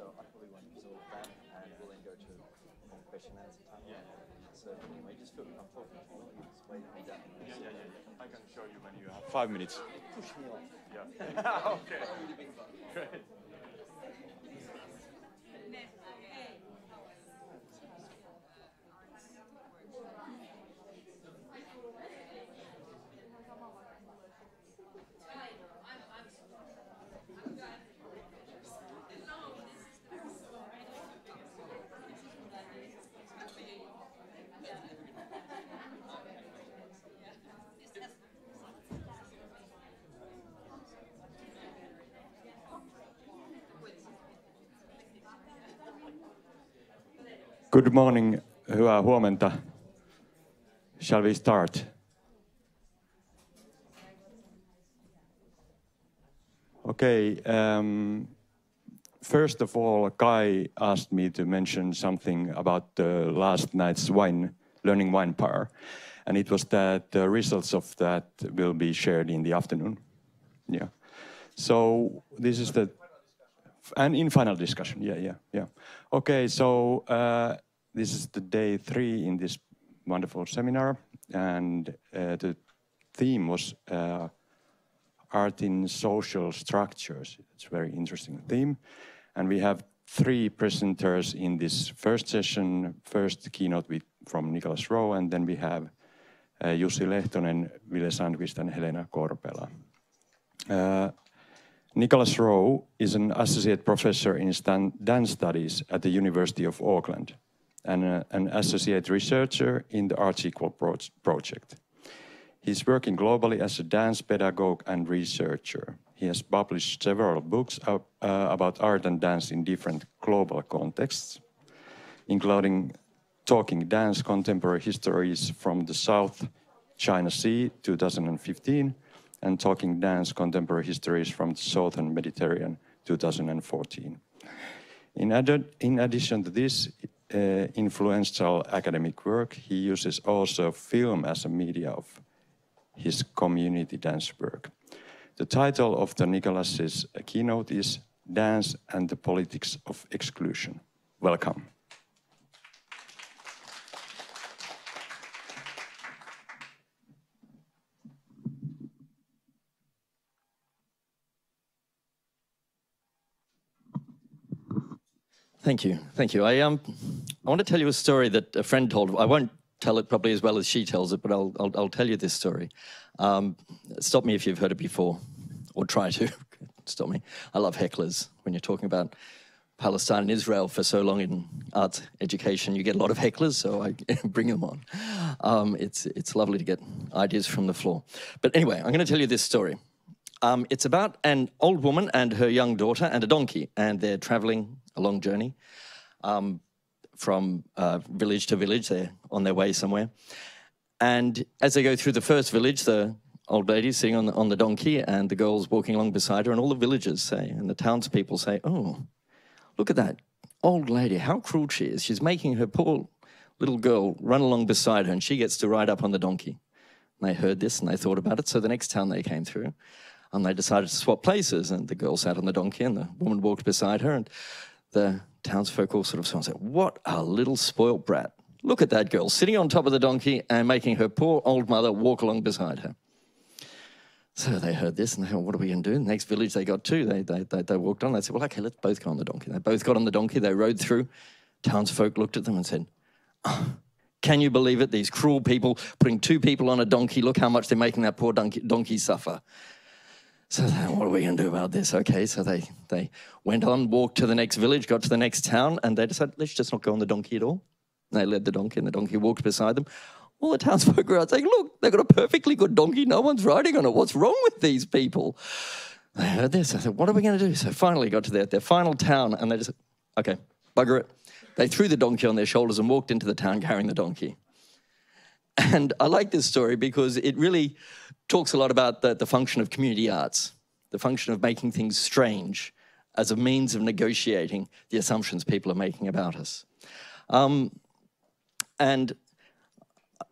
So I probably won't use all of that, and we'll then go to more question and answer time. Yeah. So anyway, just feel I'm talking to you, you just wait me down. I can show you when you have 5 minutes. Push me off. Yeah. Okay. Great. Good morning, hyvää huomenta. Shall we start? Okay, first of all, Kai asked me to mention something about the last night's learning wine par. And it was that the results of that will be shared in the afternoon. Yeah. So this is and in final discussion, yeah. Okay, so this is the day 3 in this wonderful seminar, and the theme was art in social structures. It's a very interesting theme, and we have 3 presenters in this first session. First keynote from Nicholas Rowe, and then we have Jussi Lehtonen, Ville Sandqvist, and Helena Korpela. Nicholas Rowe is an associate professor in dance studies at the University of Auckland and an associate researcher in the Arts Equal project. He's working globally as a dance pedagogue and researcher. He has published several books about art and dance in different global contexts, including Talking Dance, Contemporary Histories from the South China Sea, 2015, and Talking Dance, Contemporary Histories from the Southern Mediterranean, 2014. In addition to this influential academic work, he uses also film as a media of his community dance work. The title of the Nicholas's keynote is Dance and the Politics of Exclusion. Welcome. Thank you. I want to tell you a story that a friend told. I won't tell it probably as well as she tells it, but I'll tell you this story. Stop me if you've heard it before, or try to stop me. I love hecklers. When you're talking about Palestine and Israel for so long in arts education, you get a lot of hecklers, so I bring them on. It's lovely to get ideas from the floor. But anyway, I'm going to tell you this story. It's about an old woman and her young daughter and a donkey, and they're traveling a long journey from village to village. They're on their way somewhere. And as they go through the first village, the old lady's sitting on the donkey and the girl's walking along beside her, and all the villagers say, and the townspeople say, oh, look at that old lady, how cruel she is. She's making her poor little girl run along beside her, and she gets to ride up on the donkey. And they heard this and they thought about it. So the next town they came through, and they decided to swap places, and the girl sat on the donkey and the woman walked beside her, and the townsfolk all sort of said, what a little spoilt brat. Look at that girl sitting on top of the donkey and making her poor old mother walk along beside her. So they heard this and they thought, what are we going to do? The next village they got to, they walked on. They said, well, okay, let's both go on the donkey. They both got on the donkey. They rode through. Townsfolk looked at them and said, oh, can you believe it? These cruel people putting 2 people on a donkey. Look how much they're making that poor donkey suffer. So what are we going to do about this? Okay, so they went on, walked to the next village, got to the next town, and they decided, let's just not go on the donkey at all. And they led the donkey, and the donkey walked beside them. All the townsfolk were out saying, look, they've got a perfectly good donkey. No one's riding on it. What's wrong with these people? They heard this. I said, what are we going to do? So finally got to their final town, and they just said, okay, bugger it. They threw the donkey on their shoulders and walked into the town carrying the donkey. And I like this story because it really talks a lot about the function of community arts, the function of making things strange as a means of negotiating the assumptions people are making about us. And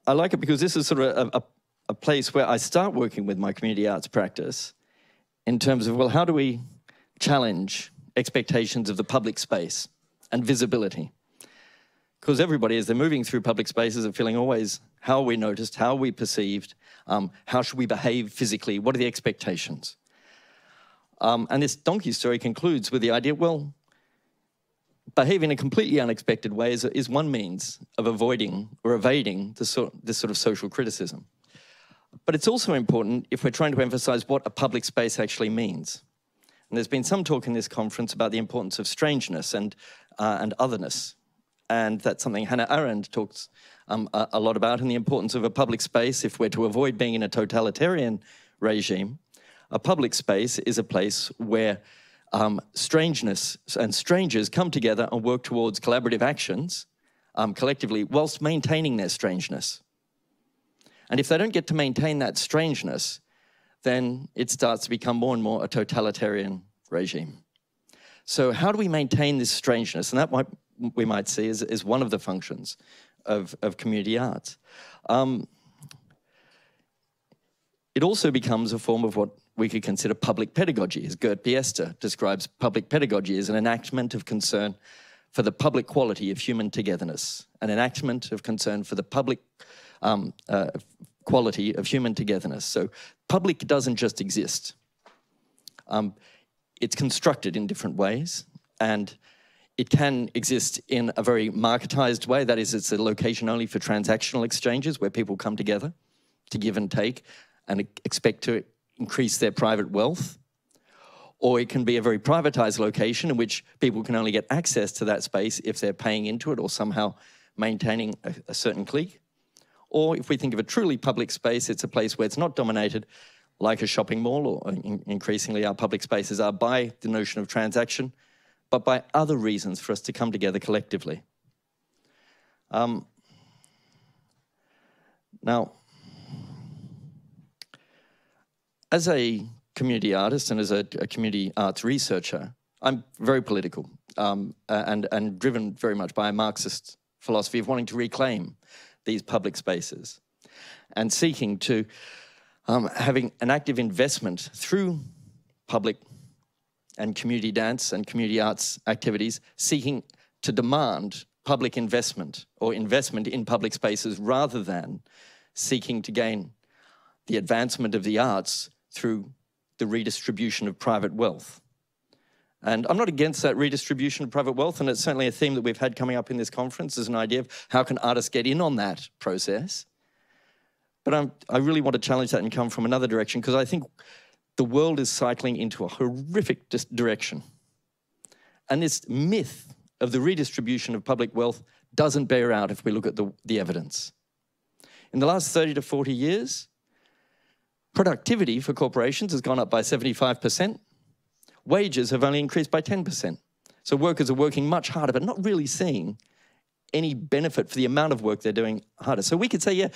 I like it because this is sort of a place where I start working with my community arts practice in terms of, well, how do we challenge expectations of the public space and visibility. Because everybody, as they're moving through public spaces, are feeling always, how are we noticed, how are we perceived, how should we behave physically, what are the expectations? And this donkey story concludes with the idea, well, behave in a completely unexpected way is one means of avoiding or evading this sort of social criticism. But it's also important if we're trying to emphasize what a public space actually means. And there's been some talk in this conference about the importance of strangeness and otherness. And that's something Hannah Arendt talks a lot about, and the importance of a public space if we're to avoid being in a totalitarian regime. A public space is a place where strangeness and strangers come together and work towards collaborative actions collectively whilst maintaining their strangeness. And if they don't get to maintain that strangeness, then it starts to become more and more a totalitarian regime. So how do we maintain this strangeness? And that we might see as one of the functions of community arts. It also becomes a form of what we could consider public pedagogy, as Gert Biester describes public pedagogy as an enactment of concern for the public quality of human togetherness, an enactment of concern for the public quality of human togetherness. So public doesn't just exist. It's constructed in different ways, and it can exist in a very marketized way. That is, it's a location only for transactional exchanges where people come together to give and take and expect to increase their private wealth. Or it can be a very privatized location in which people can only get access to that space if they're paying into it or somehow maintaining a certain clique. Or if we think of a truly public space, it's a place where it's not dominated like a shopping mall, or increasingly our public spaces are, by the notion of transaction, but by other reasons for us to come together collectively. Now, as a community artist and as a community arts researcher, I'm very political and driven very much by a Marxist philosophy of wanting to reclaim these public spaces and seeking to having an active investment through public and community dance and community arts activities, seeking to demand public investment or investment in public spaces rather than seeking to gain the advancement of the arts through the redistribution of private wealth. And I'm not against that redistribution of private wealth, and it's certainly a theme that we've had coming up in this conference, is an idea of how can artists get in on that process. But I really want to challenge that and come from another direction, because I think the world is cycling into a horrific direction. And this myth of the redistribution of public wealth doesn't bear out if we look at the evidence. In the last 30 to 40 years, productivity for corporations has gone up by 75%. Wages have only increased by 10%. So workers are working much harder, but not really seeing any benefit for the amount of work they're doing harder. So we could say, yeah,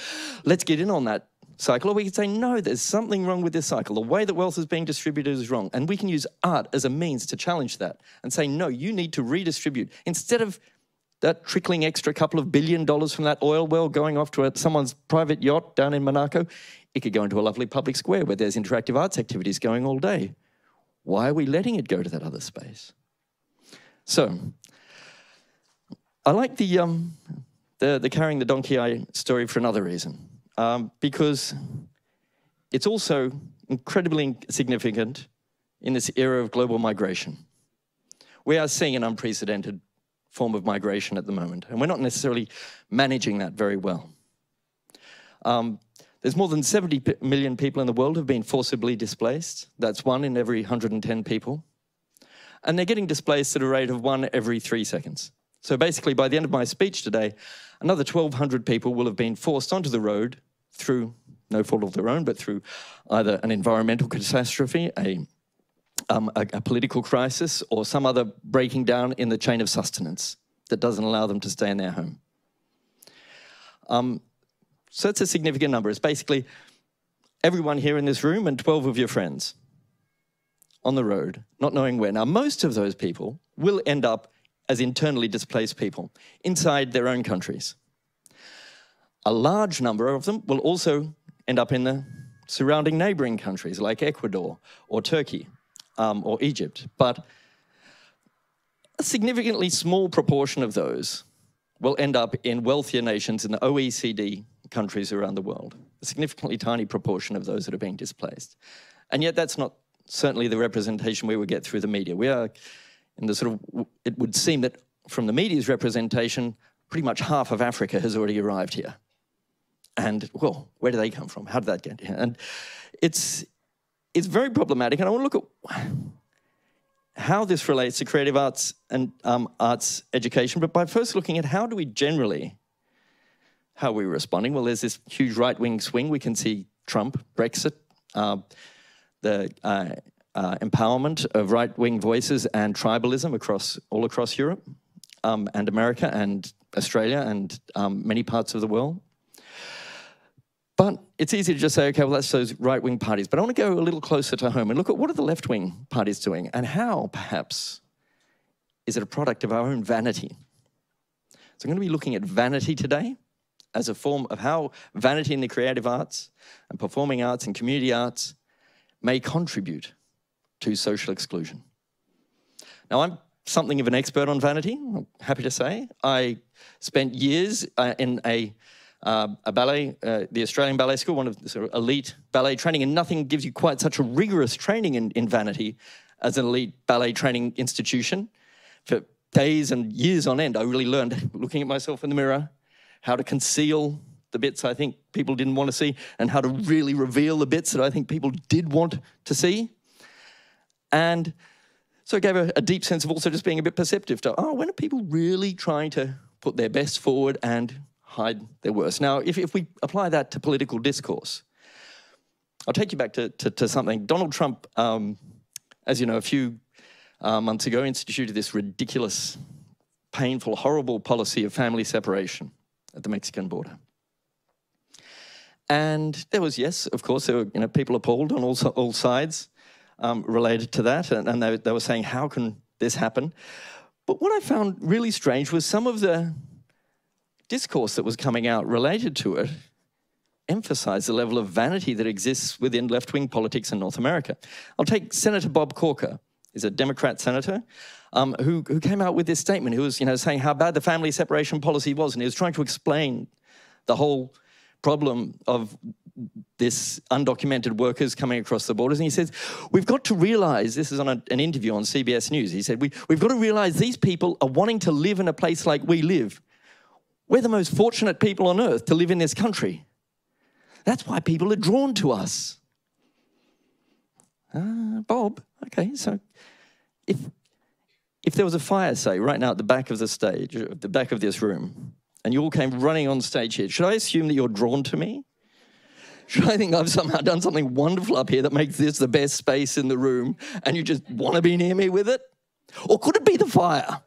let's get in on that cycle. Or we could say, no, there's something wrong with this cycle. The way that wealth is being distributed is wrong. And we can use art as a means to challenge that and say, no, you need to redistribute. Instead of that trickling extra couple of $1 billion from that oil well going off to someone's private yacht down in Monaco, it could go into a lovely public square where there's interactive arts activities going all day. Why are we letting it go to that other space? So, I like the carrying the donkey eye story for another reason, because it's also incredibly significant in this era of global migration. We are seeing an unprecedented form of migration at the moment, and we're not necessarily managing that very well. There's more than 70 million people in the world who have been forcibly displaced. That's 1 in every 110 people. And they're getting displaced at a rate of 1 every 3 seconds. So basically, by the end of my speech today, another 1,200 people will have been forced onto the road through no fault of their own, but through either an environmental catastrophe, a political crisis, or some other breaking down in the chain of sustenance that doesn't allow them to stay in their home. So it's a significant number. It's basically everyone here in this room and 12 of your friends on the road, not knowing where. Now, most of those people will end up as internally displaced people inside their own countries. A large number of them will also end up in the surrounding neighboring countries like Ecuador or Turkey or Egypt. But a significantly small proportion of those will end up in wealthier nations in the OECD countries around the world. A significantly tiny proportion of those that are being displaced. And yet that's not certainly the representation we would get through the media. We are in the sort of, it would seem that from the media's representation, pretty much half of Africa has already arrived here. And, well, where do they come from? How did that get here? And it's very problematic. And I want to look at how this relates to creative arts and arts education, but by first looking at how are we responding? Well, there's this huge right-wing swing. We can see Trump, Brexit, the empowerment of right-wing voices and tribalism all across Europe and America and Australia and many parts of the world. But it's easy to just say, okay, well, that's those right-wing parties. But I want to go a little closer to home and look at what are the left-wing parties doing and how, perhaps, is it a product of our own vanity? So I'm going to be looking at vanity today as a form of how vanity in the creative arts and performing arts and community arts may contribute to social exclusion. Now, I'm something of an expert on vanity, I'm happy to say. I spent years in a ballet, the Australian Ballet School, one of the sort of elite ballet training, and nothing gives you quite such a rigorous training in vanity as an elite ballet training institution. For days and years on end, I really learned, looking at myself in the mirror, how to conceal the bits I think people didn't want to see and how to really reveal the bits that I think people did want to see. And so it gave a deep sense of also just being a bit perceptive to, when are people really trying to put their best forward and hide their worst? Now, if we apply that to political discourse, I'll take you back to something. Donald Trump, as you know, a few months ago, instituted this ridiculous, painful, horrible policy of family separation at the Mexican border. And there was, yes, of course, there were people appalled on all sides related to that, and they were saying, how can this happen? But what I found really strange was some of the discourse that was coming out related to it emphasized the level of vanity that exists within left-wing politics in North America. I'll take Senator Bob Corker. He's a Democrat senator who came out with this statement. He was saying how bad the family separation policy was, and he was trying to explain the whole problem of this undocumented workers coming across the borders. And he says, we've got to realize, this is on an interview on CBS News, he said, we've got to realize these people are wanting to live in a place like we live. We're the most fortunate people on earth to live in this country. That's why people are drawn to us. Bob, okay, so if there was a fire, say, right now at the back of the stage, at the back of this room, and you all came running on stage here, should I assume that you're drawn to me? Should I think I've somehow done something wonderful up here that makes this the best space in the room and you just want to be near me with it? Or could it be the fire?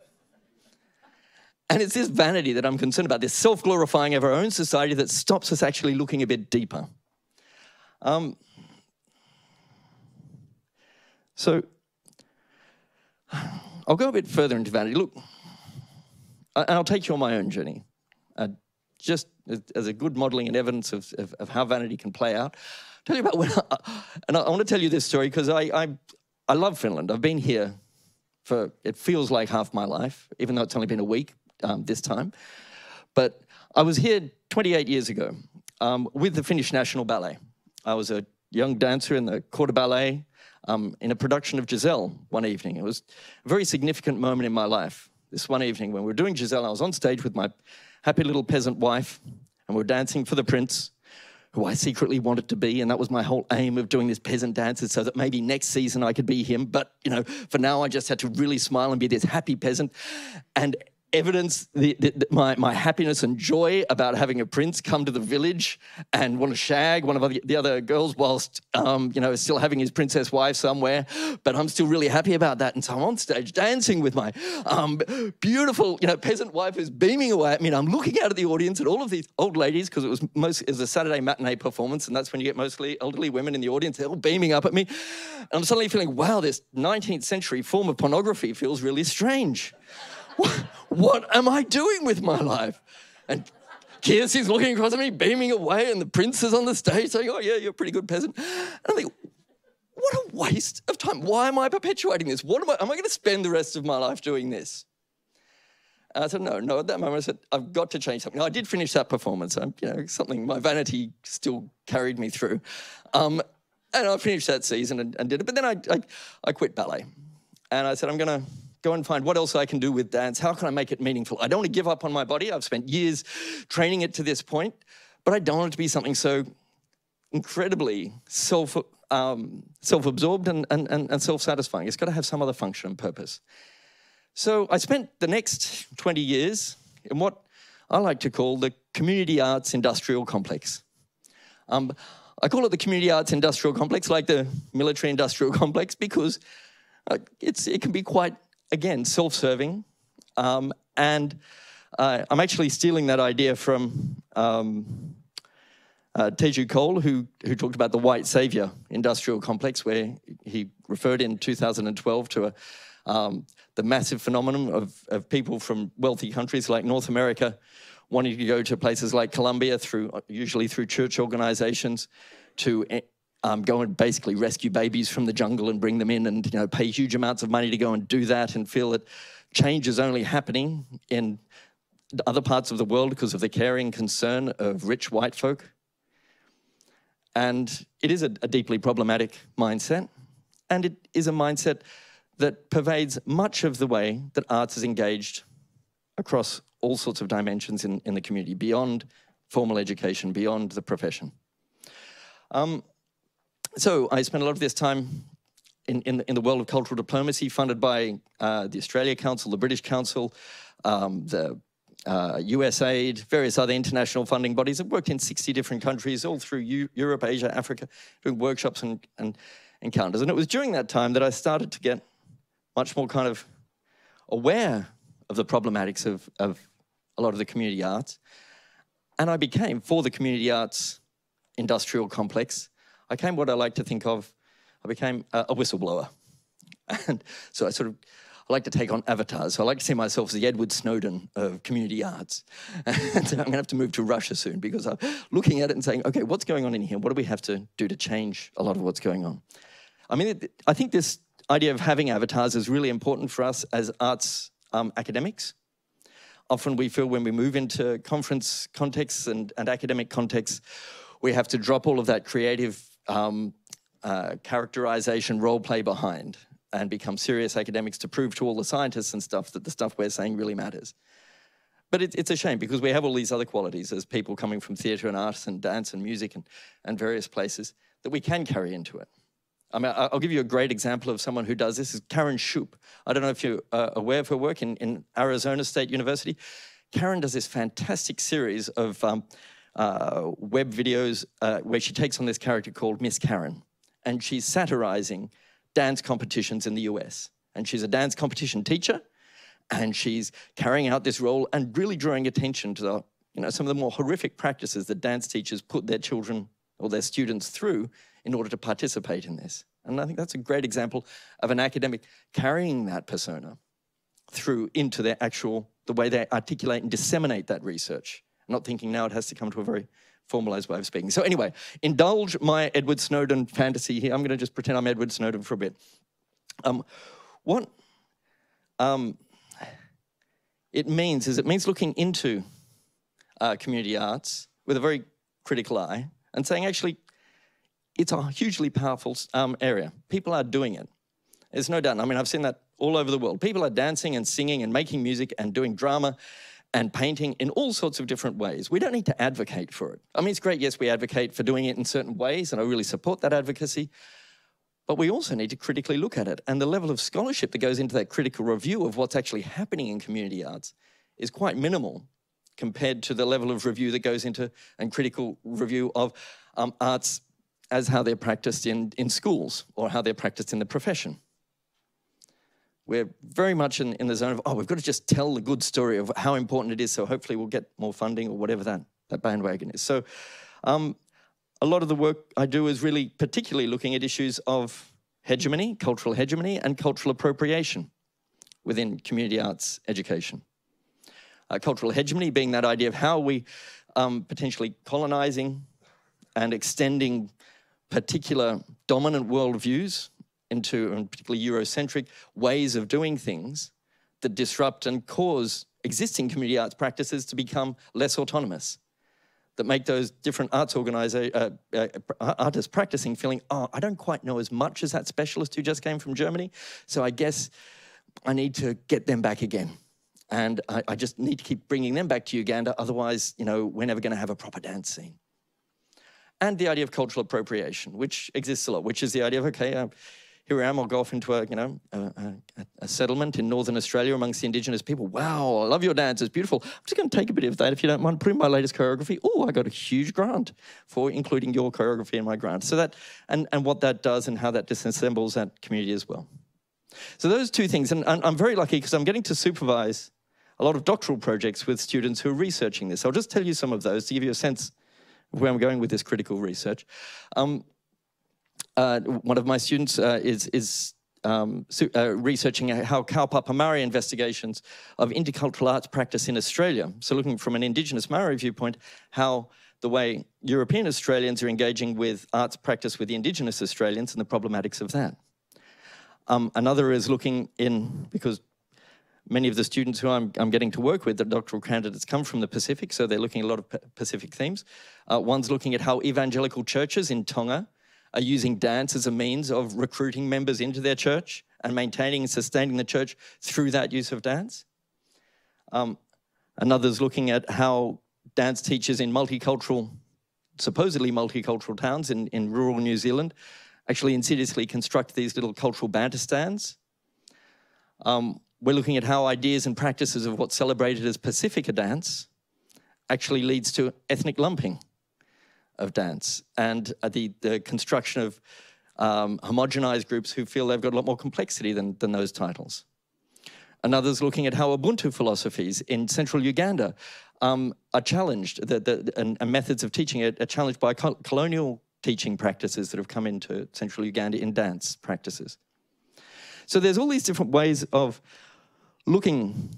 And it's this vanity that I'm concerned about, this self-glorifying of our own society that stops us actually looking a bit deeper. So I'll go a bit further into vanity. Look, and I'll take you on my own journey. Just as a good modelling and evidence of how vanity can play out. I'll tell you about when and I want to tell you this story because I love Finland. I've been here for, it feels like half my life, even though it's only been a week this time. But I was here 28 years ago with the Finnish National Ballet. I was a young dancer in the Quarter Ballet in a production of Giselle one evening. It was a very significant moment in my life. This one evening when we were doing Giselle, I was on stage with my happy little peasant wife, and we were dancing for the prince, who I secretly wanted to be, and that was my whole aim of doing this peasant dances so that maybe next season I could be him. But, for now I just had to really smile and be this happy peasant and evidence my happiness and joy about having a prince come to the village and want to shag one of the other girls whilst, still having his princess wife somewhere. But I'm still really happy about that. And so I'm on stage dancing with my beautiful, peasant wife who's beaming away at me. And I'm looking out at the audience at all of these old ladies because it was a Saturday matinee performance. And that's when you get mostly elderly women in the audience. They're all beaming up at me. And I'm suddenly feeling, wow, this 19th century form of pornography feels really strange. What am I doing with my life? And Kirsty's looking across at me, beaming away, and the prince is on the stage saying, oh, yeah, you're a pretty good peasant. And I think, what a waste of time. Why am I perpetuating this? Am I going to spend the rest of my life doing this? And I said, no, at that moment I said, I've got to change something. Now, I did finish that performance. Something, my vanity still carried me through. And I finished that season and did it. But then I quit ballet. And I said, I'm going to go and find what else I can do with dance. How can I make it meaningful? I don't want to give up on my body. I've spent years training it to this point, but I don't want it to be something so incredibly self-absorbed and self-satisfying. It's got to have some other function and purpose. So I spent the next 20 years in what I like to call the community arts industrial complex. I call it the community arts industrial complex, like the military industrial complex, because it can be quite, again, self-serving. And I'm actually stealing that idea from Teju Cole, who talked about the white savior industrial complex, where he referred in 2012 to the massive phenomenon of people from wealthy countries like North America wanting to go to places like Colombia, usually through church organizations, to go and basically rescue babies from the jungle and bring them in and pay huge amounts of money to go and do that, and feel that change is only happening in other parts of the world because of the caring concern of rich white folk. And it is a deeply problematic mindset, and it is a mindset that pervades much of the way that arts is engaged across all sorts of dimensions in the community, beyond formal education, beyond the profession. So I spent a lot of this time in the world of cultural diplomacy, funded by the Australia Council, the British Council, the USAID, various other international funding bodies. I've worked in 60 different countries, all through Europe, Asia, Africa, doing workshops and encounters. And it was during that time that I started to get much more kind of aware of the problematics of a lot of the community arts. And I became, for the community arts industrial complex, I became what I like to think of, I became a whistleblower. And so I like to take on avatars. So I like to see myself as the Edward Snowden of community arts. And so I'm going to have to move to Russia soon, because I'm looking at it and saying, okay, what's going on in here? What do we have to do to change a lot of what's going on? I mean, I think this idea of having avatars is really important for us as arts academics. Often we feel when we move into conference contexts and academic contexts, we have to drop all of that creative characterization, role play behind, and become serious academics to prove to all the scientists and stuff that the stuff we're saying really matters. But it's a shame, because we have all these other qualities as people coming from theatre and art and dance and music and various places that we can carry into it. I mean, I'll give you a great example of someone who does this. Is Karen Shoup. I don't know if you're aware of her work in Arizona State University. Karen does this fantastic series of web videos where she takes on this character called Miss Karen, and she's satirizing dance competitions in the US. And she's a dance competition teacher, and she's carrying out this role and really drawing attention to some of the more horrific practices that dance teachers put their children or their students through in order to participate in this. And I think that's a great example of an academic carrying that persona through into their the way they articulate and disseminate that research. Not thinking now it has to come to a very formalized way of speaking. So anyway, indulge my Edward Snowden fantasy here. I'm going to just pretend I'm Edward Snowden for a bit. What it means looking into community arts with a very critical eye and saying, actually, it's a hugely powerful area. People are doing it. There's no doubt. I mean, I've seen that all over the world. People are dancing and singing and making music and doing drama and painting in all sorts of different ways. We don't need to advocate for it. I mean, it's great, yes, we advocate for doing it in certain ways, and I really support that advocacy, but we also need to critically look at it. And the level of scholarship that goes into that critical review of what's actually happening in community arts is quite minimal compared to the level of review that goes into and critical review of arts as how they're practiced in schools or how they're practiced in the profession. We're very much in the zone of, we've got to just tell the good story of how important it is, so hopefully we'll get more funding or whatever that bandwagon is. So a lot of the work I do is really particularly looking at issues of hegemony, cultural hegemony, and cultural appropriation within community arts education. Cultural hegemony being that idea of how we potentially colonizing and extending particular dominant worldviews into, and particularly Eurocentric, ways of doing things that disrupt and cause existing community arts practices to become less autonomous, that make those different arts artists practicing feeling, oh, I don't quite know as much as that specialist who just came from Germany, so I guess I need to get them back again. And I just need to keep bringing them back to Uganda, otherwise, you know, we're never going to have a proper dance scene. And the idea of cultural appropriation, which exists a lot, which is the idea of, okay, here I am, I'll go off into a settlement in Northern Australia amongst the Indigenous people. Wow, I love your dance, it's beautiful. I'm just going to take a bit of that, if you don't mind, put in my latest choreography. Oh, I got a huge grant for including your choreography in my grant. So that, and what that does and how that disassembles that community as well. So those two things, and I'm very lucky because I'm getting to supervise a lot of doctoral projects with students who are researching this. I'll just tell you some of those to give you a sense of where I'm going with this critical research. One of my students is researching how Kaupapa Maori investigations of intercultural arts practice in Australia. So looking from an Indigenous Maori viewpoint, how the way European Australians are engaging with arts practice with the Indigenous Australians and the problematics of that. Another is looking in, because many of the students who I'm getting to work with, the doctoral candidates, come from the Pacific, so they're looking at a lot of Pacific themes. One's looking at how evangelical churches in Tonga are using dance as a means of recruiting members into their church and maintaining and sustaining the church through that use of dance. Another's looking at how dance teachers in supposedly multicultural towns in rural New Zealand actually insidiously construct these little cultural banter stands. We're looking at how ideas and practices of what's celebrated as Pacifica dance actually leads to ethnic lumping of dance and the construction of homogenized groups who feel they've got a lot more complexity than those titles. Another's looking at how Ubuntu philosophies in central Uganda are challenged, and methods of teaching are challenged by colonial teaching practices that have come into central Uganda in dance practices. So there's all these different ways of looking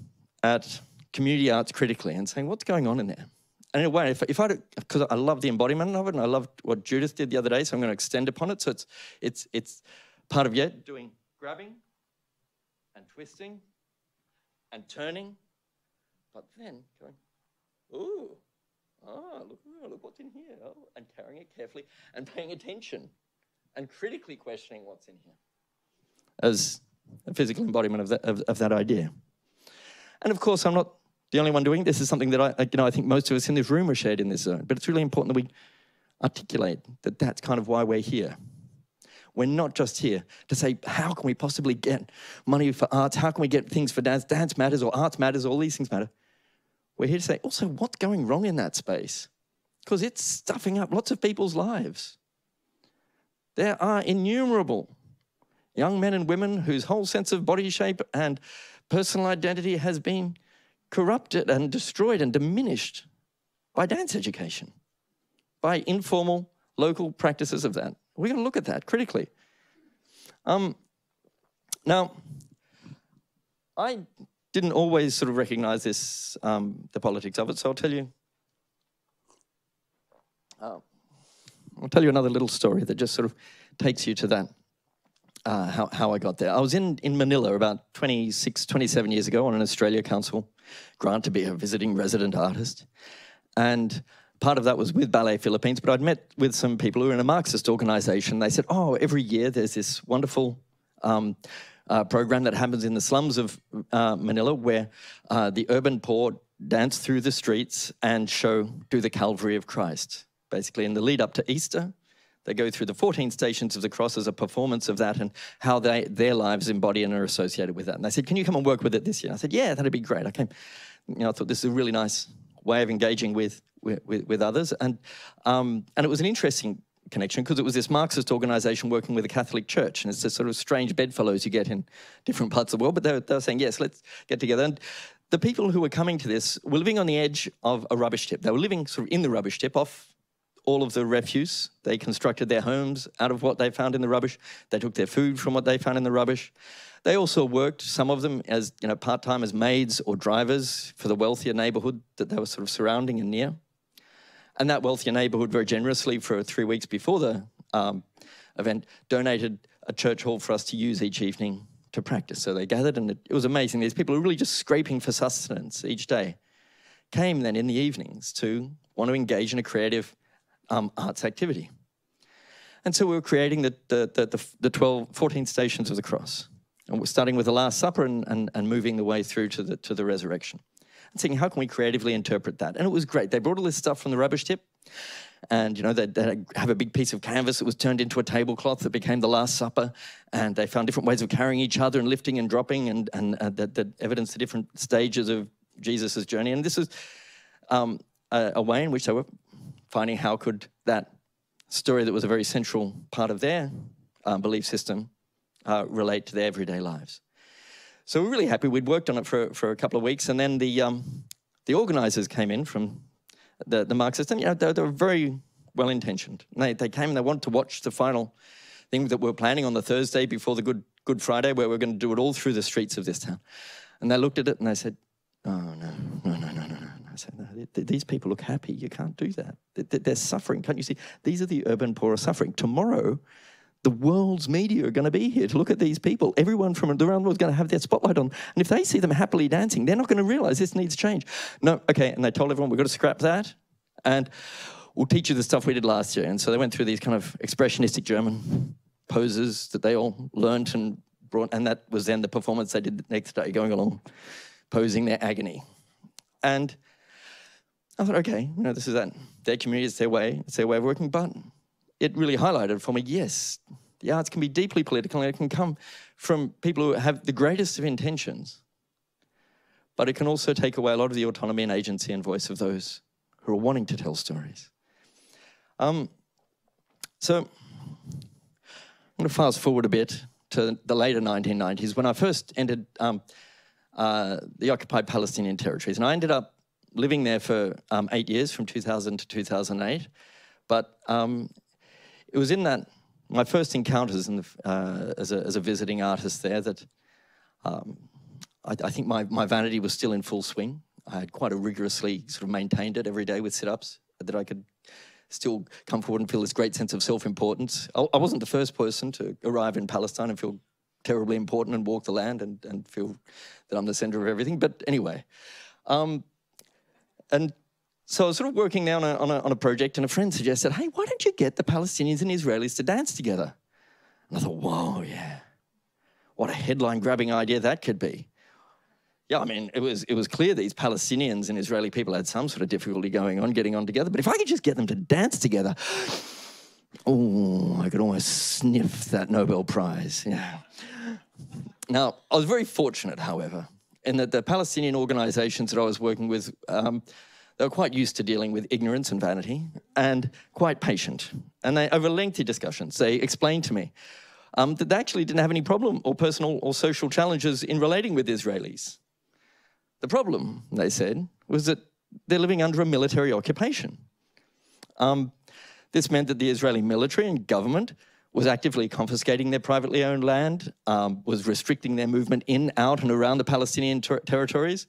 at community arts critically and saying, what's going on in there? And in a way, because I love the embodiment of it, and I loved what Judith did the other day, so I'm going to extend upon it. So it's part of doing grabbing and twisting and turning, but then going, ooh, look what's in here, and carrying it carefully and paying attention and critically questioning what's in here as a physical embodiment of that idea. And of course, I'm not the only one doing this. Is something that I think most of us in this room are shared in this zone. But it's really important that we articulate that that's kind of why we're here. We're not just here to say, how can we possibly get money for arts? How can we get things for dance? Dance matters, or arts matters, all these things matter. We're here to say, also, what's going wrong in that space? Because it's stuffing up lots of people's lives. There are innumerable young men and women whose whole sense of body shape and personal identity has been corrupted and destroyed and diminished by dance education, by informal local practices of that. We're going to look at that critically. Now, I didn't always sort of recognize this, the politics of it, so I'll tell you another little story that just sort of takes you to that, how I got there. I was in Manila about 27 years ago on an Australia Council grant to be a visiting resident artist. And part of that was with Ballet Philippines, but I'd met with some people who were in a Marxist organisation. They said, oh, every year there's this wonderful program that happens in the slums of Manila where the urban poor dance through the streets and do the Calvary of Christ. Basically, in the lead up to Easter, they go through the 14 stations of the cross as a performance of that and how their lives embody and are associated with that. And they said, can you come and work with it this year? I said, yeah, that'd be great. I came, I thought this is a really nice way of engaging with others. And it was an interesting connection because it was this Marxist organisation working with the Catholic Church. And it's the sort of strange bedfellows you get in different parts of the world. But they were saying, yes, let's get together. And the people who were coming to this were living on the edge of a rubbish tip. They were living sort of in the rubbish tip off all of the refuse. They constructed their homes out of what they found in the rubbish. They took their food from what they found in the rubbish. They also worked, some of them as part-time as maids or drivers for the wealthier neighbourhood that they were sort of surrounding and near. And that wealthier neighbourhood very generously for 3 weeks before the event, donated a church hall for us to use each evening to practice. So they gathered, and it was amazing. These people were really just scraping for sustenance each day. Came then in the evenings to want to engage in a creative arts activity. And so we were creating the 14 stations of the cross. And we're starting with the Last Supper and moving the way through to the resurrection. And saying, how can we creatively interpret that? And it was great. They brought all this stuff from the rubbish tip. And, you know, they'd have a big piece of canvas that was turned into a tablecloth that became the Last Supper. And they found different ways of carrying each other and lifting and dropping and that evidenced the different stages of Jesus' journey. And this was a way in which they were finding how could that story that was a very central part of their belief system relate to their everyday lives. So we're really happy. We'd worked on it for a couple of weeks, and then the organisers came in from the Marxist, and you know, they were very well-intentioned. They came and they wanted to watch the final thing that we're planning on the Thursday before the Good Friday, where we're going to do it all through the streets of this town. And they looked at it and they said, oh, no. I said, no, these people look happy. You can't do that. They're suffering. Can't you see? These are the urban poor are suffering. Tomorrow, the world's media are going to be here to look at these people. Everyone from around the world is going to have their spotlight on. And if they see them happily dancing, they're not going to realise this needs change. No, okay. And they told everyone, we've got to scrap that. And we'll teach you the stuff we did last year. And so they went through these kind of expressionistic German poses that they all learnt and brought. And that was then the performance they did the next day, going along, posing their agony. And I thought, okay, you know, this is that. Their community, it's their way of working. But it really highlighted for me, yes, the arts can be deeply political and it can come from people who have the greatest of intentions, but it can also take away a lot of the autonomy and agency and voice of those who are wanting to tell stories. So I'm going to fast forward a bit to the later 1990s when I first entered the occupied Palestinian territories. And I ended up living there for 8 years, from 2000 to 2008. But it was in that, my first encounters as a visiting artist there, that I think my vanity was still in full swing. I had quite a rigorously sort of maintained it every day with sit-ups, that I could still come forward and feel this great sense of self-importance. I wasn't the first person to arrive in Palestine and feel terribly important and walk the land and feel that I'm the centre of everything. But anyway, and so I was sort of working now on a project, and a friend suggested, hey, why don't you get the Palestinians and Israelis to dance together? And I thought, whoa, yeah. What a headline-grabbing idea that could be. Yeah, I mean, it was clear these Palestinians and Israeli people had some sort of difficulty getting on together. But if I could just get them to dance together, oh, I could almost sniff that Nobel Prize. Yeah. Now, I was very fortunate, however, in that the Palestinian organizations that I was working with, they were quite used to dealing with ignorance and vanity, and quite patient. And they, over lengthy discussions, they explained to me that they actually didn't have any problem or personal or social challenges in relating with Israelis. The problem, they said, was that they're living under a military occupation. This meant that the Israeli military and government was actively confiscating their privately owned land, was restricting their movement in, out, and around the Palestinian territories.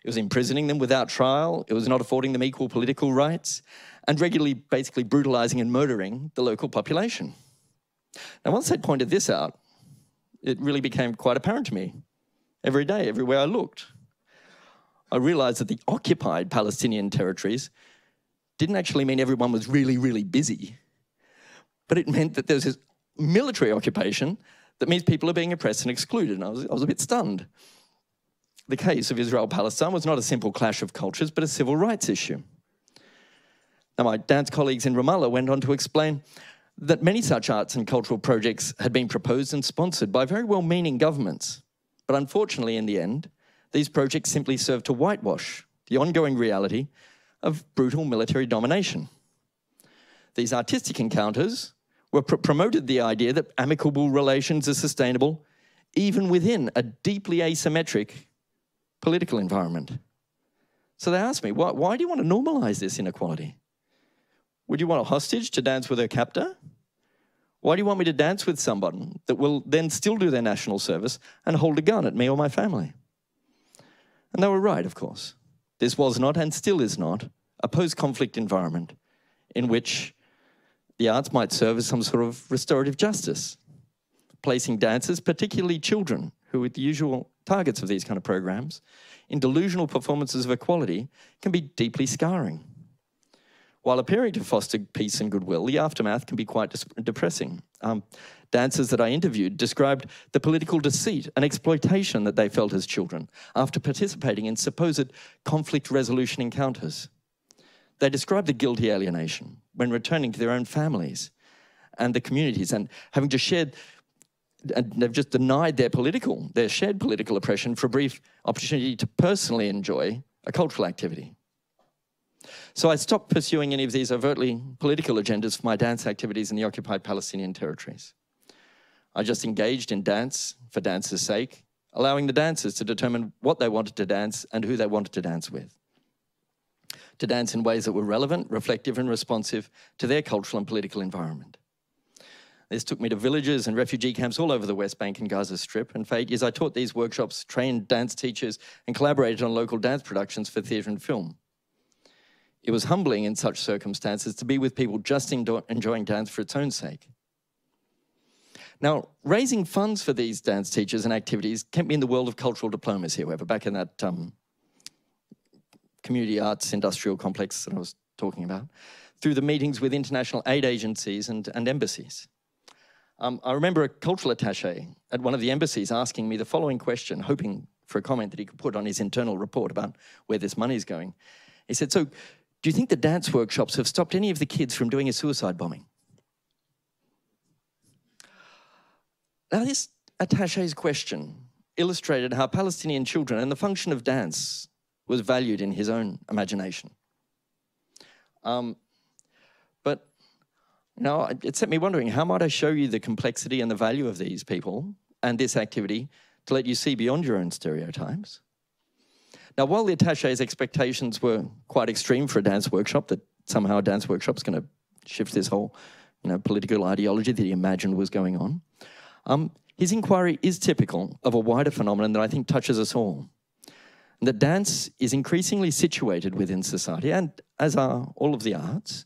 It was imprisoning them without trial. It was not affording them equal political rights, and regularly basically brutalizing and murdering the local population. Now, once they pointed this out, it really became quite apparent to me. Every day, everywhere I looked, I realized that the occupied Palestinian territories didn't actually mean everyone was really, really busy, but it meant that there was this military occupation that means people are being oppressed and excluded, and I was a bit stunned. The case of Israel-Palestine was not a simple clash of cultures, but a civil rights issue. Now, my dance colleagues in Ramallah went on to explain that many such arts and cultural projects had been proposed and sponsored by very well-meaning governments. But unfortunately, in the end, these projects simply served to whitewash the ongoing reality of brutal military domination. These artistic encounters promoted the idea that amicable relations are sustainable even within a deeply asymmetric political environment. So they asked me, why do you want to normalize this inequality? Would you want a hostage to dance with her captor? Why do you want me to dance with someone that will then still do their national service and hold a gun at me or my family? And they were right, of course. This was not, and still is not, a post-conflict environment in which the arts might serve as some sort of restorative justice, placing dancers, particularly children, who are the usual targets of these kind of programs, in delusional performances of equality can be deeply scarring. While appearing to foster peace and goodwill, the aftermath can be quite depressing. Dancers that I interviewed described the political deceit and exploitation that they felt as children after participating in supposed conflict resolution encounters. They described the guilty alienation when returning to their own families and the communities and having to shed, and they've just denied their shared political oppression for a brief opportunity to personally enjoy a cultural activity. So I stopped pursuing any of these overtly political agendas for my dance activities in the occupied Palestinian territories. I just engaged in dance for dance's sake, allowing the dancers to determine what they wanted to dance and who they wanted to dance with. To dance in ways that were relevant, reflective and responsive to their cultural and political environment. This took me to villages and refugee camps all over the West Bank and Gaza Strip, and for 8 years I taught these workshops, trained dance teachers and collaborated on local dance productions for theatre and film. It was humbling in such circumstances to be with people just enjoying dance for its own sake. Now, raising funds for these dance teachers and activities kept me in the world of cultural diplomacy, however, back in that community arts industrial complex that I was talking about, through the meetings with international aid agencies and embassies. I remember a cultural attaché at one of the embassies asking me the following question, hoping for a comment that he could put on his internal report about where this money is going. He said, "So, do you think the dance workshops have stopped any of the kids from doing a suicide bombing?" Now, this attaché's question illustrated how Palestinian children and the function of dance was valued in his own imagination. But it set me wondering, how might I show you the complexity and the value of these people and this activity to let you see beyond your own stereotypes? Now, while the attaché's expectations were quite extreme for a dance workshop, that somehow a dance workshop is going to shift this whole political ideology that he imagined was going on, his inquiry is typical of a wider phenomenon that I think touches us all. And that dance is increasingly situated within society, and as are all of the arts,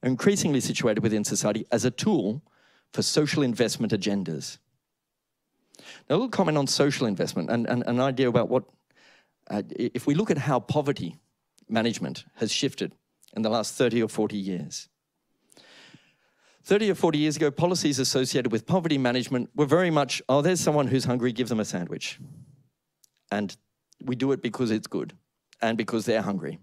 are increasingly situated within society as a tool for social investment agendas. Now, a little comment on social investment and an idea about what, if we look at how poverty management has shifted in the last 30 or 40 years. 30 or 40 years ago, policies associated with poverty management were very much, oh, there's someone who's hungry, give them a sandwich. And we do it because it's good and because they're hungry.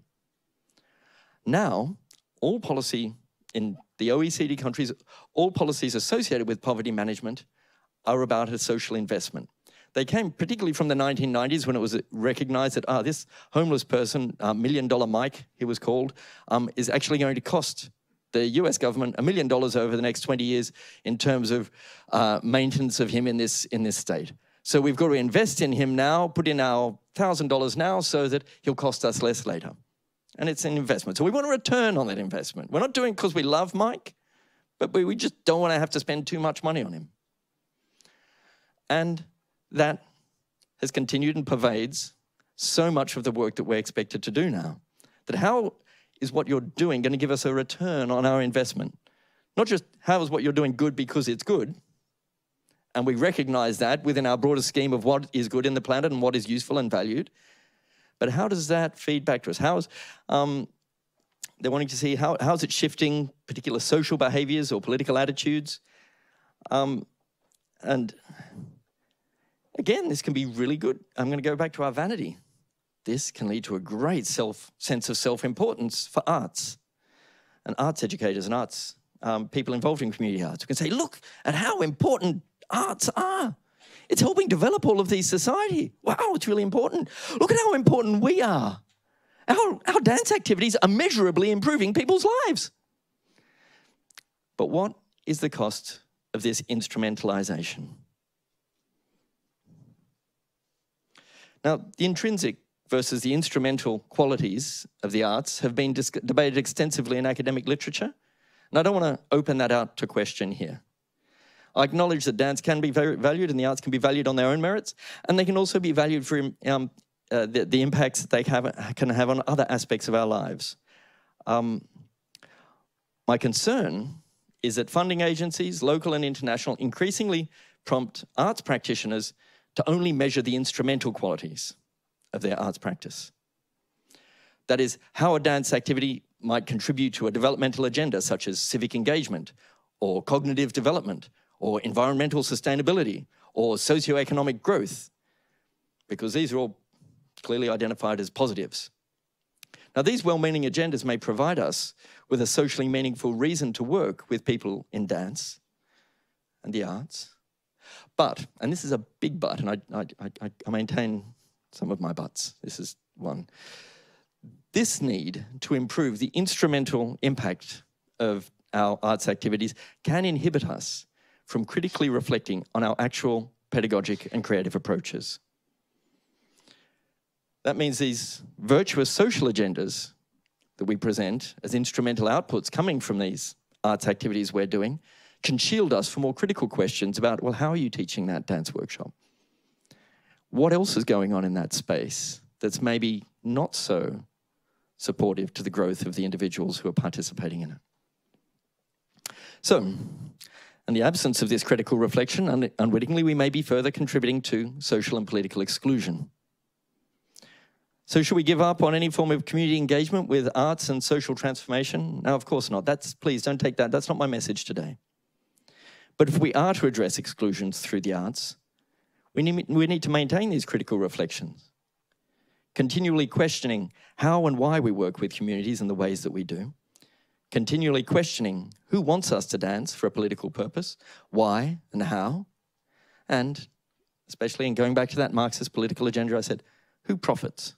Now, all policy in the OECD countries, all policies associated with poverty management are about a social investment. They came particularly from the 1990s when it was recognized that, this homeless person, $1 Million Mike, he was called, is actually going to cost the US government $1 million over the next 20 years in terms of maintenance of him in this state. So we've got to invest in him now, put in our $1,000 now so that he'll cost us less later. And it's an investment. So we want a return on that investment. We're not doing it because we love Mike, but we just don't want to have to spend too much money on him. And that has continued and pervades so much of the work that we're expected to do now. That how is what you're doing going to give us a return on our investment? Not just how is what you're doing good because it's good, and we recognize that within our broader scheme of what is good in the planet and what is useful and valued, but how does that feed back to us? How is, they're wanting to see how is it shifting particular social behaviors or political attitudes? And again, this can be really good. I'm going to go back to our vanity. This can lead to a great sense of self-importance for arts and arts educators and arts people involved in community arts who can say, look at how important arts are. It's helping develop all of these society. Wow, it's really important. Look at how important we are. Our dance activities are measurably improving people's lives. But what is the cost of this instrumentalization? Now, the intrinsic versus the instrumental qualities of the arts have been debated extensively in academic literature, and I don't want to open that out to question here. I acknowledge that dance can be valued and the arts can be valued on their own merits, and they can also be valued for the impacts that they can have on other aspects of our lives. My concern is that funding agencies, local and international, increasingly prompt arts practitioners to only measure the instrumental qualities of their arts practice. That is, how a dance activity might contribute to a developmental agenda such as civic engagement, or cognitive development, or environmental sustainability, or socioeconomic growth, because these are all clearly identified as positives. Now, these well-meaning agendas may provide us with a socially meaningful reason to work with people in dance and the arts. But, and this is a big but, and I maintain some of my buts. This is one. This need to improve the instrumental impact of our arts activities can inhibit us from critically reflecting on our actual pedagogic and creative approaches. That means these virtuous social agendas that we present as instrumental outputs coming from these arts activities we're doing can shield us from more critical questions about, well, how are you teaching that dance workshop? What else is going on in that space that's maybe not so supportive to the growth of the individuals who are participating in it? So, in the absence of this critical reflection, unwittingly, we may be further contributing to social and political exclusion. So should we give up on any form of community engagement with arts and social transformation? No, of course not. Please don't take that. That's not my message today. But if we are to address exclusions through the arts, we need to maintain these critical reflections, continually questioning how and why we work with communities in the ways that we do, continually questioning who wants us to dance for a political purpose, why and how, and especially in going back to that Marxist political agenda, I said, who profits?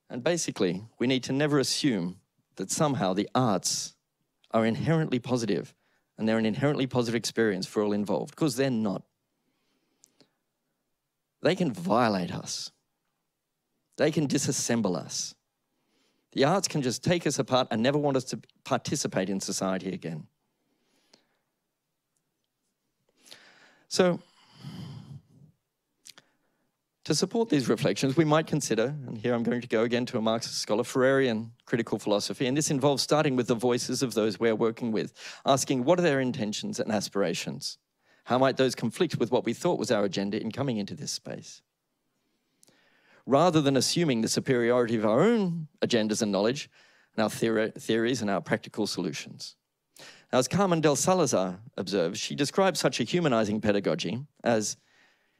And basically, we need to never assume that somehow the arts are inherently positive and they're an inherently positive experience for all involved, because they're not. They can violate us. They can disassemble us. The arts can just take us apart and never want us to participate in society again. So, to support these reflections, we might consider, and here I'm going to go again to a Marxist scholar, Freirean critical philosophy, and this involves starting with the voices of those we're working with, asking what are their intentions and aspirations? How might those conflict with what we thought was our agenda in coming into this space? Rather than assuming the superiority of our own agendas and knowledge, and our theories and our practical solutions. Now, as Carmen del Salazar observes, she describes such a humanizing pedagogy as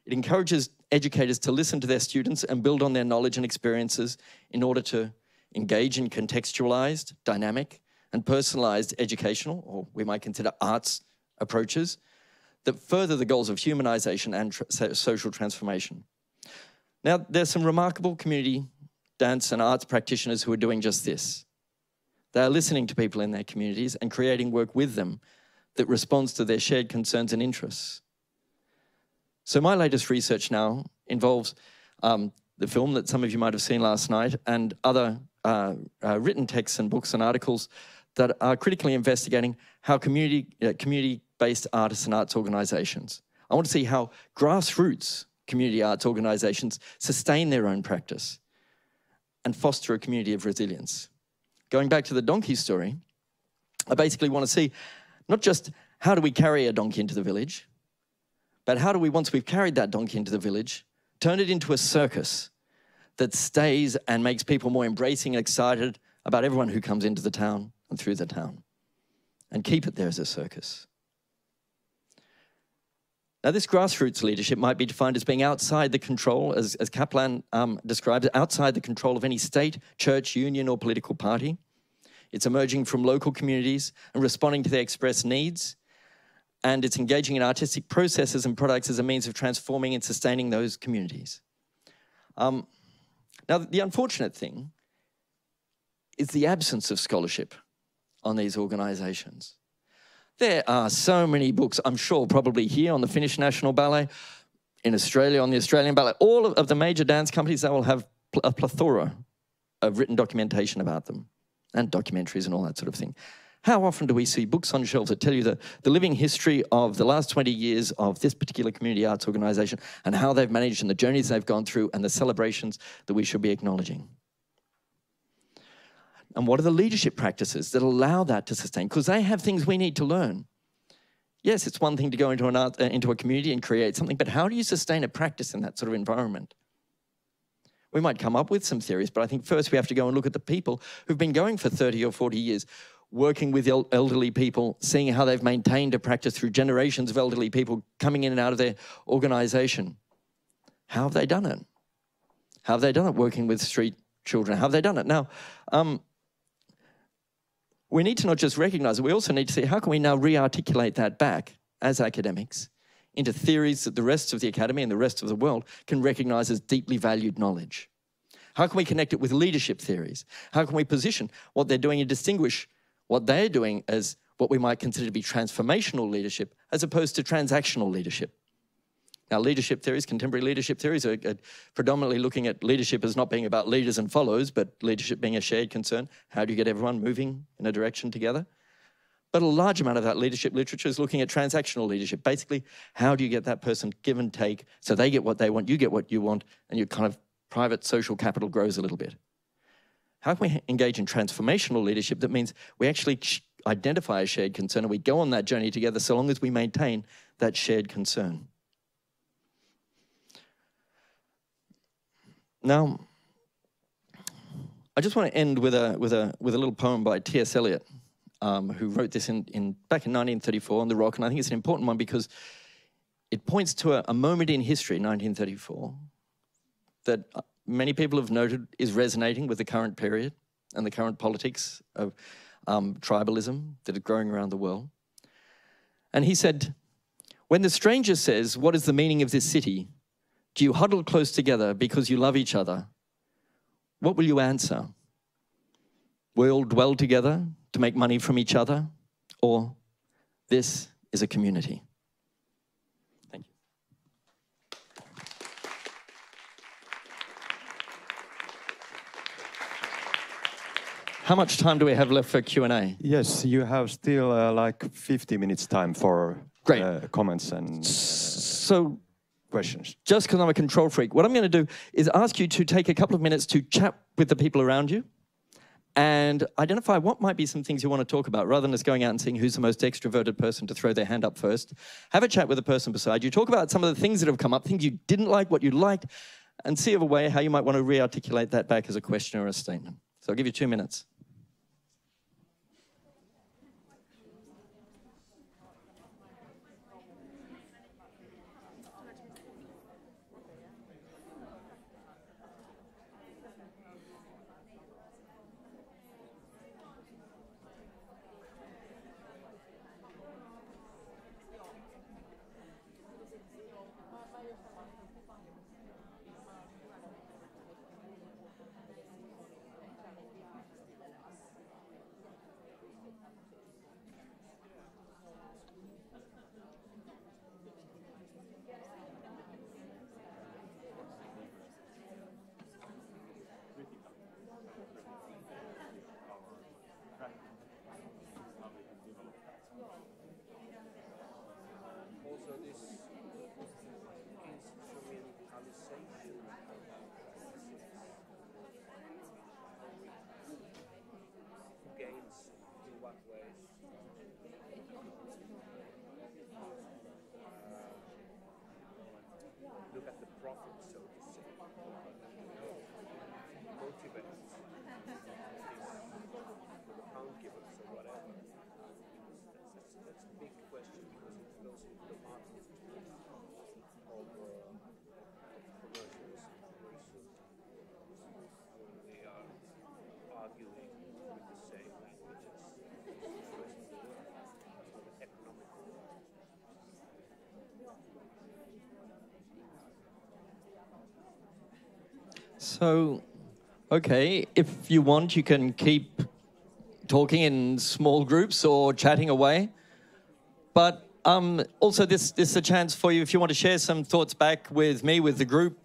it encourages educators to listen to their students and build on their knowledge and experiences in order to engage in contextualized, dynamic, and personalized educational, or we might consider arts approaches, that further the goals of humanization and social transformation. Now, there's some remarkable community dance and arts practitioners who are doing just this. They are listening to people in their communities and creating work with them that responds to their shared concerns and interests. So my latest research now involves the film that some of you might have seen last night and other written texts and books and articles that are critically investigating how community-based artists and arts organizations. I want to see how grassroots community arts organizations sustain their own practice and foster a community of resilience. Going back to the donkey story, I basically want to see not just how do we carry a donkey into the village, but how do we, once we've carried that donkey into the village, turn it into a circus that stays and makes people more embracing and excited about everyone who comes into the town and through the town, and keep it there as a circus. Now, this grassroots leadership might be defined as being outside the control, as Kaplan describes, outside the control of any state, church, union, or political party. It's emerging from local communities and responding to their expressed needs, and it's engaging in artistic processes and products as a means of transforming and sustaining those communities. Now, the unfortunate thing is the absence of scholarship on these organizations. There are so many books, I'm sure, probably here on the Finnish National Ballet, in Australia on the Australian Ballet. All of the major dance companies, they will have a plethora of written documentation about them, and documentaries and all that sort of thing. How often do we see books on shelves that tell you the living history of the last 20 years of this particular community arts organization and how they've managed and the journeys they've gone through and the celebrations that we should be acknowledging? And what are the leadership practices that allow that to sustain? Because they have things we need to learn. Yes, it's one thing to go into a community and create something, but how do you sustain a practice in that sort of environment? We might come up with some theories, but I think first we have to go and look at the people who've been going for 30 or 40 years, working with elderly people, seeing how they've maintained a practice through generations of elderly people coming in and out of their organisation. How have they done it? How have they done it working with street children? How have they done it? Now, we need to not just recognise it, we also need to see how can we now re-articulate that back as academics into theories that the rest of the academy and the rest of the world can recognise as deeply valued knowledge. How can we connect it with leadership theories? How can we position what they're doing and distinguish what they're doing as what we might consider to be transformational leadership as opposed to transactional leadership? Now, leadership theories, contemporary leadership theories are predominantly looking at leadership as not being about leaders and follows, but leadership being a shared concern. How do you get everyone moving in a direction together? But a large amount of that leadership literature is looking at transactional leadership. Basically, how do you get that person give and take so they get what they want, you get what you want, and your kind of private social capital grows a little bit? How can we engage in transformational leadership that means we actually identify a shared concern and we go on that journey together so long as we maintain that shared concern? Now, I just want to end with a little poem by T.S. Eliot, who wrote this back in 1934 on The Rock, and I think it's an important one because it points to a moment in history, 1934, that many people have noted is resonating with the current period and the current politics of tribalism that are growing around the world. And he said, "When the stranger says, 'What is the meaning of this city?' Do you huddle close together because you love each other? What will you answer? We'll dwell together to make money from each other, or this is a community." Thank you. How much time do we have left for Q&A? Yes, you have still like 50 minutes time for comments and questions. Just because I'm a control freak, what I'm going to do is ask you to take a couple of minutes to chat with the people around you and identify what might be some things you want to talk about, rather than just going out and seeing who's the most extroverted person to throw their hand up first. Have a chat with the person beside you. Talk about some of the things that have come up, things you didn't like, what you liked, and see of a way how you might want to re-articulate that back as a question or a statement. So I'll give you 2 minutes. Look at the profit, so to say. Motivate these account givers or whatever. That's a big question because it goes into the market of commercials very soon. They are arguing with the same language as the rest of the world, so the economical world. So, okay, if you want, you can keep talking in small groups or chatting away. But also, this is a chance for you, if you want to share some thoughts back with me, with the group,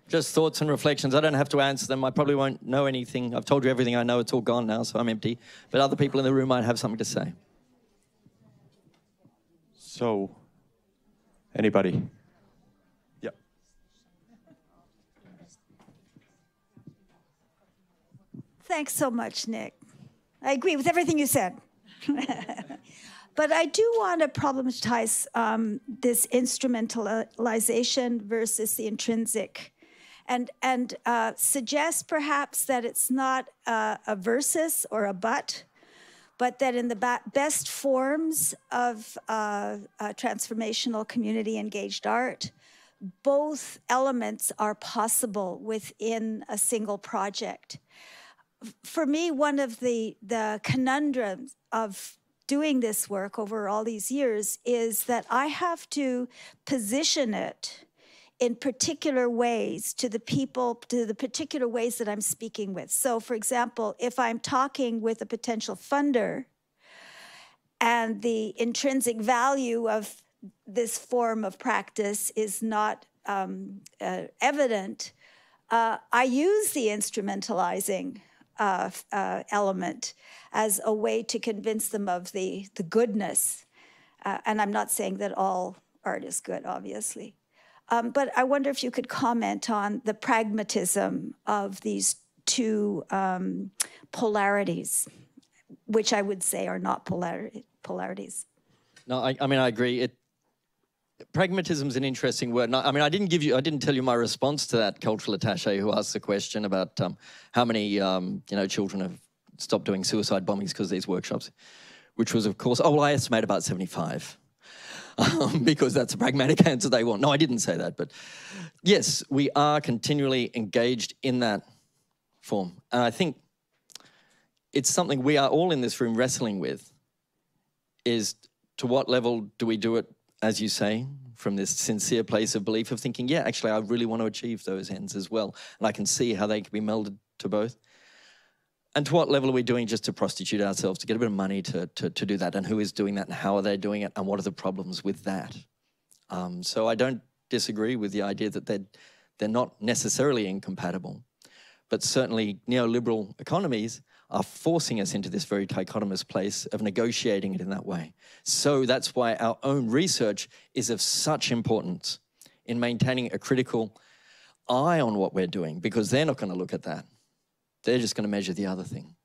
just thoughts and reflections. I don't have to answer them. I probably won't know anything. I've told you everything I know. It's all gone now, so I'm empty. But other people in the room might have something to say. So, anybody? Yeah. Thanks so much, Nick. I agree with everything you said. But I do want to problematize this instrumentalization versus the intrinsic, and suggest perhaps that it's not a versus or a but that in the best forms of transformational community engaged art, both elements are possible within a single project. For me, one of the conundrums of doing this work over all these years is that I have to position it in particular ways to the people, to the particular ways that I'm speaking with. So for example, if I'm talking with a potential funder and the intrinsic value of this form of practice is not evident, I use the instrumentalizing element as a way to convince them of the goodness. And I'm not saying that all art is good, obviously. But I wonder if you could comment on the pragmatism of these two polarities, which I would say are not polarities. No, I mean, I agree. Pragmatism is an interesting word. No, I mean, I didn't tell you my response to that cultural attaché who asked the question about how many children have stopped doing suicide bombings because of these workshops, which was, of course, I estimate about 75. Because that's a pragmatic answer they want. No, I didn't say that, but yes, we are continually engaged in that form. And I think it's something we are all in this room wrestling with, is to what level do we do it, as you say, from this sincere place of belief of thinking, yeah, actually, I really want to achieve those ends as well. And I can see how they can be melded to both. And to what level are we doing just to prostitute ourselves, to get a bit of money to do that? And who is doing that? And how are they doing it? And what are the problems with that? So I don't disagree with the idea that they're not necessarily incompatible. But certainly neoliberal economies are forcing us into this very dichotomous place of negotiating it in that way. So that's why our own research is of such importance in maintaining a critical eye on what we're doing, because they're not going to look at that. They're just going to measure the other thing.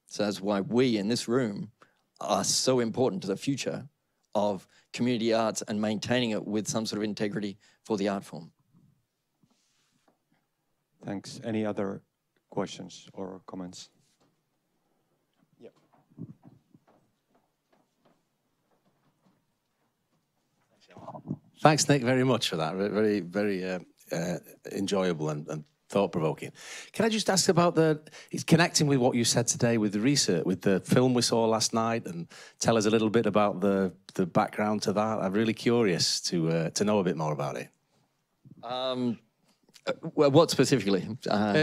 So that's why we in this room are so important to the future of community arts and maintaining it with some sort of integrity for the art form. Thanks. Any other questions or comments? Yep. Thanks, Nick, very much for that. Very, very enjoyable and thought-provoking. Can I just ask about it's connecting with what you said today with the research, with the film we saw last night, and tell us a little bit about the background to that. I'm really curious to know a bit more about it. Well, what specifically?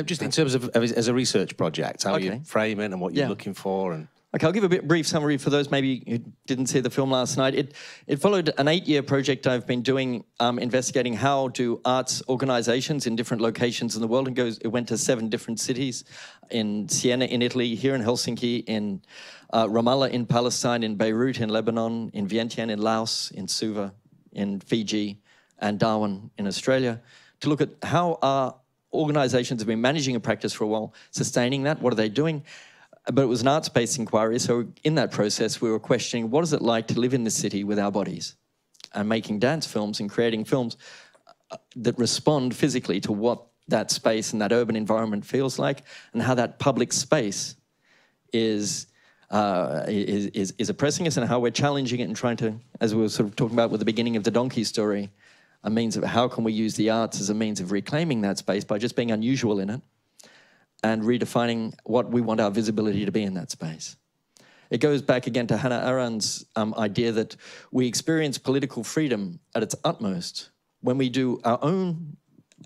Just in terms of as a research project, how you frame it and what you're looking for. And okay, I'll give a brief summary for those maybe who didn't see the film last night. It followed an 8-year project I've been doing, investigating how do arts organizations in different locations in the world, and it went to 7 different cities, in Siena in Italy, here in Helsinki, in Ramallah in Palestine, in Beirut in Lebanon, in Vientiane in Laos, in Suva in Fiji, and Darwin in Australia, to look at how our organizations have been managing a practice for a while, sustaining that, what are they doing? But it was an arts-based inquiry, so in that process we were questioning what is it like to live in the city with our bodies, and making dance films and creating films that respond physically to what that space and that urban environment feels like, and how that public space is oppressing us, and how we're challenging it and trying to, as we were sort of talking about with the beginning of the donkey story, a means of how can we use the arts as a means of reclaiming that space by just being unusual in it, and redefining what we want our visibility to be in that space. It goes back again to Hannah Arendt's idea that we experience political freedom at its utmost when we do our own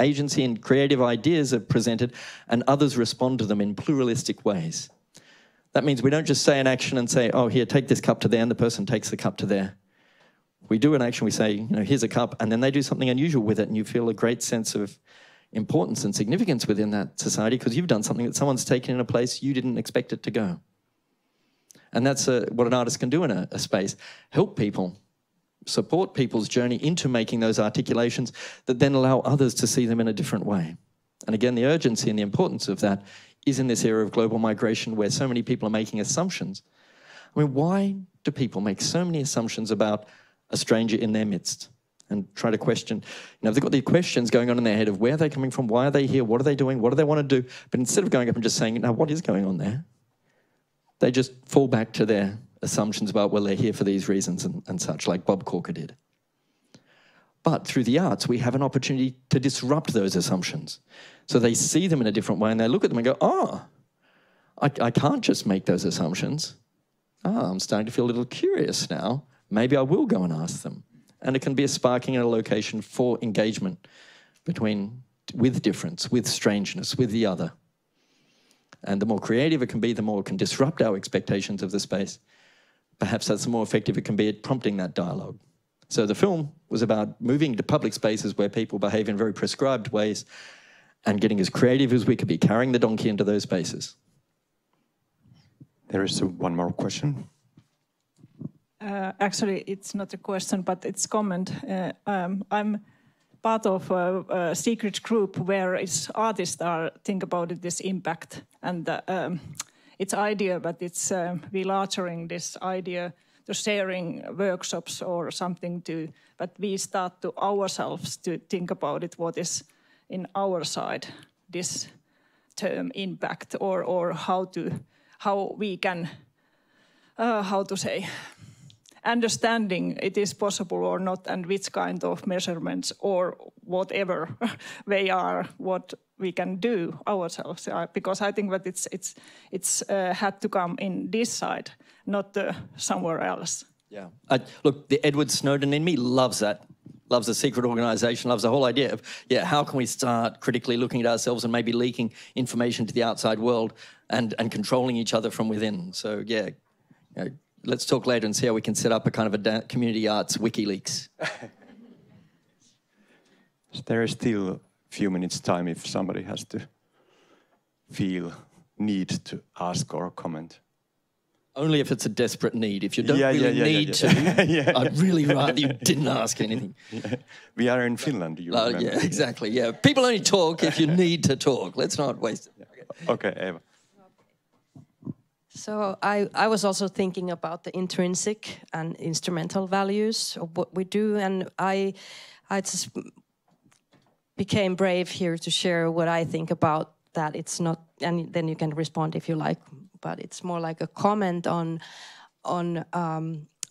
agency and creative ideas are presented and others respond to them in pluralistic ways. That means we don't just say an action and say, oh, here, take this cup to there, and the person takes the cup to there. We do an action, we say, here's a cup, and then they do something unusual with it, and you feel a great sense of importance and significance within that society because you've done something that someone's taken in a place you didn't expect it to go. And that's what an artist can do in a space. Help people, support people's journey into making those articulations that then allow others to see them in a different way. And again, the urgency and the importance of that is in this era of global migration where so many people are making assumptions. I mean, why do people make so many assumptions about a stranger in their midst and try to question? They've got the questions going on in their head of where are they coming from, why are they here, what are they doing, what do they want to do? But instead of going up and just saying, now, what is going on there? They just fall back to their assumptions about, well, they're here for these reasons and such, like Bob Corker did. But through the arts, we have an opportunity to disrupt those assumptions. So they see them in a different way and they look at them and go, oh, I can't just make those assumptions. I'm starting to feel a little curious now. Maybe I will go and ask them. And it can be a sparking and a location for engagement with difference, with strangeness, with the other. And the more creative it can be, the more it can disrupt our expectations of the space. Perhaps that's the more effective it can be at prompting that dialogue. So the film was about moving to public spaces where people behave in very prescribed ways and getting as creative as we could be, carrying the donkey into those spaces. There is one more question. Actually, it's not a question, but it's comment. I'm part of a secret group where artists think about this impact and its idea, but it's we largering this idea to sharing workshops or something but we start to ourselves to think about it, what is in our side, this term impact, or how we can, understanding it is possible or not, and which kind of measurements or whatever they are, what we can do ourselves. Because I think that it's had to come in this side, not somewhere else. Yeah. Look, the Edward Snowden in me loves that. Loves a secret organisation, loves the whole idea of, how can we start critically looking at ourselves and maybe leaking information to the outside world and controlling each other from within. So, let's talk later and see how we can set up a kind of a community arts WikiLeaks. There is still a few minutes time if somebody has to feel need to ask or comment. Only if it's a desperate need. If you don't need to, I'd really rather you didn't ask anything. Yeah. We are in Finland, you remember. Yeah, exactly. Yeah, people only talk if you need to talk. Let's not waste it. Okay, Eva. So I was also thinking about the intrinsic and instrumental values of what we do, and I just became brave here to share what I think about that. It's not, and then you can respond if you like, but it's more like a comment on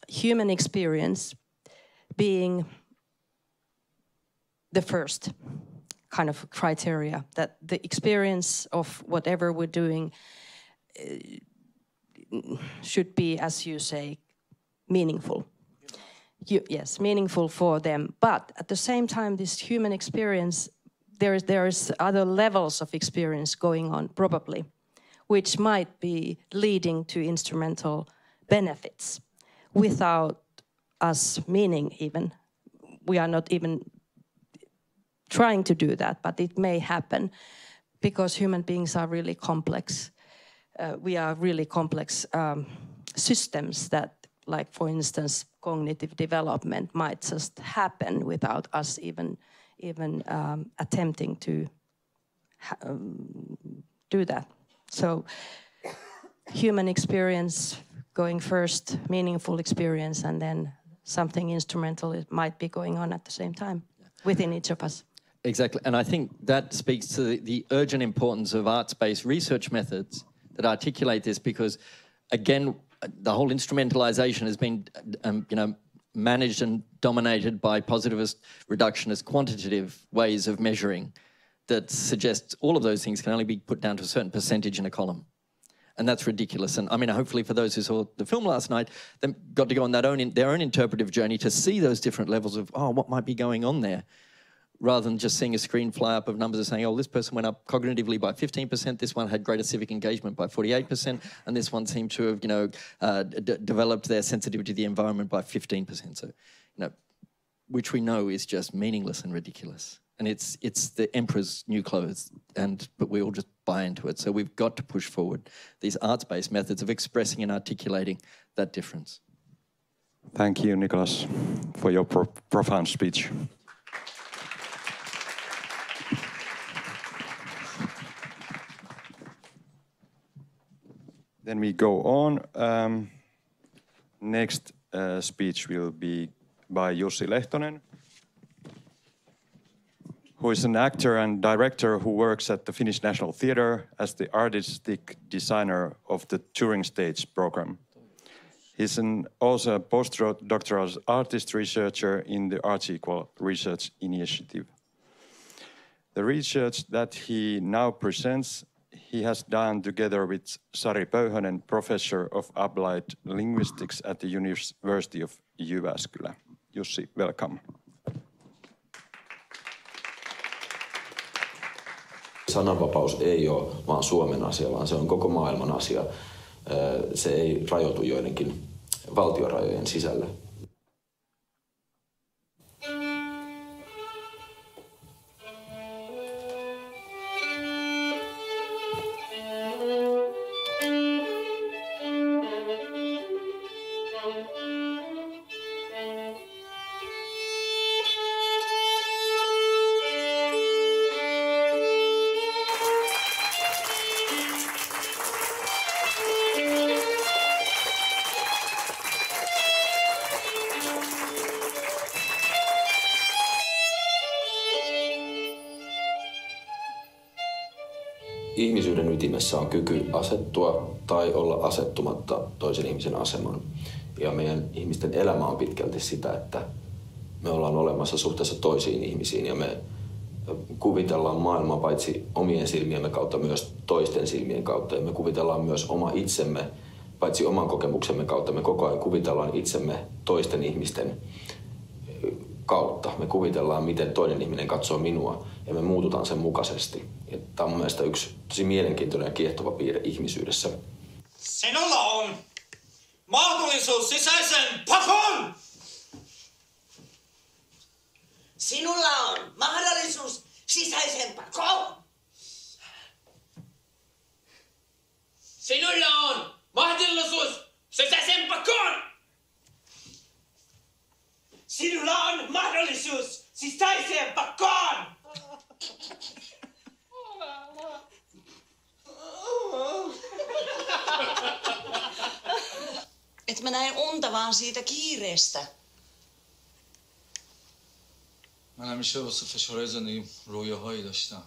human experience being the first kind of criteria, that the experience of whatever we're doing should be, as you say, meaningful. Yes, meaningful for them. But at the same time, this human experience, there is other levels of experience going on, probably, which might be leading to instrumental benefits without us meaning even. We are not even trying to do that, but it may happen because human beings are really complex. We are really complex systems that, like, for instance, cognitive development might just happen without us even attempting to do that. So human experience going first, meaningful experience, and then something instrumental might be going on at the same time within each of us. Exactly, and I think that speaks to the urgent importance of arts-based research methods that articulate this, because, again, the whole instrumentalization has been, managed and dominated by positivist, reductionist, quantitative ways of measuring that suggest all of those things can only be put down to a certain percentage in a column. And that's ridiculous. And I mean, hopefully for those who saw the film last night, they got to go on their own interpretive journey to see those different levels of, what might be going on there, rather than just seeing a screen fly up of numbers and saying, this person went up cognitively by 15%, this one had greater civic engagement by 48%, and this one seemed to have, developed their sensitivity to the environment by 15%. So, which we know is just meaningless and ridiculous. And it's the emperor's new clothes, but we all just buy into it. So we've got to push forward these arts-based methods of expressing and articulating that difference. Thank you, Nicholas, for your profound speech. Then we go on. Next speech will be by Jussi Lehtonen, who is an actor and director who works at the Finnish National Theatre as the artistic designer of the touring stage program. He's also a postdoctoral artist researcher in the ArtSequel Research Initiative. The research that he now presents, he has done together with Sari Pöyhönen, professor of applied linguistics at the University of Jyväskylä. Jussi, welcome. Sananvapaus ei ole vaan Suomen asia, vaan se on koko maailman asia. Se ei rajoitu joidenkin valtiorajojen sisälle. Ihmisyyden ytimessä on kyky asettua tai olla asettumatta toisen ihmisen asemaan. Ja meidän ihmisten elämä on pitkälti sitä, että me ollaan olemassa suhteessa toisiin ihmisiin ja me kuvitellaan maailmaa paitsi omien silmiemme kautta myös toisten silmien kautta. Ja me kuvitellaan myös oma itsemme, paitsi oman kokemuksemme kautta, me koko ajan kuvitellaan itsemme toisten ihmisten kautta. Me kuvitellaan, miten toinen ihminen katsoo minua ja me muututaan sen mukaisesti. Tämä on mun mielestä yksi tosi mielenkiintoinen ja kiehtova piirre ihmisyydessä. Sinulla on mahdollisuus sisäisen pakoon! Sinulla on mahdollisuus sisäisen pakoon! Sinulla on mahdollisuus sisäisen pakoon! Sinulla on mahdollisuus sisäiseen pakoon! Et mä näen unta vaan siitä kiireestä. من همیشه واسه فشارهای زندگی رویاهایی داشتم.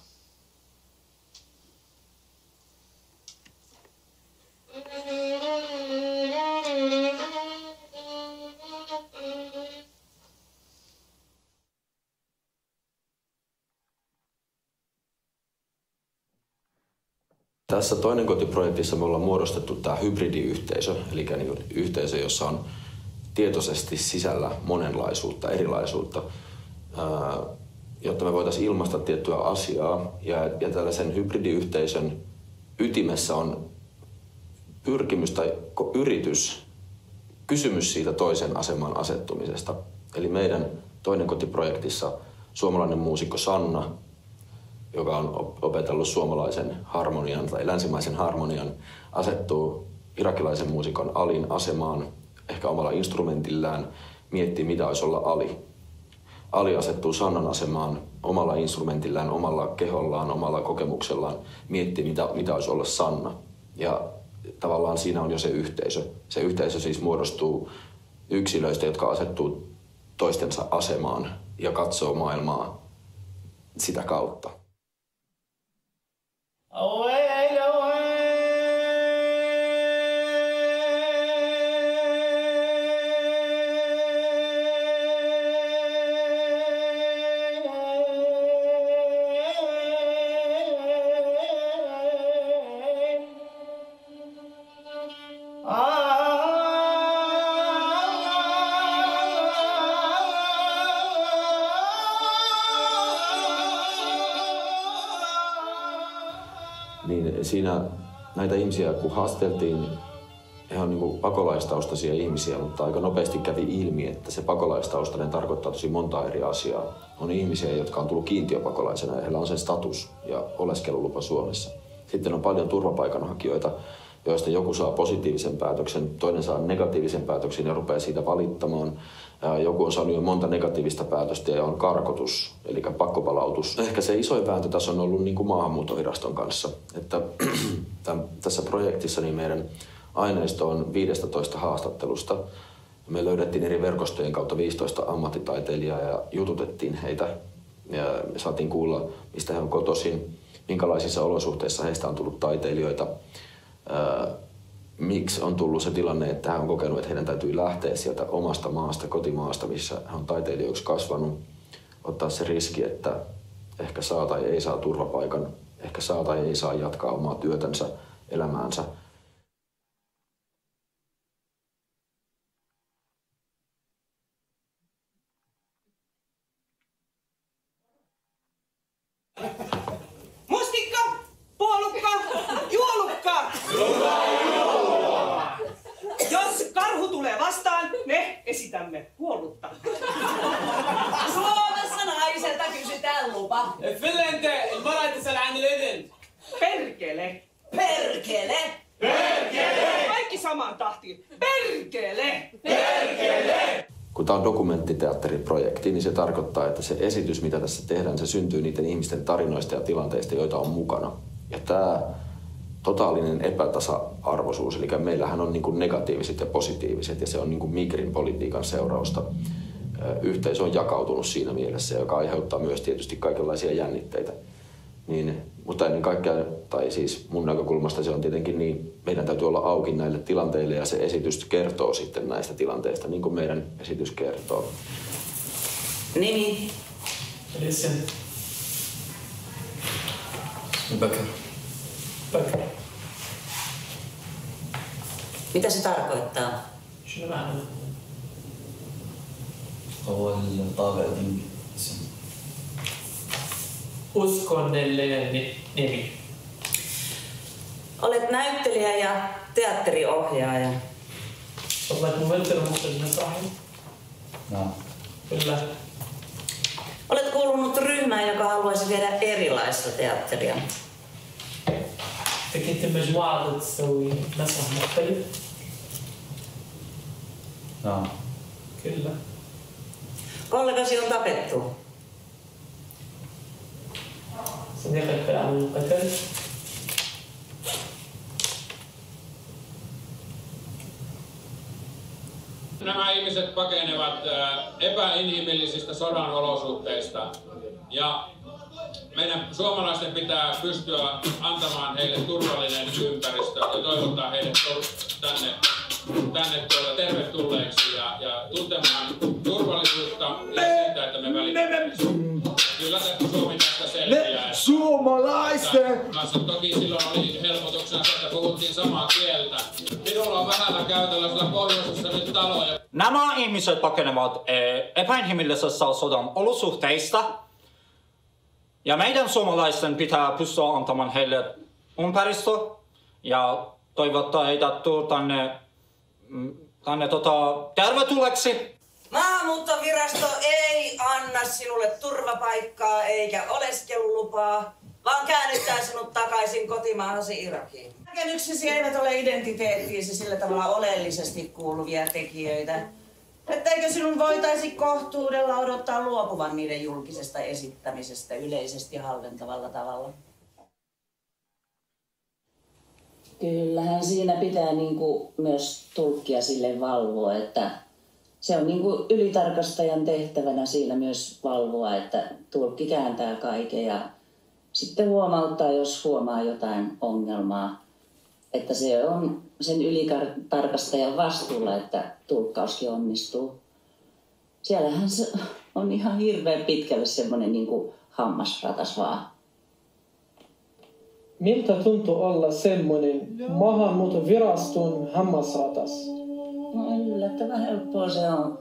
Tässä Toinen koti-projektissa me ollaan muodostettu tämä hybridiyhteisö, eli yhteisö, jossa on tietoisesti sisällä monenlaisuutta, erilaisuutta, jotta me voitaisiin ilmaista tiettyä asiaa. Ja tällaisen hybridiyhteisön ytimessä on pyrkimys tai yritys, kysymys siitä toisen asemaan asettumisesta. Eli meidän Toinen koti-projektissa suomalainen muusikko Sanna, joka on opetellut suomalaisen harmonian tai länsimaisen harmonian, asettuu irakilaisen muusikon Alin asemaan, ehkä omalla instrumentillään, miettii mitä olisi olla Ali. Ali asettuu Sannan asemaan omalla instrumentillään, omalla kehollaan, omalla kokemuksellaan, miettii mitä olisi olla Sanna. Ja tavallaan siinä on jo se yhteisö. Se yhteisö siis muodostuu yksilöistä, jotka asettuu toistensa asemaan ja katsoo maailmaa sitä kautta. Niin siinä näitä ihmisiä, kun haasteltiin, he on niin pakolaistaustaisia ihmisiä, mutta aika nopeasti kävi ilmi, että se pakolaistaustainen tarkoittaa tosi monta eri asiaa. On ihmisiä, jotka on tullut kiintiöpakolaisena ja heillä on sen status ja oleskelulupa Suomessa. Sitten on paljon turvapaikanhakijoita, joista joku saa positiivisen päätöksen, toinen saa negatiivisen päätöksen ja rupeaa siitä valittamaan. Joku on saanut jo monta negatiivista päätöstä ja on karkotus, eli pakkopalautus. Ehkä se isoin vääntö tässä on ollut niin kuin maahanmuuttoviraston kanssa, että tässä projektissa niin meidän aineisto on 15 haastattelusta. Me löydettiin eri verkostojen kautta 15 ammattitaiteilijaa ja jututettiin heitä. Ja me saatiin kuulla, mistä he on kotoisin, minkälaisissa olosuhteissa heistä on tullut taiteilijoita, miksi on tullut se tilanne, että he on kokenut, että heidän täytyy lähteä sieltä omasta maasta, kotimaasta, missä he on taiteilijoiksi kasvanut, ottaa se riski, että ehkä saa tai ei saa turvapaikan, ehkä saa tai ei saa jatkaa omaa työtänsä, elämäänsä. Mustikka, puolukka, juolukka! Jos karhu tulee vastaan, me esitämme puolutta. Suomessa naiselta kysytään lupa. فنلندا المرأة تسأل عن الإذن. Perkele! Perkele! Perkele! Kaikki samaan tahtiin. Perkele! Perkele! Kun tämä on dokumenttiteatteriprojekti, niin se tarkoittaa, että se esitys, mitä tässä tehdään, se syntyy niiden ihmisten tarinoista ja tilanteista, joita on mukana. Ja tämä totaalinen epätasa-arvoisuus, eli meillähän on niin kuin negatiiviset ja positiiviset, ja se on niin kuin migrin politiikan seurausta. Yhteisö on jakautunut siinä mielessä, joka aiheuttaa myös tietysti kaikenlaisia jännitteitä. Niin, mutta ennen kaikkea, tai siis mun näkökulmasta se on tietenkin niin, meidän täytyy olla auki näille tilanteille ja se esitys kertoo sitten näistä tilanteista, niin kuin meidän esitys kertoo. Nimi? Listen. Bakar. Bakar. Mitä se tarkoittaa? شنو معنى؟ هو الطابع الديني. Uskonnollinen nimi. Olet näyttelijä ja teatteriohjaaja. قصدك ممثل ومخرج مسرحي؟ نعم. Kyllä. Olet kuulunut ryhmään, joka haluaisi tehdä erilaista teatteria. أنت كنت مجموعة تسوي مسرح مختلف؟ نعم. Kyllä. Kollegasi on tapettu. صديقك عن القتل؟ Nämä ihmiset pakenevat epäinhimillisistä sodan olosuhteista ja meidän suomalaisten pitää pystyä antamaan heille turvallinen ympäristö ja toivottaa heidät tänne tervetulleeksi ja tuntemaan turvallisuutta ja siitä, että me välitämme. Kyllä Suomi tästä selviää. Suomalaisten! Toki silloin oli helpotuksena se, että puhuttiin samaa kieltä. Minulla on vähällä käytöllä sillä pohjoisessa nyt taloja. Nämä ihmiset pakenevat epäinhimillisessä sodan olosuhteista. Ja meidän suomalaisten pitää pystyä antamaan heille ympäristö ja toivottaa heidät tänne tervetulleeksi. Maahanmuuttovirasto ei anna sinulle turvapaikkaa eikä oleskelulupaa, vaan käännyttää sinut takaisin kotimaahasi Irakiin. Näkemyksesi eivät ole identiteettiisi sillä tavalla oleellisesti kuuluvia tekijöitä. Etteikö sinun voitaisi kohtuudella odottaa luopuvan niiden julkisesta esittämisestä yleisesti halventavalla tavalla? Kyllähän siinä pitää myös tulkkia sille valvoa, että se on ylitarkastajan tehtävänä siinä myös valvoa, että tulkki kääntää kaiken ja sitten huomauttaa, jos huomaa jotain ongelmaa. Että se on sen ylitarkastajan vastuulla, että tulkkauskin onnistuu. Siellähän se on ihan hirveän pitkälle semmoinen hammasratas vaan. Miltä tuntuu olla semmoinen maahanmuuttoviraston hammasratas? No yllättävän helppoa se on.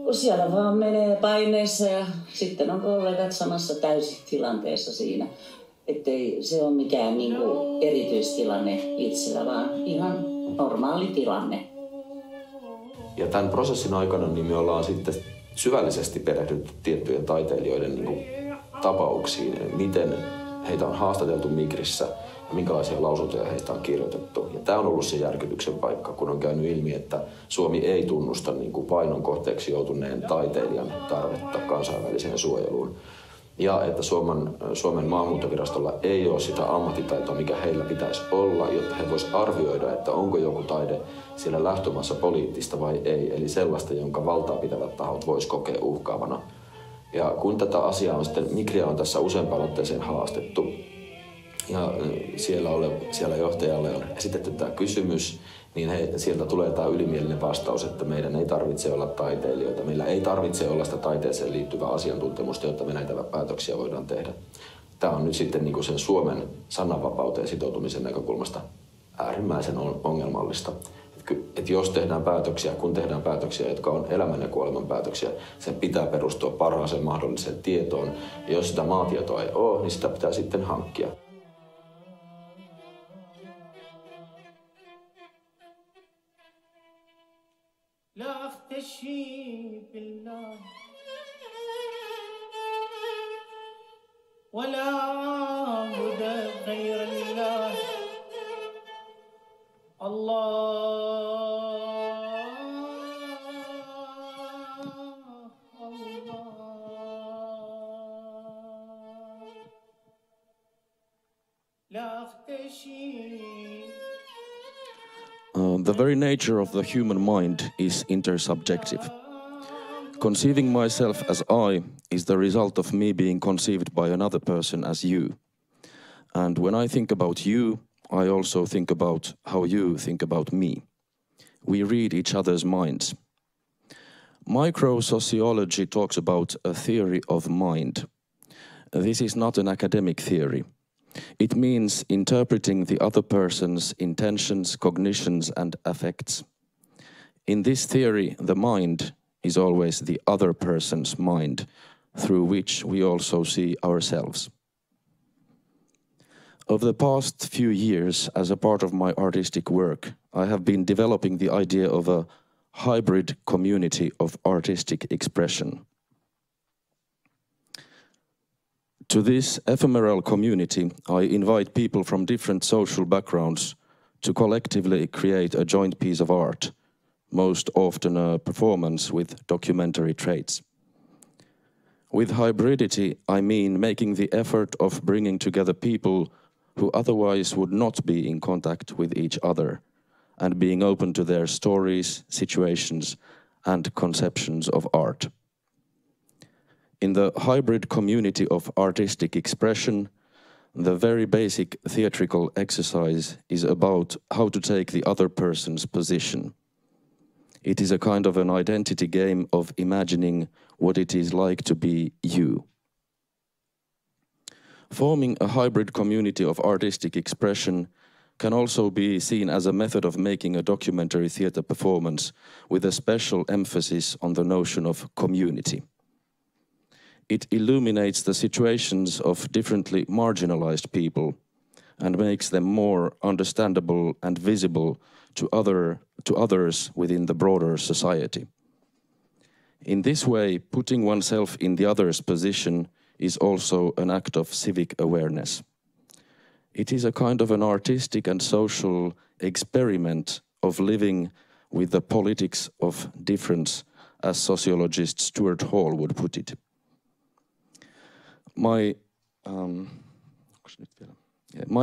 Kun siellä vaan menee paineissa ja sitten on kollegat samassa täysitilanteessa siinä. Ettei se ole mikään erityistilanne itsellä, vaan ihan normaali tilanne. Ja tämän prosessin aikana niin me ollaan sitten syvällisesti perehdytty tiettyjen taiteilijoiden tapauksiin, miten heitä on haastateltu migrissä ja minkälaisia lausuntoja heistä on kirjoitettu. Ja tämä on ollut se järkytyksen paikka, kun on käynyt ilmi, että Suomi ei tunnusta vainon kohteeksi joutuneen taiteilijan tarvetta kansainväliseen suojeluun. ja että Suomen maahanmuuttovirastolla ei ole sitä ammattitaitoa, mikä heillä pitäisi olla, jotta he voisivat arvioida, että onko joku taide siellä lähtömaassa poliittista vai ei, eli sellaista, jonka valtaa pitävät tahot vois kokea uhkaavana. Ja kun tätä asiaa on sitten, Migria on tässä useampaan otteeseen haastettu, ja siellä johtajalle on esitetty tämä kysymys, niin sieltä tulee tämä ylimielinen vastaus, että meidän ei tarvitse olla taiteilijoita, meillä ei tarvitse olla sitä taiteeseen liittyvää asiantuntemusta, jotta me näitä päätöksiä voidaan tehdä. Tämä on nyt sitten niin kuin sen Suomen sananvapauteen sitoutumisen näkökulmasta äärimmäisen ongelmallista. Että jos tehdään päätöksiä, kun tehdään päätöksiä, jotka on elämän ja kuoleman päätöksiä, sen pitää perustua parhaaseen mahdolliseen tietoon. Ja jos sitä maatietoa ei ole, niin sitä pitää sitten hankkia. لا أختشي بالله ولا أعبد غير الله لا أختشي. The very nature of the human mind is intersubjective. Conceiving myself as I is the result of me being conceived by another person as you. And when I think about you, I also think about how you think about me. We read each other's minds. Microsociology talks about a theory of mind. This is not an academic theory. It means interpreting the other person's intentions, cognitions, and affects. In this theory, the mind is always the other person's mind, through which we also see ourselves. Over the past few years, as a part of my artistic work, I have been developing the idea of a hybrid community of artistic expression. To this ephemeral community, I invite people from different social backgrounds to collectively create a joint piece of art, most often a performance with documentary traits. With hybridity, I mean making the effort of bringing together people who otherwise would not be in contact with each other, and being open to their stories, situations, and conceptions of art. In the hybrid community of artistic expression, the very basic theatrical exercise is about how to take the other person's position. It is a kind of an identity game of imagining what it is like to be you. Forming a hybrid community of artistic expression can also be seen as a method of making a documentary theatre performance with a special emphasis on the notion of community. It illuminates the situations of differently marginalized people and makes them more understandable and visible to others within the broader society. In this way, putting oneself in the other's position is also an act of civic awareness. It is a kind of an artistic and social experiment of living with the politics of difference, as sociologist Stuart Hall would put it. My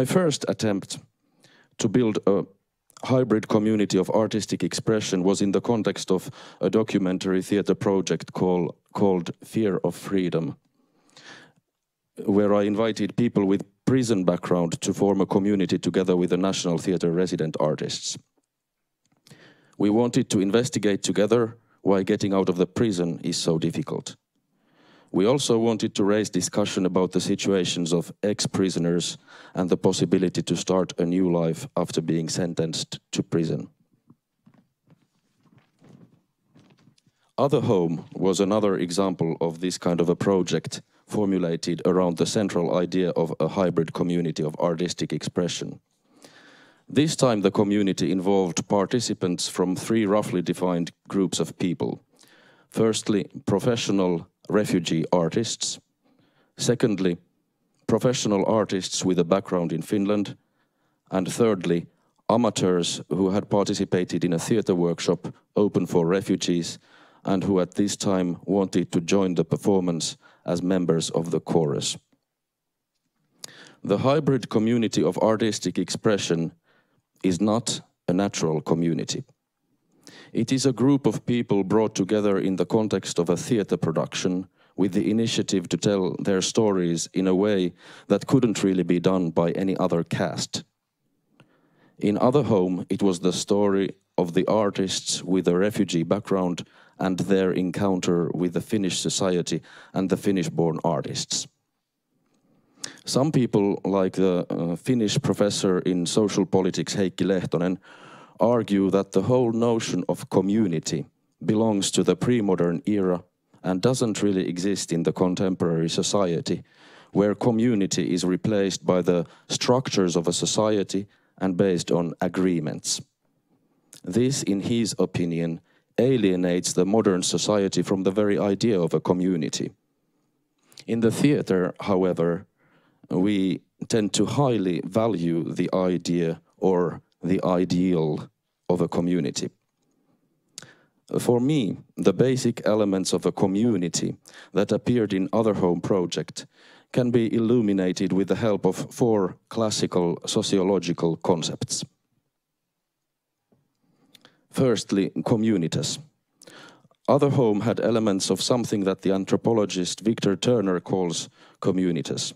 first attempt to build a hybrid community of artistic expression was in the context of a documentary theatre project called Fear of Freedom, where I invited people with prison background to form a community together with the National Theatre resident artists. We wanted to investigate together why getting out of the prison is so difficult. We also wanted to raise discussion about the situations of ex-prisoners and the possibility to start a new life after being sentenced to prison. Other Home was another example of this kind of a project formulated around the central idea of a hybrid community of artistic expression. This time the community involved participants from three roughly defined groups of people. Firstly, professional refugee artists. Secondly, professional artists with a background in Finland. And thirdly, amateurs who had participated in a theatre workshop open for refugees and who at this time wanted to join the performance as members of the chorus. The hybrid community of artistic expression is not a natural community. It is a group of people brought together in the context of a theatre production with the initiative to tell their stories in a way that couldn't really be done by any other cast. In Other Home, it was the story of the artists with a refugee background and their encounter with the Finnish society and the Finnish-born artists. Some people, like the Finnish professor in social politics Jussi Lehtonen, argue that the whole notion of community belongs to the pre-modern era and doesn't really exist in the contemporary society, where community is replaced by the structures of a society and based on agreements. This, in his opinion, alienates the modern society from the very idea of a community. In the theatre, however, we tend to highly value the idea or the ideal of a community. For me, the basic elements of a community that appeared in Other Home project can be illuminated with the help of 4 classical sociological concepts. Firstly, communitas. Other Home had elements of something that the anthropologist Victor Turner calls communitas.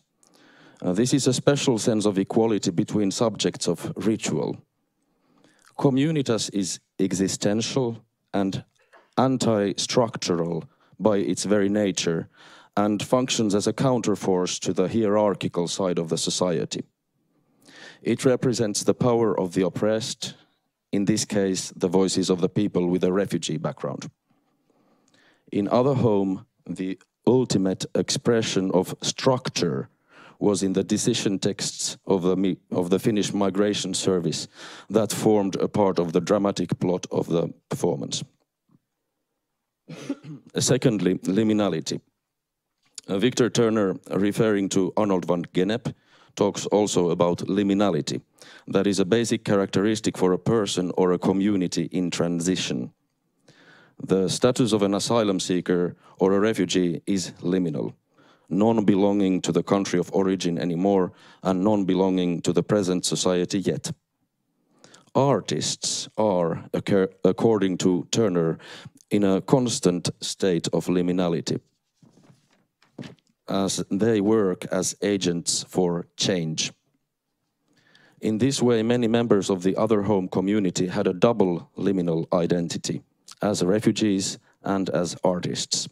This is a special sense of equality between subjects of ritual. Communitas is existential and anti-structural by its very nature and functions as a counterforce to the hierarchical side of the society. It represents the power of the oppressed, in this case, the voices of the people with a refugee background. In Other Home, the ultimate expression of structure was in the decision texts of the Finnish Migration Service that formed a part of the dramatic plot of the performance. Secondly, liminality. Victor Turner, referring to Arnold van Gennep, talks also about liminality. That is a basic characteristic for a person or a community in transition. The status of an asylum seeker or a refugee is liminal, non-belonging to the country of origin anymore and non-belonging to the present society yet. Artists are, according to Turner, in a constant state of liminality, as they work as agents for change. In this way, many members of the Other Home community had a double liminal identity, as refugees and as artists.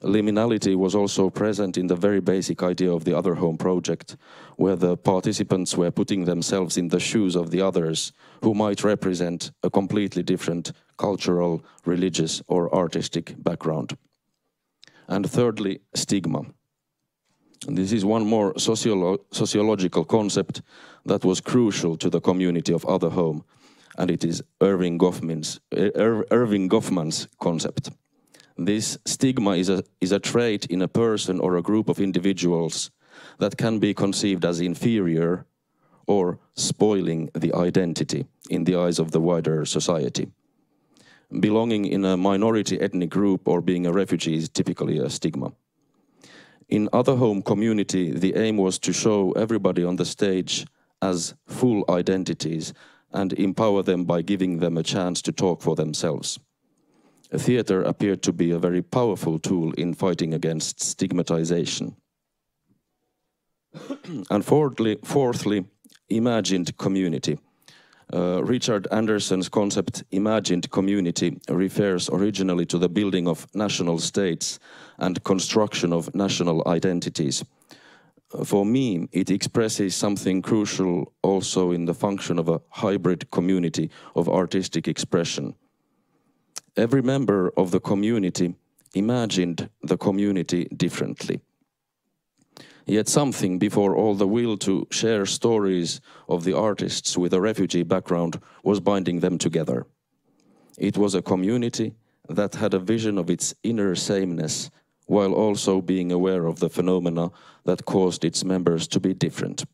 Liminality was also present in the very basic idea of the Other Home project, where the participants were putting themselves in the shoes of the others, who might represent a completely different cultural, religious, or artistic background. And thirdly, stigma. This is one more sociological concept that was crucial to the community of Other Home, and it is Irving Goffman's concept. This stigma is a trait in a person or a group of individuals that can be conceived as inferior or spoiling the identity in the eyes of the wider society. Belonging in a minority ethnic group or being a refugee is typically a stigma. In Other Home community, the aim was to show everybody on the stage as full identities and empower them by giving them a chance to talk for themselves. Theatre appeared to be a very powerful tool in fighting against stigmatization. And fourthly, imagined community. Richard Anderson's concept, imagined community, refers originally to the building of national states and construction of national identities. For me, it expresses something crucial also in the function of a hybrid community of artistic expression. Every member of the community imagined the community differently. Yet something before all the will to share stories of the artists with a refugee background was binding them together. It was a community that had a vision of its inner sameness while also being aware of the phenomena that caused its members to be different.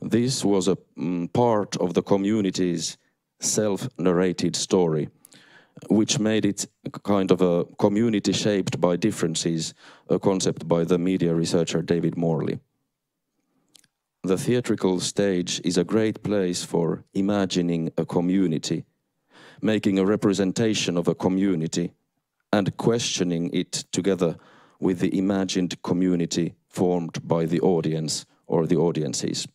This was a part of the community's self-narrated story, which made it kind of a community shaped by differences, a concept by the media researcher David Morley. The theatrical stage is a great place for imagining a community, making a representation of a community, and questioning it together with the imagined community formed by the audience or the audiences.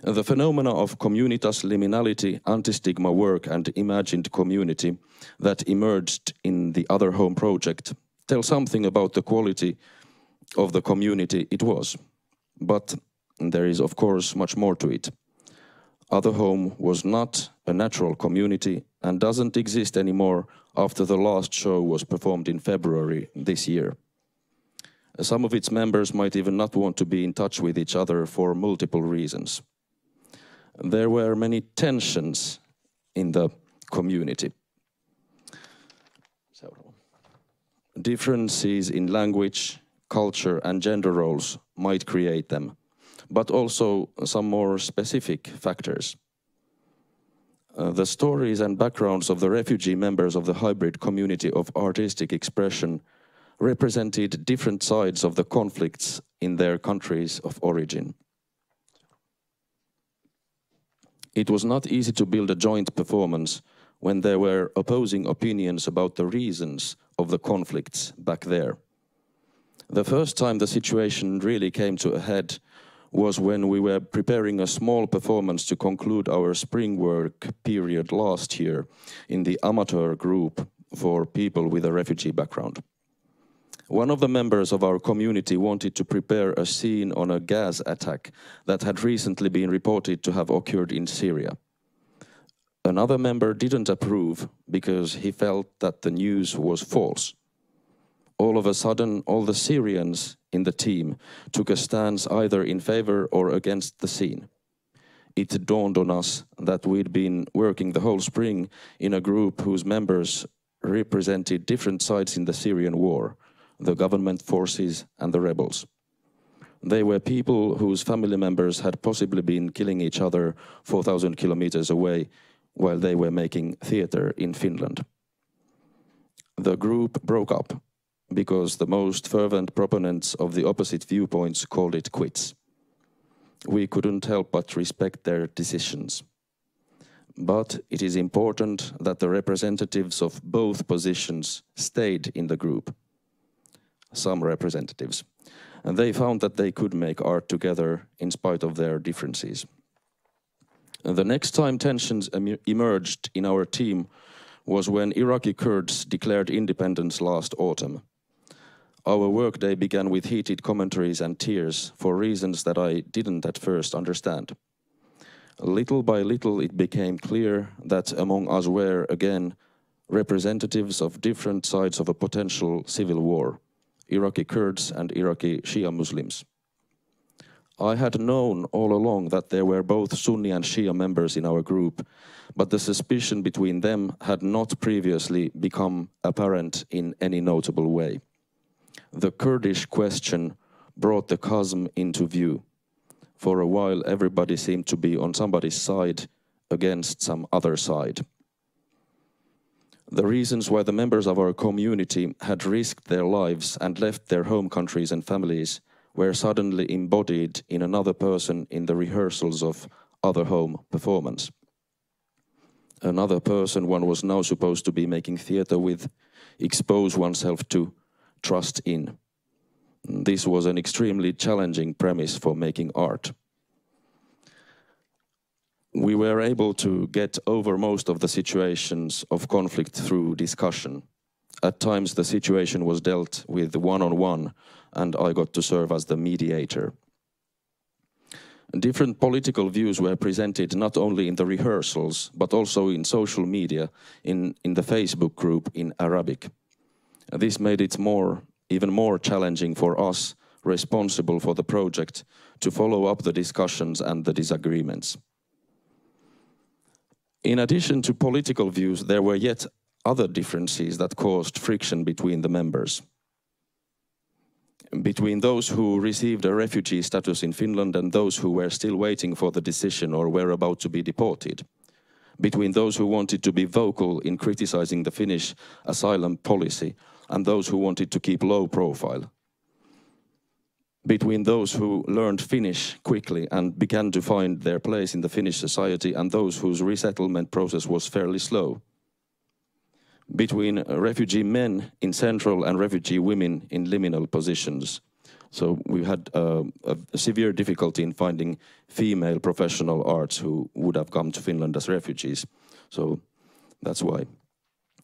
The phenomena of communitas liminality, anti-stigma work and imagined community that emerged in the Other Home project tell something about the quality of the community it was. But there is of course much more to it. Other Home was not a natural community and doesn't exist anymore after the last show was performed in February this year. Some of its members might even not want to be in touch with each other for multiple reasons. There were many tensions in the community. Differences in language, culture and gender roles might create them, but also some more specific factors. The stories and backgrounds of the refugee members of the hybrid community of artistic expression represented different sides of the conflicts in their countries of origin. It was not easy to build a joint performance when there were opposing opinions about the reasons of the conflicts back there. The first time the situation really came to a head was when we were preparing a small performance to conclude our spring work period last year in the amateur group for people with a refugee background. One of the members of our community wanted to prepare a scene on a gas attack that had recently been reported to have occurred in Syria. Another member didn't approve because he felt that the news was false. All of a sudden, all the Syrians in the team took a stance either in favor or against the scene. It dawned on us that we'd been working the whole spring in a group whose members represented different sides in the Syrian war, the government forces and the rebels. They were people whose family members had possibly been killing each other 4,000 kilometers away while they were making theater in Finland. The group broke up because the most fervent proponents of the opposite viewpoints called it quits. We couldn't help but respect their decisions. But it is important that the representatives of both positions stayed in the group. Some representatives. And they found that they could make art together in spite of their differences. The next time tensions emerged in our team was when Iraqi Kurds declared independence last autumn. Our workday began with heated commentaries and tears for reasons that I didn't at first understand. Little by little it became clear that among us were, again, representatives of different sides of a potential civil war, Iraqi Kurds and Iraqi Shia Muslims. I had known all along that there were both Sunni and Shia members in our group, but the suspicion between them had not previously become apparent in any notable way. The Kurdish question brought the chasm into view. For a while, everybody seemed to be on somebody's side against some other side. The reasons why the members of our community had risked their lives and left their home countries and families were suddenly embodied in another person in the rehearsals of Other Home performance. Another person one was now supposed to be making theater with, expose oneself to, trust in. This was an extremely challenging premise for making art. We were able to get over most of the situations of conflict through discussion. At times the situation was dealt with one-on-one, and I got to serve as the mediator. Different political views were presented not only in the rehearsals, but also in social media, in the Facebook group in Arabic. This made it even more challenging for us, responsible for the project, to follow up the discussions and the disagreements. In addition to political views, there were yet other differences that caused friction between the members. Between those who received a refugee status in Finland and those who were still waiting for the decision or were about to be deported. between those who wanted to be vocal in criticizing the Finnish asylum policy and those who wanted to keep low profile, between those who learned Finnish quickly and began to find their place in the Finnish society and those whose resettlement process was fairly slow, between refugee men in central and refugee women in liminal positions. So we had a severe difficulty in finding female professional arts who would have come to Finland as refugees. So that's why.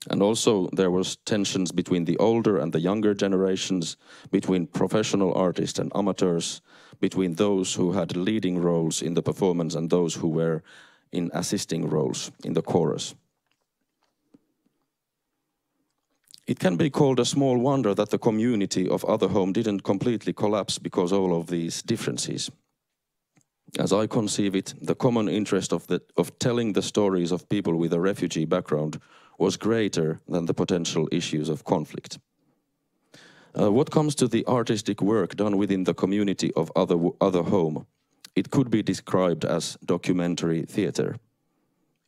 And also there was tensions between the older and the younger generations, between professional artists and amateurs, between those who had leading roles in the performance and those who were in assisting roles in the chorus. It can be called a small wonder that the community of Other Home didn't completely collapse because of all of these differences. As I conceive it, the common interest of telling the stories of people with a refugee background was greater than the potential issues of conflict. What comes to the artistic work done within the community of Other Home, it could be described as documentary theatre.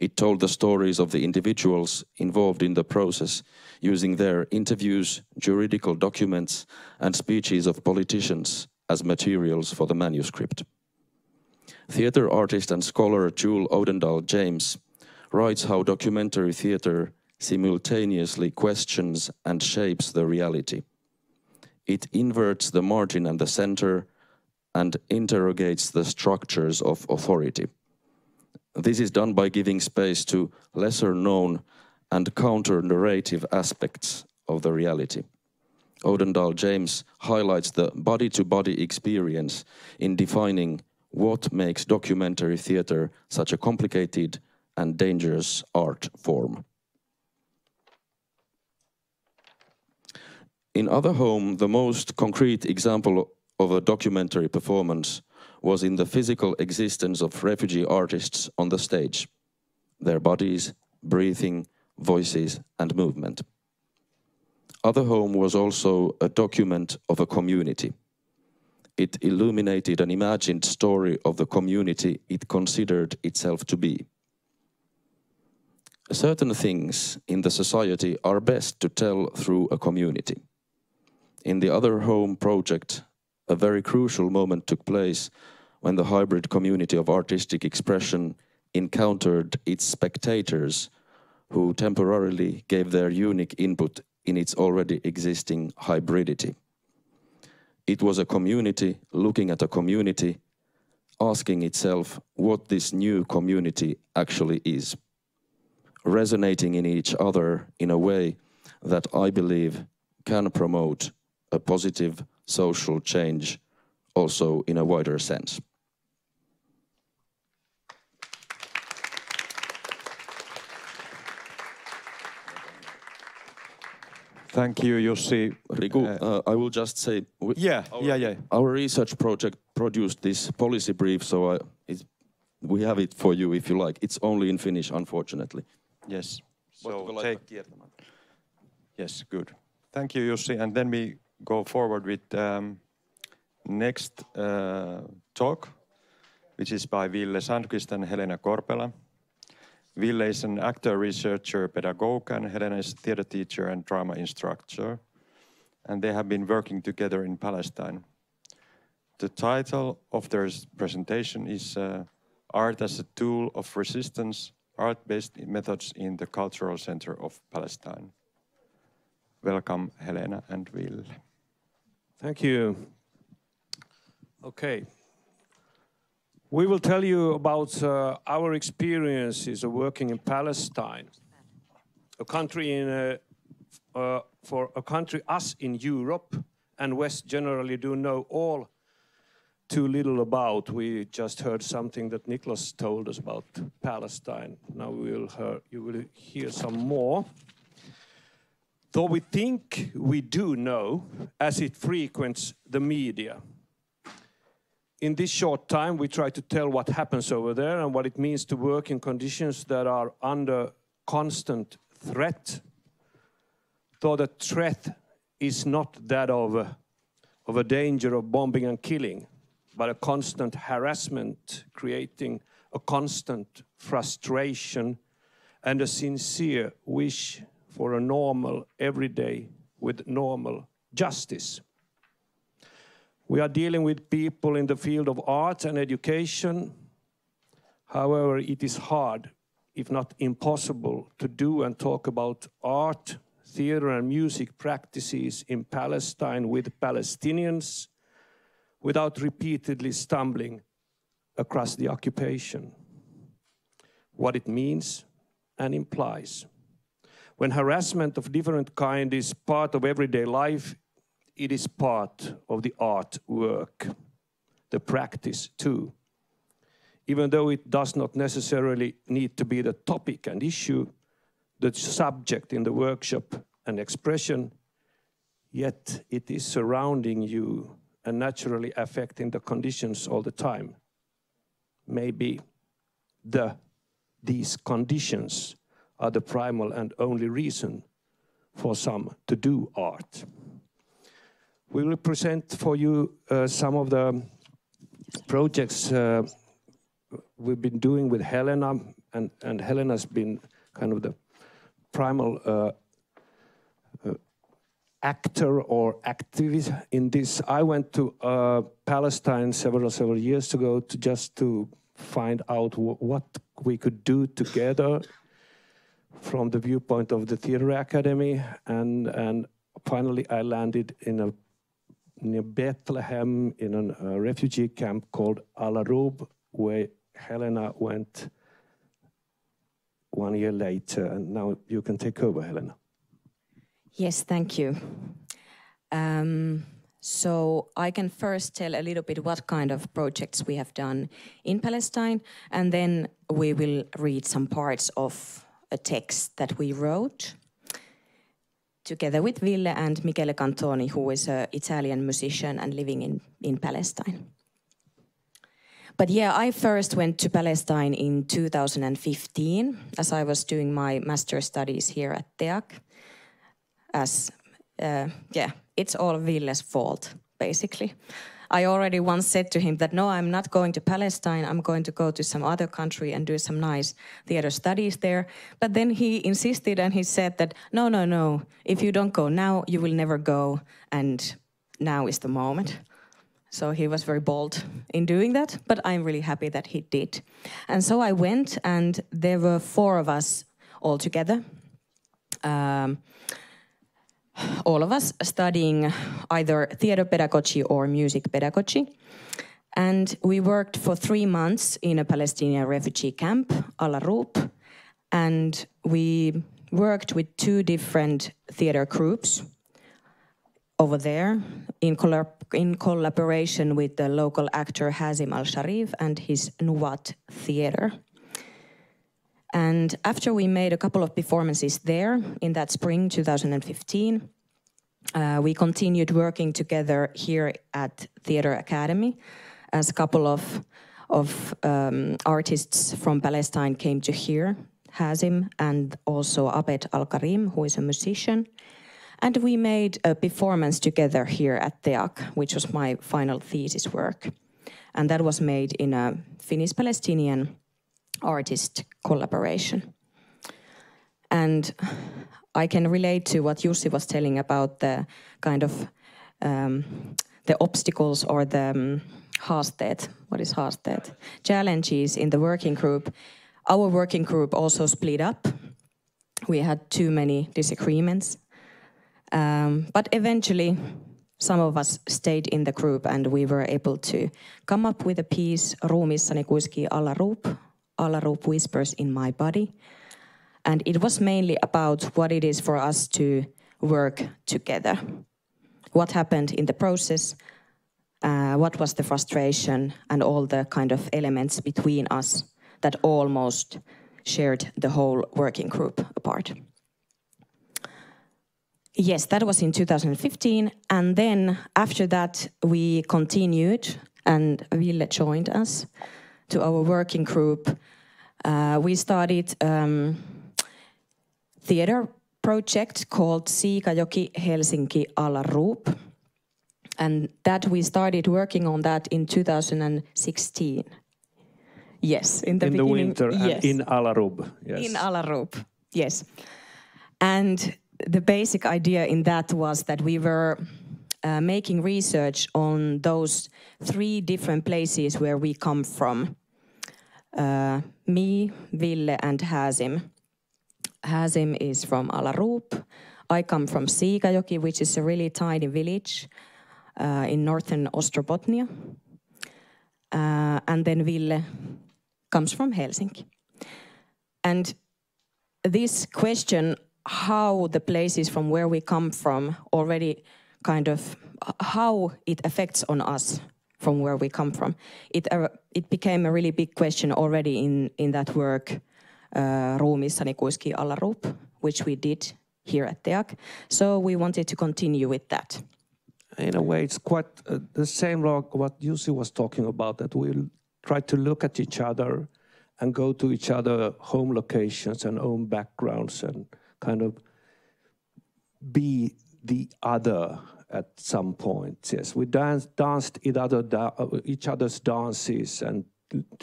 It told the stories of the individuals involved in the process, using their interviews, juridical documents, and speeches of politicians as materials for the manuscript. Theatre artist and scholar Jule Odendahl-James writes how documentary theatre simultaneously questions and shapes the reality. It inverts the margin and the center and interrogates the structures of authority. This is done by giving space to lesser-known and counter-narrative aspects of the reality. Odendahl-James highlights the body-to-body experience in defining what makes documentary theatre such a complicated and dangerous art form. In Other Home, the most concrete example of a documentary performance was in the physical existence of refugee artists on the stage, their bodies, breathing, voices, and movement. Other Home was also a document of a community. It illuminated an imagined story of the community it considered itself to be. Certain things in the society are best to tell through a community. In the Other Home project, a very crucial moment took place when the hybrid community of artistic expression encountered its spectators, who temporarily gave their unique input in its already existing hybridity. It was a community looking at a community, asking itself what this new community actually is, resonating in each other in a way that I believe can promote a positive social change also in a wider sense. Thank you, Jussi. Riku, I will just say, our research project produced this policy brief, so we have it for you if you like. It's only in Finnish, unfortunately. Yes. So yes, good. Thank you, Jussi. And then we go forward with next talk, which is by Ville Sandqvist and Helena Korpela. Ville is an actor, researcher, pedagogue, and Helena is a theater teacher and drama instructor. And they have been working together in Palestine. The title of their presentation is Art as a Tool of Resistance, Art-Based Methods in the Cultural Center of Palestine. Welcome, Helena and Ville. Thank you. Okay. We will tell you about our experiences of working in Palestine, a country for a country us in Europe and West generally do know all too little about. We just heard something that Niklas told us about Palestine. Now you will hear some more. Though we think we do know, as it frequents the media. In this short time, we try to tell what happens over there and what it means to work in conditions that are under constant threat. Though the threat is not that of a danger of bombing and killing, but a constant harassment, creating a constant frustration and a sincere wish for a normal everyday with normal justice. We are dealing with people in the field of art and education. However, it is hard, if not impossible, to do and talk about art, theater and music practices in Palestine with Palestinians without repeatedly stumbling across the occupation, what it means and implies. When harassment of different kind is part of everyday life, it is part of the art work, the practice too. Even though it does not necessarily need to be the topic and issue, the subject in the workshop and expression, yet it is surrounding you and naturally affecting the conditions all the time. Maybe these conditions are the primal and only reason for some to do art. We will present for you some of the projects we've been doing with Helena, and Helena's been kind of the primal actor or activist in this. I went to Palestine several years ago to find out what we could do together from the viewpoint of the Theatre Academy, and finally I landed near Bethlehem in a refugee camp called Al-Arub, where Helena went 1 year later, and now you can take over, Helena. Yes, thank you. So I can first tell a little bit what kind of projects we have done in Palestine, and then we will read some parts of a text that we wrote together with Ville and Michele Cantoni, who is an Italian musician and living in Palestine. But yeah, I first went to Palestine in 2015, as I was doing my master's studies here at TeAC. It's all Ville's fault, basically. I already once said to him that, no, I'm not going to Palestine, I'm going to go to some other country and do some nice theater studies there. But then he insisted and he said that, no, if you don't go now, you will never go, and now is the moment. So he was very bold in doing that, but I'm really happy that he did. And so I went, and there were 4 of us all together. All of us studying either theater pedagogy or music pedagogy. And we worked for 3 months in a Palestinian refugee camp, Al-Arub, and we worked with 2 different theater groups over there in collaboration with the local actor Hazim Al-Sharif and his Nuwat Theater. And after we made a couple of performances there in that spring 2015, we continued working together here at Theatre Academy, as a couple of artists from Palestine came to hear Hazim and also Abed Al-Karim, who is a musician. And we made a performance together here at TeAC, which was my final thesis work. And that was made in a Finnish-Palestinian artist collaboration. And I can relate to what Jussi was telling about the kind of the obstacles or the haasteet. What is haasteet? Challenges in the working group. Our working group also split up. We had too many disagreements. But eventually, some of us stayed in the group and we were able to come up with a piece, Ruumissani kuiskii Al-Arub, Al-Arub whispers in my body. And it was mainly about what it is for us to work together. What happened in the process, what was the frustration, and all the kind of elements between us that almost shared the whole working group apart. Yes, that was in 2015. And then after that, we continued and Ville joined us to our working group. We started theater project called Siikajoki Helsinki Al-Arub. And that we started working on that in 2016. Yes, in the beginning. winter, yes. and in Alarub. Yes. In Alarub, yes. And the basic idea in that was that we were making research on those 3 different places where we come from. Me, Ville, and Hasim. Hasim is from Alarub. I come from Siikajoki, which is a really tiny village in northern Ostrobothnia. And then Ville comes from Helsinki. And this question, how the places from where we come from already kind of, how it affects on us from where we come from, it became a really big question already in that work, Ruumissani kuiskii Alarub, which we did here at TEAC. So we wanted to continue with that. In a way, it's quite the same like what Jussi was talking about, that we'll try to look at each other and go to each other home locations and own backgrounds and kind of be the other at some point. Yes, we danced each other's dances and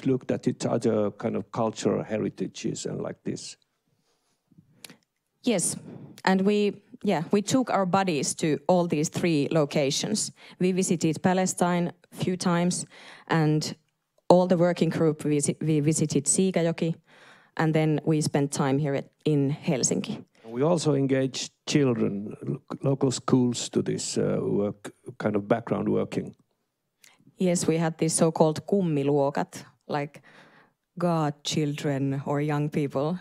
looked at each other kind of cultural heritages and like this. Yes, and we took our bodies to all these 3 locations. We visited Palestine a few times, and all the working group, we visited Siikajoki, and then we spent time here in Helsinki. We also engaged children, local schools to this work, kind of background working. Yes, we had these so-called kummiluokat, like God children or young people.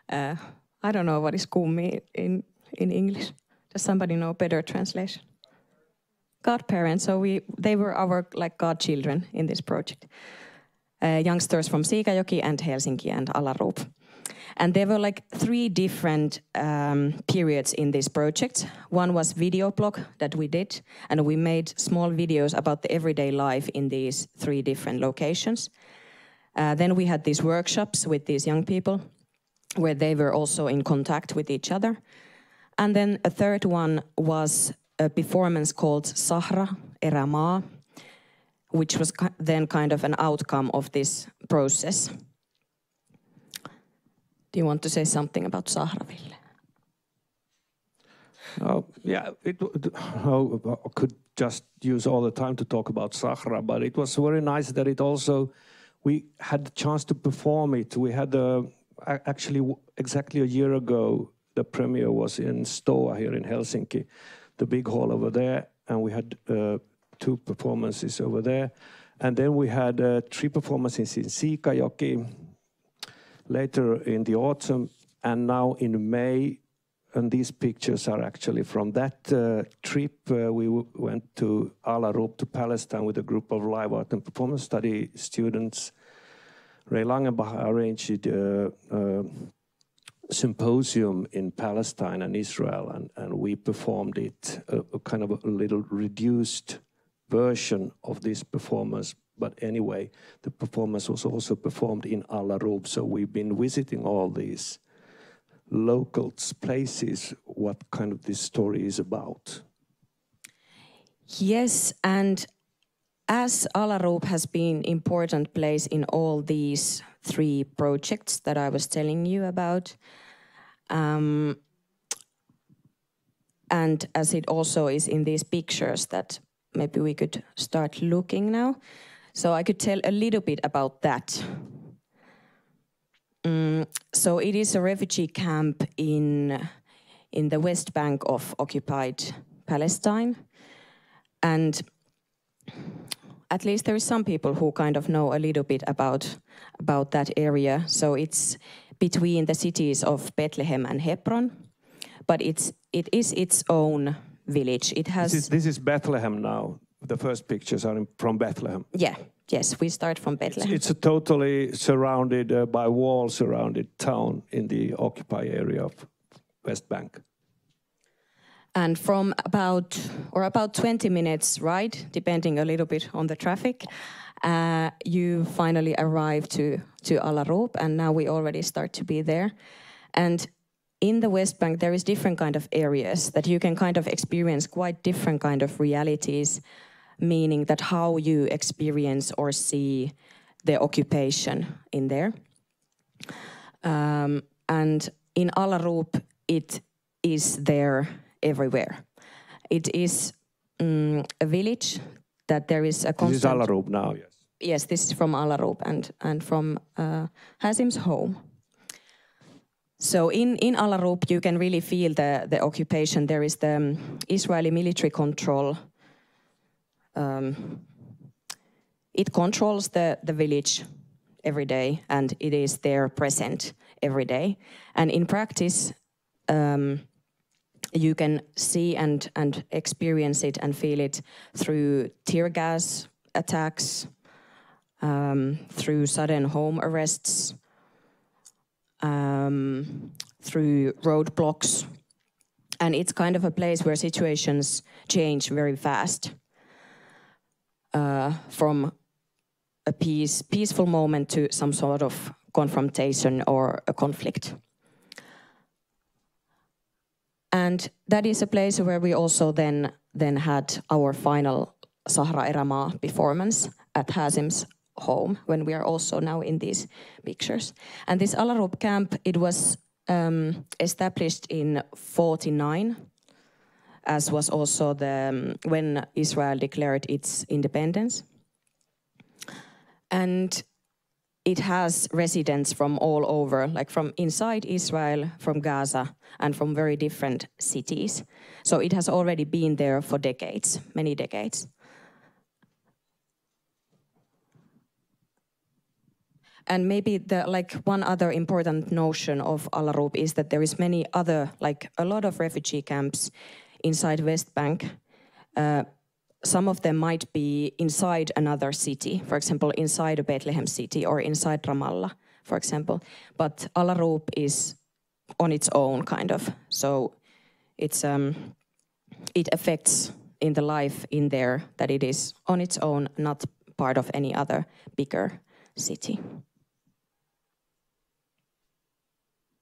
I don't know what is kummi in English. Does somebody know a better translation? Godparents. So they were our like godchildren in this project. Youngsters from Siikajoki and Helsinki and Alarub. And there were like 3 different periods in this project. One was video blog that we did, and we made small videos about the everyday life in these 3 different locations. Then we had these workshops with these young people, where they were also in contact with each other. And then a third one was a performance called Sahra, Erämaa, which was then kind of an outcome of this process. Do you want to say something about Sahra, Ville? I could just use all the time to talk about Sahra, but it was very nice that we had the chance to perform it. We had actually exactly a year ago, the premiere was in Stoa here in Helsinki, the big hall over there, and we had 2 performances over there. And then we had 3 performances in Siikajoki later in the autumn, and now in May. And these pictures are actually from that trip. We went to Alarub, to Palestine, with a group of live art and performance study students. Ray Langenbach arranged a symposium in Palestine and Israel, and we performed it, a kind of a little reduced version of this performance. But anyway, the performance was also performed in Alarub, so we've been visiting all these local places, what kind of this story is about. Yes, and as Alarub has been an important place in all these 3 projects that I was telling you about, and as it also is in these pictures that maybe we could start looking now. So I could tell a little bit about that. So it is a refugee camp in the West Bank of occupied Palestine. And at least there is some people who kind of know a little bit about that area. So it's between the cities of Bethlehem and Hebron, but it is its own village. It has. This is Bethlehem now. The first pictures are from Bethlehem. Yeah. Yes, we start from Bethlehem. It's a totally surrounded by walls surrounded town in the occupied area of West Bank. And from about 20 minutes ride, depending a little bit on the traffic, you finally arrive to Alarub, and now we already start to be there. And in the West Bank, there is different kind of areas that you can kind of experience quite different kind of realities, meaning that how you experience or see the occupation in there. And in Alarup, it is there everywhere. It is a village that there is a constant... This is Alarup now, yes. Yes, this is from Alarup and from Hasim's home. So in Alarup, you can really feel the occupation. There is the Israeli military control. It controls the village every day, and it is there present every day. And in practice, you can see and experience it and feel it through tear gas attacks, through sudden home arrests, through roadblocks. And it's kind of a place where situations change very fast, from a peaceful moment to some sort of confrontation or a conflict. And that is a place where we also then had our final Sahra Eramaa performance at Hasim's home, when we are also now in these pictures. And this Alarup camp, it was established in 1949, as was also when Israel declared its independence. And it has residents from all over, like from inside Israel, from Gaza, and from very different cities. So it has already been there for decades, many decades. And maybe one other important notion of Alarup is that there is many other, a lot of refugee camps inside West Bank. Some of them might be inside another city, for example, inside a Bethlehem city or inside Ramallah, for example. But Alarup is on its own, kind of. So it's it affects in the life in there that it is on its own, not part of any other bigger city.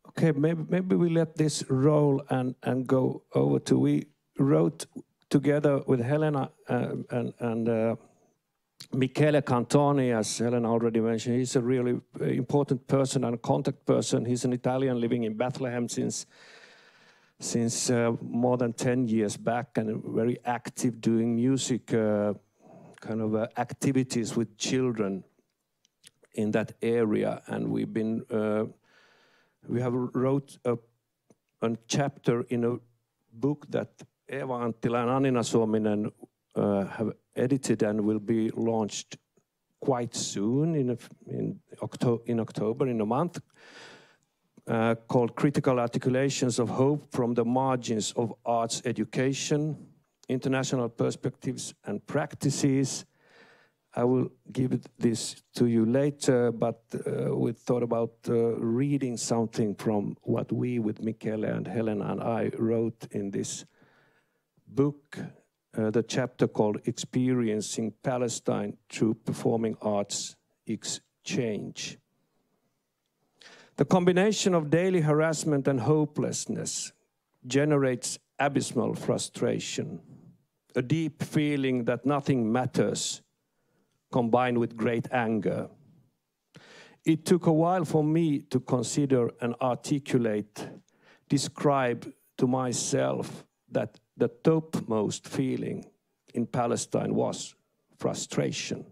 Okay, maybe we let this roll and go over to... We wrote together with Helena and Michele Cantoni, as Helena already mentioned. He's a really important person and a contact person. He's an Italian living in Bethlehem since more than 10 years back, and very active doing music activities with children in that area. And we've been we have wrote a chapter in a book that Eva Anttila and Annina Suominen have edited and will be launched quite soon in October, in a month, called Critical Articulations of Hope from the Margins of Arts Education, International Perspectives and Practices. I will give this to you later, but we thought about reading something from what we, with Michele and Helena and I, wrote in this book, the chapter called Experiencing Palestine Through Performing Arts Exchange. The combination of daily harassment and hopelessness generates abysmal frustration, a deep feeling that nothing matters, combined with great anger. It took a while for me to consider and articulate, describe to myself that the topmost feeling in Palestine was frustration.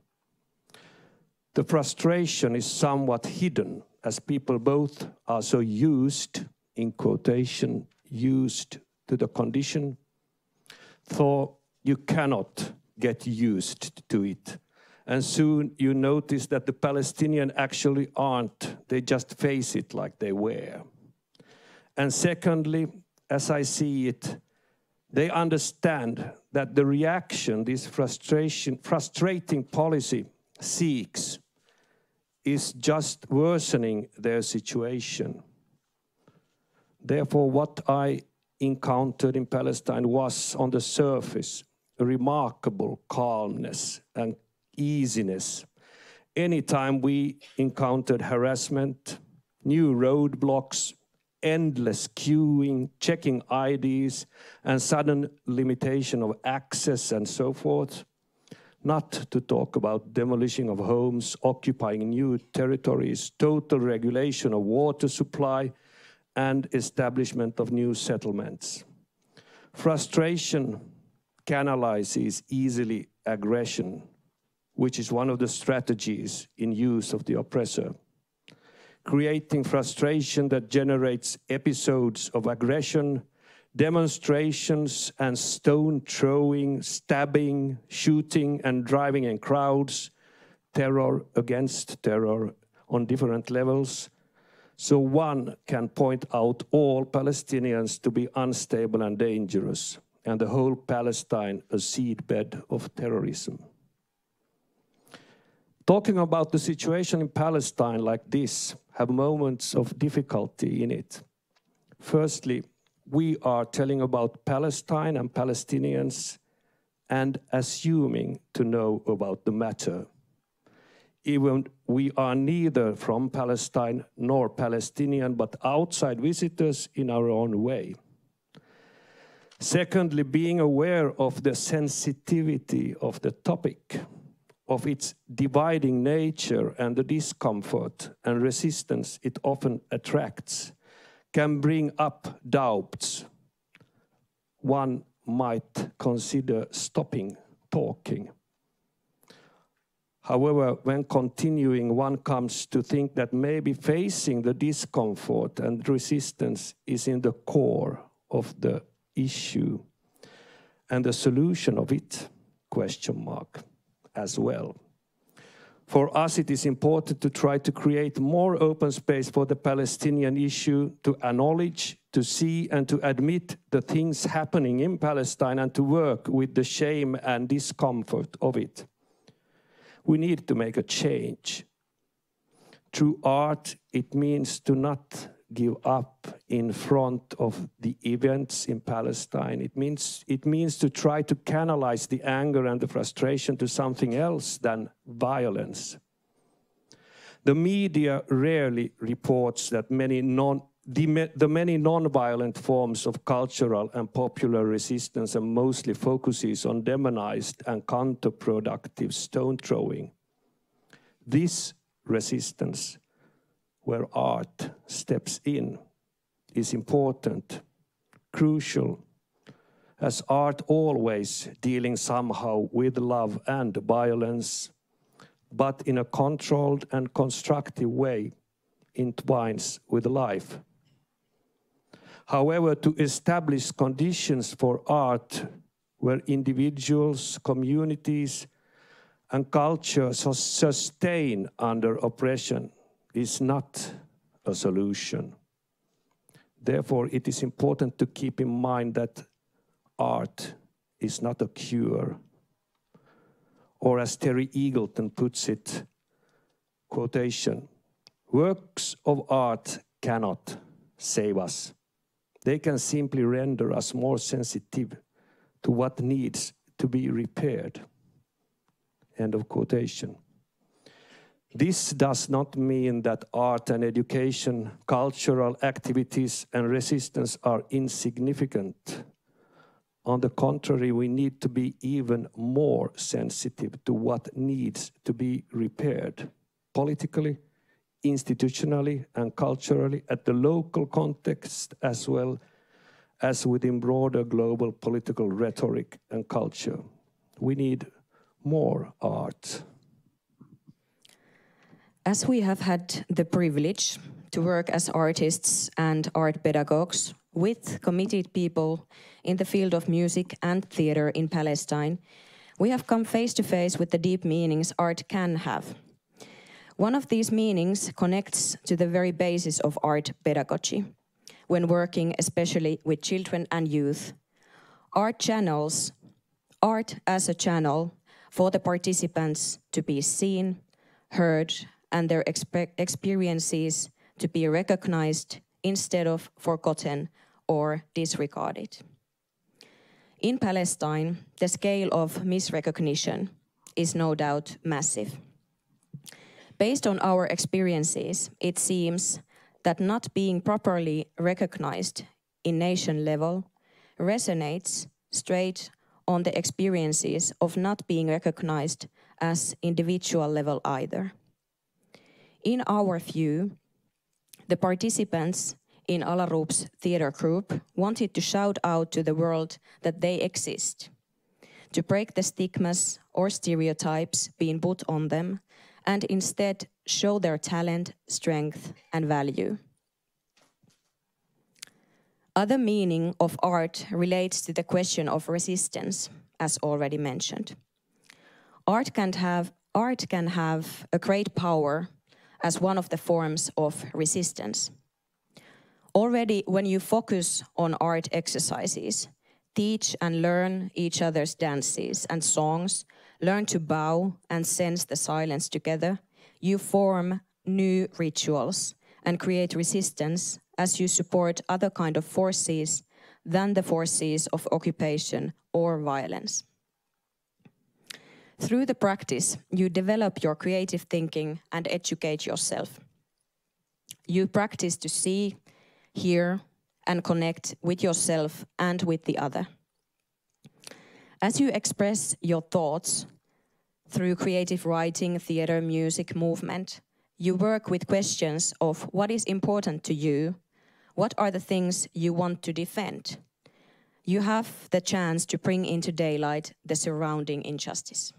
The frustration is somewhat hidden, as people both are so used, in quotation, used to the condition, though you cannot get used to it. And soon you notice that the Palestinians actually aren't, they just face it like they were. And secondly, as I see it, they understand that the reaction this frustrating policy seeks is just worsening their situation. Therefore, what I encountered in Palestine was, on the surface, a remarkable calmness and easiness. Anytime we encountered harassment, new roadblocks, endless queuing, checking IDs, and sudden limitation of access and so forth, not to talk about demolition of homes, occupying new territories, total regulation of water supply, and establishment of new settlements. Frustration canalizes easily aggression, which is one of the strategies in use of the oppressor. Creating frustration that generates episodes of aggression, demonstrations and stone throwing, stabbing, shooting and driving in crowds, terror against terror on different levels. So one can point out all Palestinians to be unstable and dangerous, and the whole Palestine a seedbed of terrorism. Talking about the situation in Palestine like this have moments of difficulty in it. Firstly, we are telling about Palestine and Palestinians and assuming to know about the matter. Even we are neither from Palestine nor Palestinian, but outside visitors in our own way. Secondly, being aware of the sensitivity of the topic, of its dividing nature and the discomfort and resistance it often attracts, can bring up doubts. One might consider stopping talking. However, when continuing, one comes to think that maybe facing the discomfort and resistance is in the core of the issue and the solution of it, as well. For us, it is important to try to create more open space for the Palestinian issue, to acknowledge, to see and to admit the things happening in Palestine and to work with the shame and discomfort of it. We need to make a change. Through art, it means to not give up in front of the events in Palestine. It means to try to canalize the anger and the frustration to something else than violence. The media rarely reports that the many non-violent forms of cultural and popular resistance and mostly focuses on demonized and counterproductive stone throwing. This resistance, where art steps in, is important, crucial, as art always dealing somehow with love and violence, but in a controlled and constructive way, entwines with life. However, to establish conditions for art where individuals, communities, and culture sustain under oppression is not a solution. Therefore, it is important to keep in mind that art is not a cure. Or as Terry Eagleton puts it, quotation, "Works of art cannot save us. They can simply render us more sensitive to what needs to be repaired." End of quotation. This does not mean that art and education, cultural activities and resistance are insignificant. On the contrary, we need to be even more sensitive to what needs to be repaired, politically, institutionally and culturally, at the local context as well as within broader global political rhetoric and culture. We need more art. As we have had the privilege to work as artists and art pedagogues with committed people in the field of music and theater in Palestine, we have come face to face with the deep meanings art can have. One of these meanings connects to the very basis of art pedagogy. When working especially with children and youth, art as a channel for the participants to be seen, heard, and their experiences to be recognized instead of forgotten or disregarded. In Palestine, the scale of misrecognition is no doubt massive. Based on our experiences, it seems that not being properly recognized in nation level resonates straight on the experiences of not being recognized as individual level either. In our view, the participants in Alaroop's theater group wanted to shout out to the world that they exist, to break the stigmas or stereotypes being put on them, and instead show their talent, strength, and value. Other meaning of art relates to the question of resistance, as already mentioned. Art can have a great power as one of the forms of resistance. Already when you focus on art exercises, teach and learn each other's dances and songs, learn to bow and sense the silence together, you form new rituals and create resistance as you support other kind of forces than the forces of occupation or violence. Through the practice, you develop your creative thinking and educate yourself. You practice to see, hear, and connect with yourself and with the other. As you express your thoughts through creative writing, theater, music, movement, you work with questions of what is important to you, what are the things you want to defend. You have the chance to bring into daylight the surrounding injustice.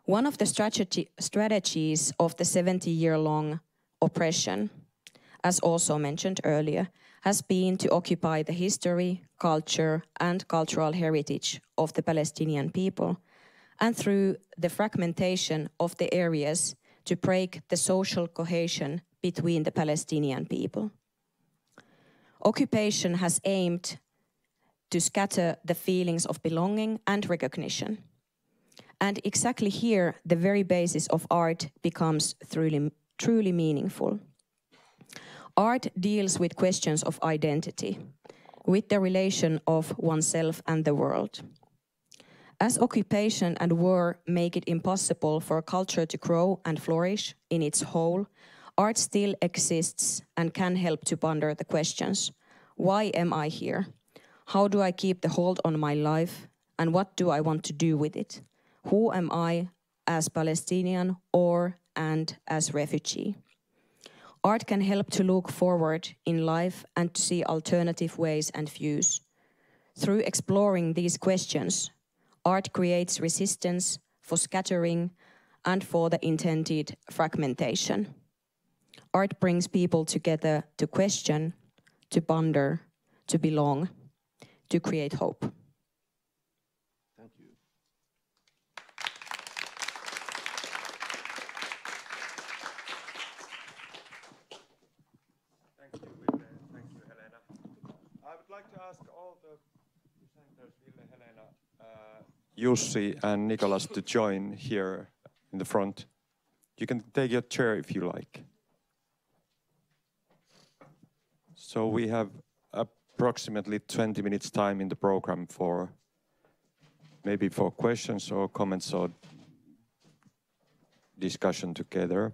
One of the strategies of the 70-year-long oppression, as also mentioned earlier, has been to occupy the history, culture, and cultural heritage of the Palestinian people, and through the fragmentation of the areas to break the social cohesion between the Palestinian people. Occupation has aimed to scatter the feelings of belonging and recognition. And exactly here, the very basis of art becomes truly meaningful. Art deals with questions of identity, with the relation of oneself and the world. As occupation and war make it impossible for a culture to grow and flourish in its whole, art still exists and can help to ponder the questions. Why am I here? How do I keep the hold on my life? And what do I want to do with it? Who am I as Palestinian and as refugee? Art can help to look forward in life and to see alternative ways and views. Through exploring these questions, art creates resistance for scattering and for the intended fragmentation. Art brings people together to question, to ponder, to belong, to create hope. Thank you. Thank you, Ville. Thank you, Helena. I would like to ask all the presenters, Ville, Helena, Jussi, and Nicholas, to join here in the front. You can take your chair if you like. So we have approximately 20 minutes time in the program for maybe for questions or comments or discussion together.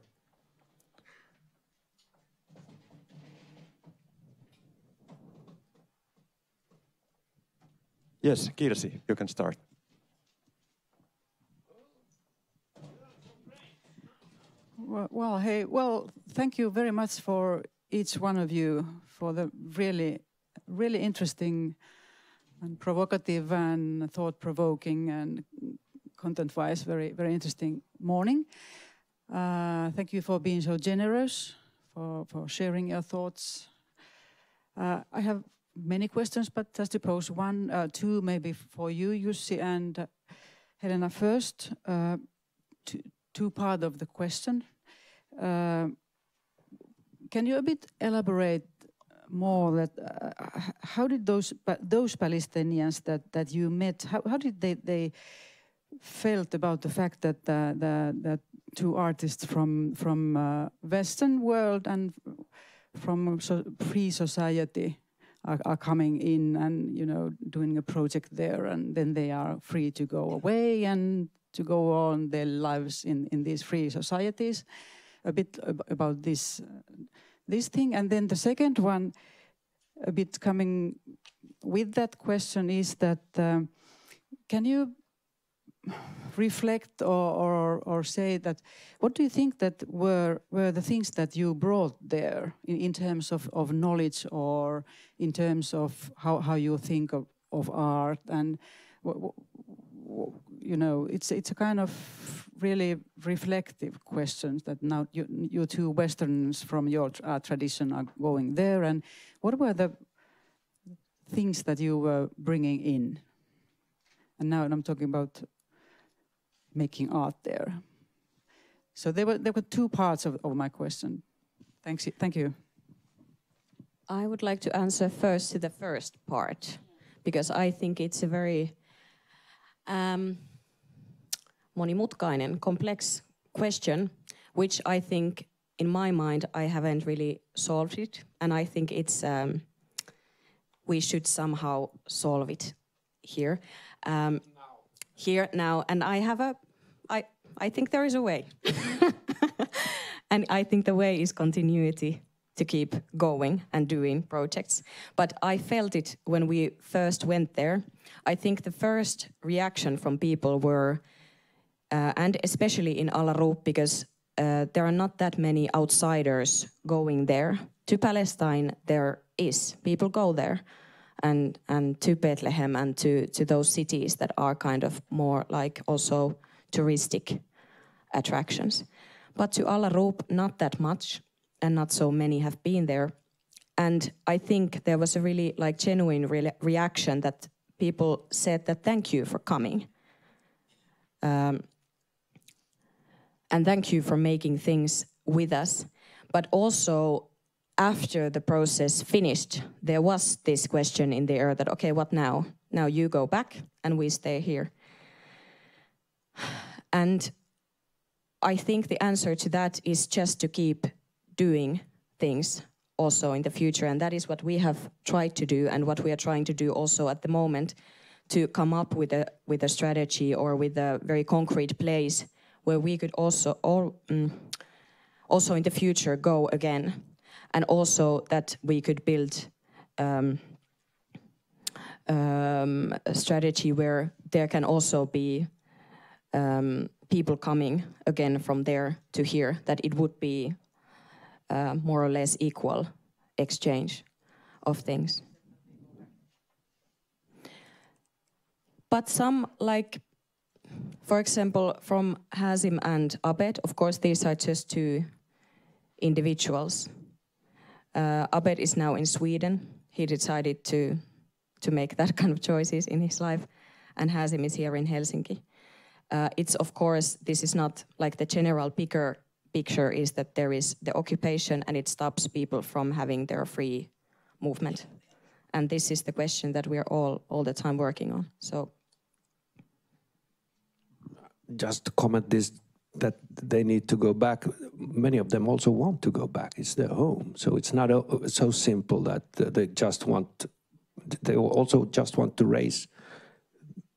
Yes, Kirsi, you can start. Well, thank you very much for each one of you for the really interesting and provocative and thought-provoking and content-wise very interesting morning. Thank you for being so generous, for sharing your thoughts. I have many questions, but just to pose two maybe for you, Jussi and Helena first. Two part of the question. Can you a bit elaborate more that how did those Palestinians that you met, how did they felt about the fact that the two artists from Western world and from free society are coming in and doing a project there, and then they are free to go away and to go on their lives in these free societies? A bit about this thing, and then the second one, a bit coming with that question is that can you reflect or say that what do you think that were the things that you brought there in terms of knowledge or in terms of how you think of art, and you know, it's a kind of really reflective questions that now you two Westerners from your tradition are going there, and what were the things that you were bringing in? And now I'm talking about making art there. So there were two parts of my question. Thank you. I would like to answer first to the first part, because I think it's a very monimutkainen, complex question, which I think, in my mind, I haven't really solved it, and I think it's we should somehow solve it here, now. And I think there is a way, and I think the way is continuity, to keep going and doing projects. But I felt it when we first went there. I think the first reaction from people were, and especially in Alarup, because there are not that many outsiders going there. To Palestine, there is. People go there, and to Bethlehem and to those cities that are kind of more like also touristic attractions. But to Alarup, not that much, and not so many have been there. And I think there was a really like genuine reaction that people said that thank you for coming. And thank you for making things with us. But also, after the process finished, there was this question in the air that, okay, what now? Now you go back and we stay here. And I think the answer to that is just to keep doing things also in the future. And that is what we have tried to do and what we are trying to do also at the moment, to come up with a strategy or with a very concrete place where we could also in the future go again. And also that we could build a strategy where there can also be people coming again from there to here, that it would be more or less equal exchange of things. But some, like, for example, from Hazim and Abed, of course, these are just two individuals. Abed is now in Sweden. He decided to make that kind of choices in his life. And Hazim is here in Helsinki. It's, of course, this is not like the general picture is that there is the occupation and it stops people from having their free movement. And this is the question that we are all the time working on. So, just to comment this, that they need to go back. Many of them also want to go back. It's their home. So it's not so simple that they just want, they also just want to raise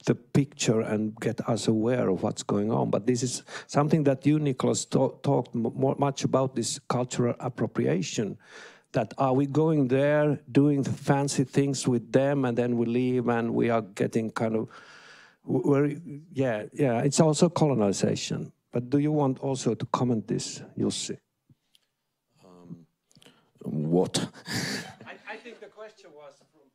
the picture and get us aware of what's going on. But this is something that you, Nicholas, talked much about, this cultural appropriation. That are we going there, doing the fancy things with them, and then we leave and we are getting kind of, it's also colonization. But do you want also to comment this, Jussi? What? I think the question was from...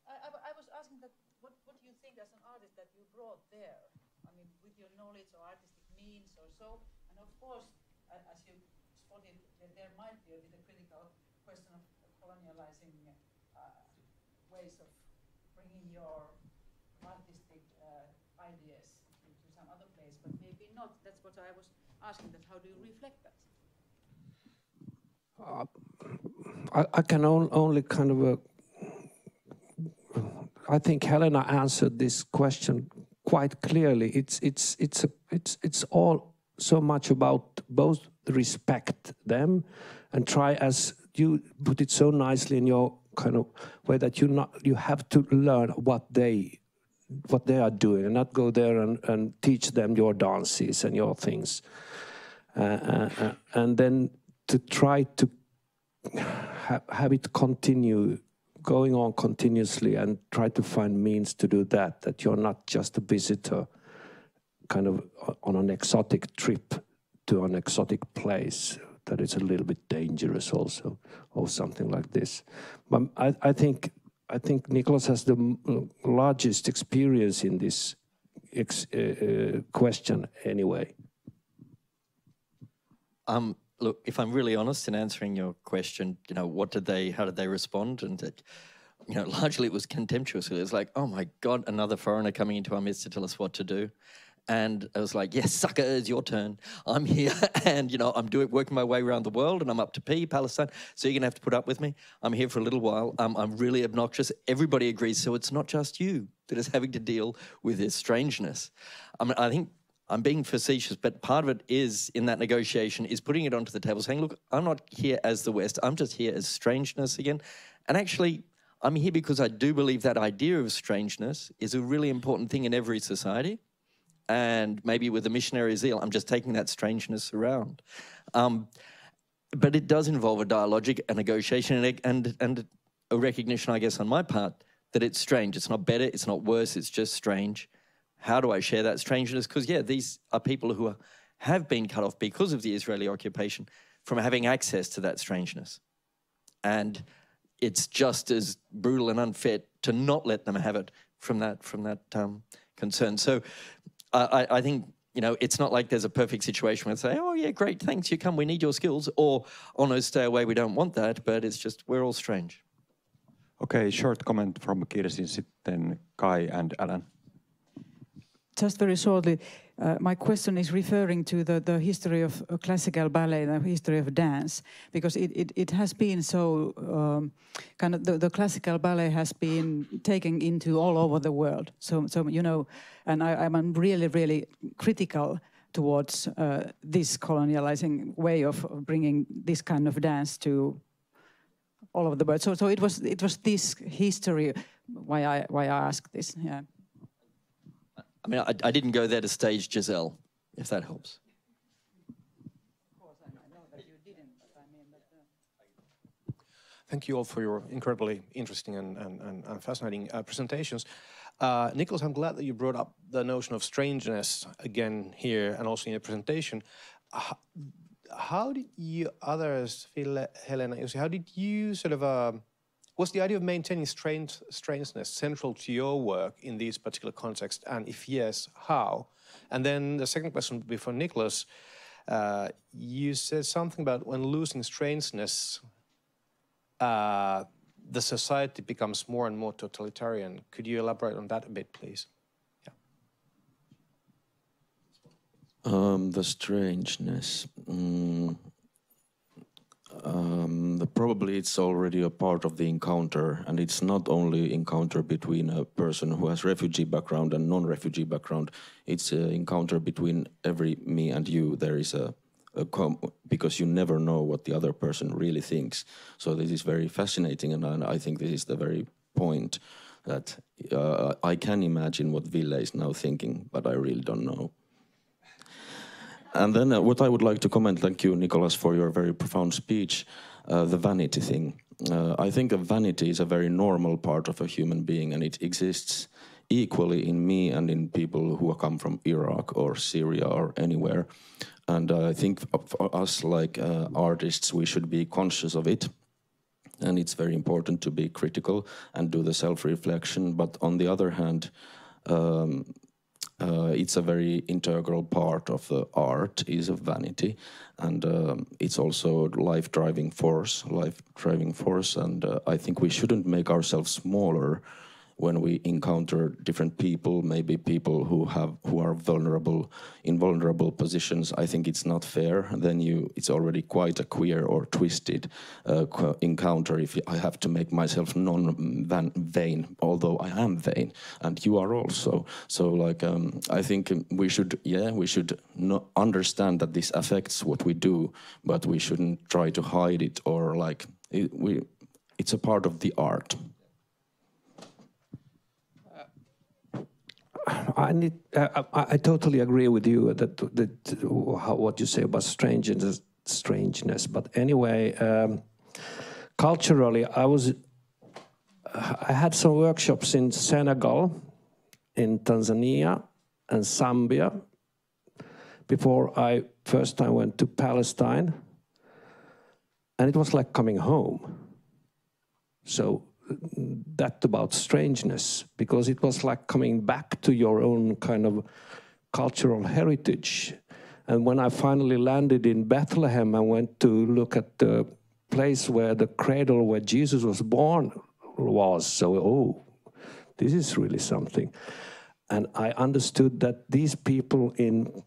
I was asking that, what do you think as an artist that you brought there? I mean, with your knowledge or artistic means or so. And of course, as you spotted, there might be a bit of critical question of colonializing ways of bringing your artistic ideas into some other place, but maybe not. That's what I was asking, that how do you reflect that? I can only kind of I think Helena answered this question quite clearly. It's all so much about both respect them and try, as you put it so nicely in your kind of way, that you have to learn what they are doing and not go there and teach them your dances and your things, and then to try to have it continue going on continuously and try to find means to do that, that you're not just a visitor kind of on an exotic trip to an exotic place, that it's a little bit dangerous also, or something like this. But I think Nicholas has the largest experience in this question anyway. Look, if I'm really honest in answering your question, how did they respond? And largely it was contemptuous. It was like, oh my God, another foreigner coming into our midst to tell us what to do. And I was like, yes, sucker, it's your turn. I'm here and, I'm working my way around the world and I'm up to Palestine. So you're going to have to put up with me. I'm here for a little while. I'm really obnoxious. Everybody agrees. So it's not just you that is having to deal with this strangeness. I think I'm being facetious, but part of it is in that negotiation is putting it onto the table saying, look, I'm not here as the West. I'm just here as strangeness again. And actually, I'm here because I do believe that idea of strangeness is a really important thing in every society. And maybe with a missionary zeal, I'm just taking that strangeness around. But it does involve a dialogic, a negotiation, and a recognition, I guess, on my part, that it's strange. It's not better, it's not worse, it's just strange. How do I share that strangeness? Because, yeah, these are people who have been cut off because of the Israeli occupation from having access to that strangeness. And it's just as brutal and unfair to not let them have it from that concern. So I think, it's not like there's a perfect situation where they say, oh, yeah, great, thanks, you come, we need your skills, or, oh, no, stay away, we don't want that, but it's just, we're all strange. Okay, short comment from Kirsi, sitten Kai and Alan. Just very shortly, my question is referring to the history of classical ballet, the history of dance, because it has been so, kind of the classical ballet has been taken into all over the world. So and I'm really, really critical towards this colonializing way of bringing this kind of dance to all over the world. So it was this history why I asked this. Yeah. I mean, I didn't go there to stage Giselle, if that helps. Thank you all for your incredibly interesting and fascinating presentations. Nicholas, I'm glad that you brought up the notion of strangeness again here and also in your presentation. How did you others, Ville, Helena, Jussi, how did you sort of... was the idea of maintaining strangeness central to your work in these particular contexts? And if yes, how? And then the second question would be for Nicholas. You said something about when losing strangeness, the society becomes more and more totalitarian. Could you elaborate on that a bit, please? The strangeness. Probably it's already a part of the encounter, and it's not only encounter between a person who has refugee background and non-refugee background. It's an encounter between me and you. There is because you never know what the other person really thinks. So this is very fascinating, and I think this is the very point that I can imagine what Ville is now thinking, but I really don't know. And then what I would like to comment, thank you, Nicholas, for your very profound speech, the vanity thing. I think vanity is a very normal part of a human being, and it exists equally in me and in people who come from Iraq or Syria or anywhere. And I think for us, like artists, we should be conscious of it. And it's very important to be critical and do the self-reflection. But on the other hand, it's a very integral part of the art is of vanity, and it's also life-driving force. And I think we shouldn't make ourselves smaller when we encounter different people, maybe people who are vulnerable in vulnerable positions. I think it's not fair. Then it's already quite a queer or twisted encounter if I have to make myself non-vain, although I am vain, and you are also. So, I think we should not understand that this affects what we do, but we shouldn't try to hide it or it's a part of the art. I totally agree with you that what you say about strangeness. But anyway, culturally, I had some workshops in Senegal, in Tanzania and Zambia before I first time went to Palestine, and it was like coming home. So that about strangeness, because it was like coming back to your own kind of cultural heritage. And when I finally landed in Bethlehem, I went to look at the place where the cradle where Jesus was born was. So, oh, this is really something. And I understood that these people in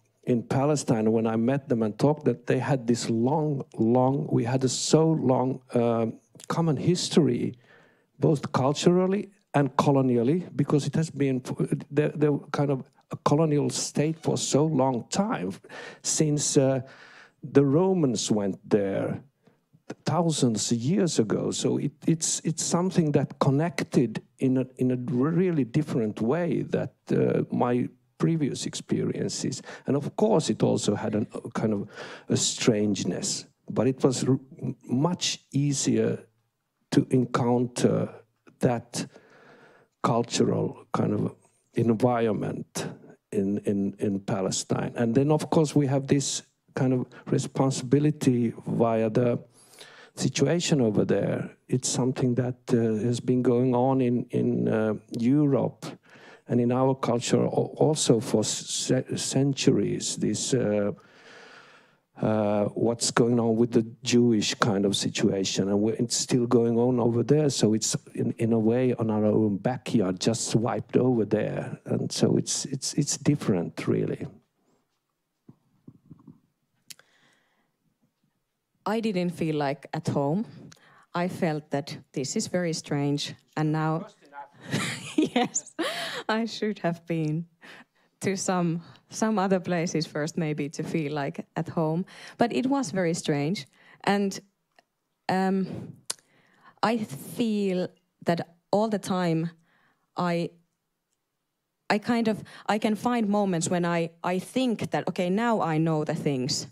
Palestine, when I met them and talked, that they had this we had a so long common history, both culturally and colonially, because it has been the kind of a colonial state for so long time, since the Romans went there thousands of years ago. So it's something that connected in a really different way that my previous experiences. And of course it also had a kind of a strangeness, but it was much easier to encounter that cultural kind of environment in Palestine. And then of course we have this kind of responsibility via the situation over there. It's something that has been going on in Europe and in our culture also for centuries. This what's going on with the Jewish kind of situation, and it's still going on over there. So it's in a way on our own backyard, just wiped over there, and so it's different, really. I didn't feel like at home. I felt that this is very strange, and now, yes, I should have been to some other places first, maybe to feel like at home. But it was very strange, and I feel that all the time I can find moments when I think that, okay, now I know the things.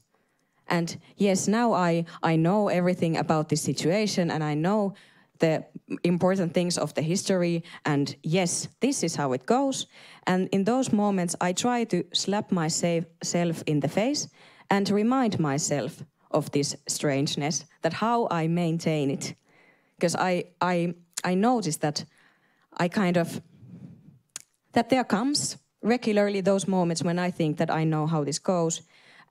And yes, now I know everything about this situation, and I know the important things of the history, and yes, this is how it goes. And in those moments, I try to slap myself in the face and remind myself of this strangeness, that how I maintain it. Because I notice that that there comes regularly those moments when I think that I know how this goes.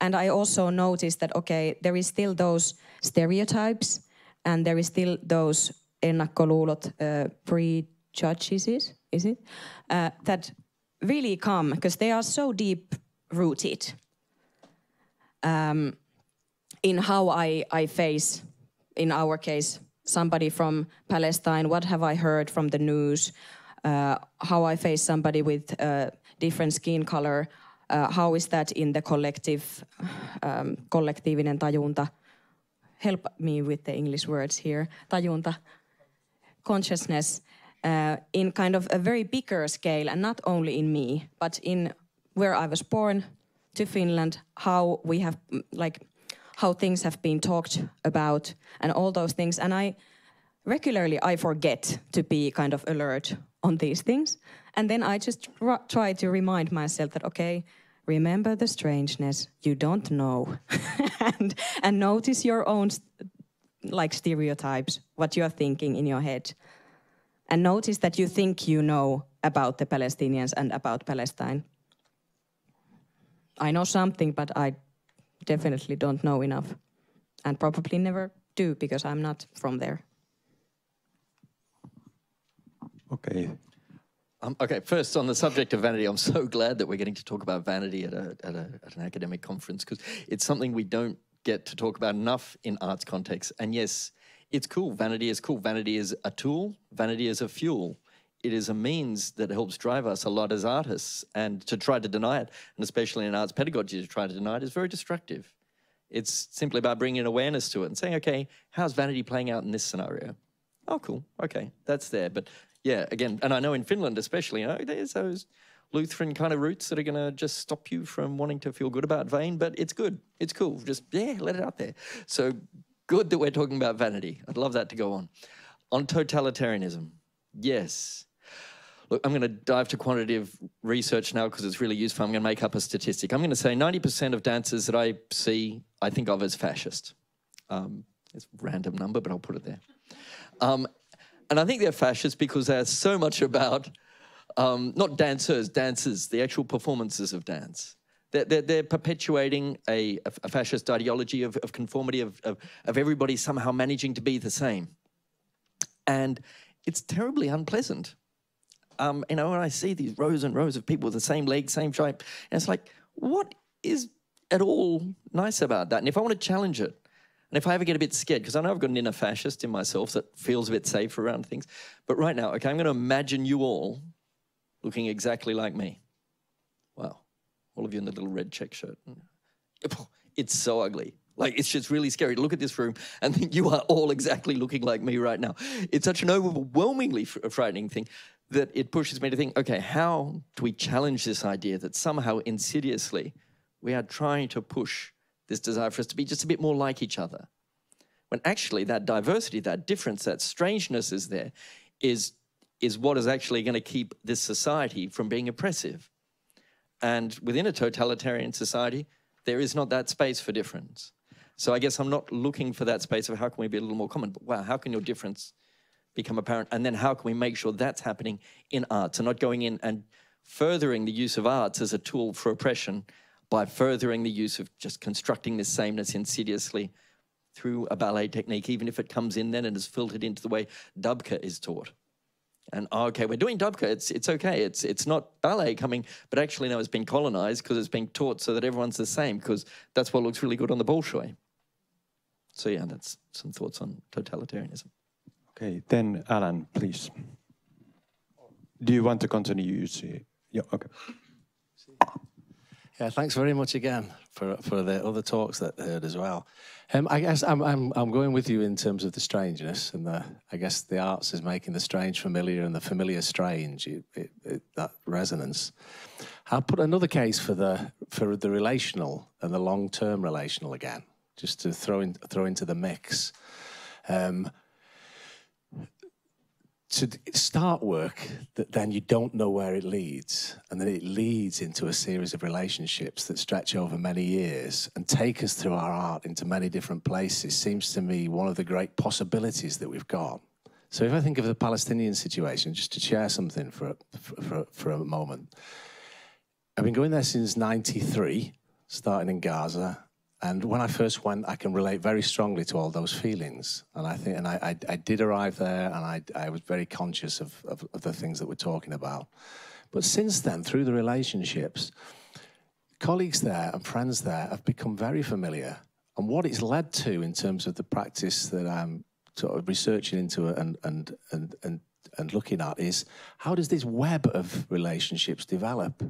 And I also noticed that, okay, there is still those stereotypes, and there is still those ennakkoluulot, prejudges, is it? That really come, because they are so deep-rooted in how I face, in our case, somebody from Palestine. What have I heard from the news? How I face somebody with different skin color. How is that in the collective, kollektiivinen tajunta? Help me with the English words here. Tajunta, consciousness, in kind of a very bigger scale, and not only in me, but in where I was born, to Finland, how we have, how things have been talked about, and all those things. And I regularly forget to be kind of alert on these things. And then I just try to remind myself that, okay, remember the strangeness, you don't know. and notice your own stereotypes, what you're thinking in your head. And notice that you think you know about the Palestinians and about Palestine. I know something, but I definitely don't know enough. And probably never do, because I'm not from there. Okay. Okay, first on the subject of vanity, I'm so glad that we're getting to talk about vanity at an academic conference, because it's something we don't get to talk about enough in arts context. And yes, it's cool. Vanity is cool. Vanity is a tool. Vanity is a fuel. It is a means that helps drive us a lot as artists. And to try to deny it, and especially in arts pedagogy, to try to deny it is very destructive. It's simply about bringing awareness to it and saying, okay, how's vanity playing out in this scenario? Oh, cool. Okay, that's there. But yeah, again, and I know in Finland especially, there's those Lutheran kind of roots that are going to just stop you from wanting to feel good about vain, but it's good. It's cool. Just, let it out there. So good that we're talking about vanity. I'd love that to go on. On totalitarianism, Yes. Look, I'm going to dive to quantitative research now because it's really useful. I'm going to make up a statistic. I'm going to say 90% of dancers that I see, I think of as fascist. It's a random number, but I'll put it there. And I think they're fascist because they're so much about, not dancers, the actual performances of dance. They're perpetuating a fascist ideology of conformity, of everybody somehow managing to be the same. And it's terribly unpleasant. You know, when I see these rows and rows of people with the same legs, same shape, and it's like, what is at all nice about that? And if I want to challenge it, and if I ever get a bit scared, because I know I've got an inner fascist in myself that feels a bit safe around things, but right now, okay, I'm going to imagine you all looking exactly like me. Wow. All of you in the little red check shirt. It's so ugly. Like, it's just really scary to look at this room and think you are all exactly looking like me right now. It's such an overwhelmingly frightening thing that it pushes me to think, okay, how do we challenge this idea that somehow insidiously we are trying to push this desire for us to be just a bit more like each other? When actually that diversity, that difference, that strangeness is there, is what is actually going to keep this society from being oppressive. And within a totalitarian society, there is not that space for difference. So I guess I'm not looking for that space of how can we be a little more common, but wow, how can your difference become apparent? And then how can we make sure that's happening in arts and not going in and furthering the use of arts as a tool for oppression by furthering the use of just constructing this sameness insidiously through a ballet technique, even if it comes in then and is filtered into the way Dubka is taught. And okay, we're doing Dubka, it's okay, it's not ballet coming, but actually no, it's been colonized because it's being taught so that everyone's the same, because that's what looks really good on the Bolshoi. So yeah, that's some thoughts on totalitarianism. Okay, then Alan, please. Do you want to continue? Yeah, okay. Yeah, thanks very much again for the other talks that I heard as well. I guess I'm going with you in terms of the strangeness, and I guess the arts is making the strange familiar and the familiar strange. That resonance. I'll put another case for the relational and the long-term relational again, just to throw into the mix. To start work that then you don't know where it leads, and then it leads into a series of relationships that stretch over many years and take us through our art into many different places, seems to me one of the great possibilities that we've got. So if I think of the Palestinian situation, just to share something for a moment, I've been going there since '93, starting in Gaza. And when I first went, I can relate very strongly to all those feelings. And I think, and I did arrive there, and I was very conscious of the things that we're talking about. But since then, through the relationships, colleagues there and friends there have become very familiar. And what it's led to in terms of the practice that I'm sort of researching into and looking at is, how does this web of relationships develop?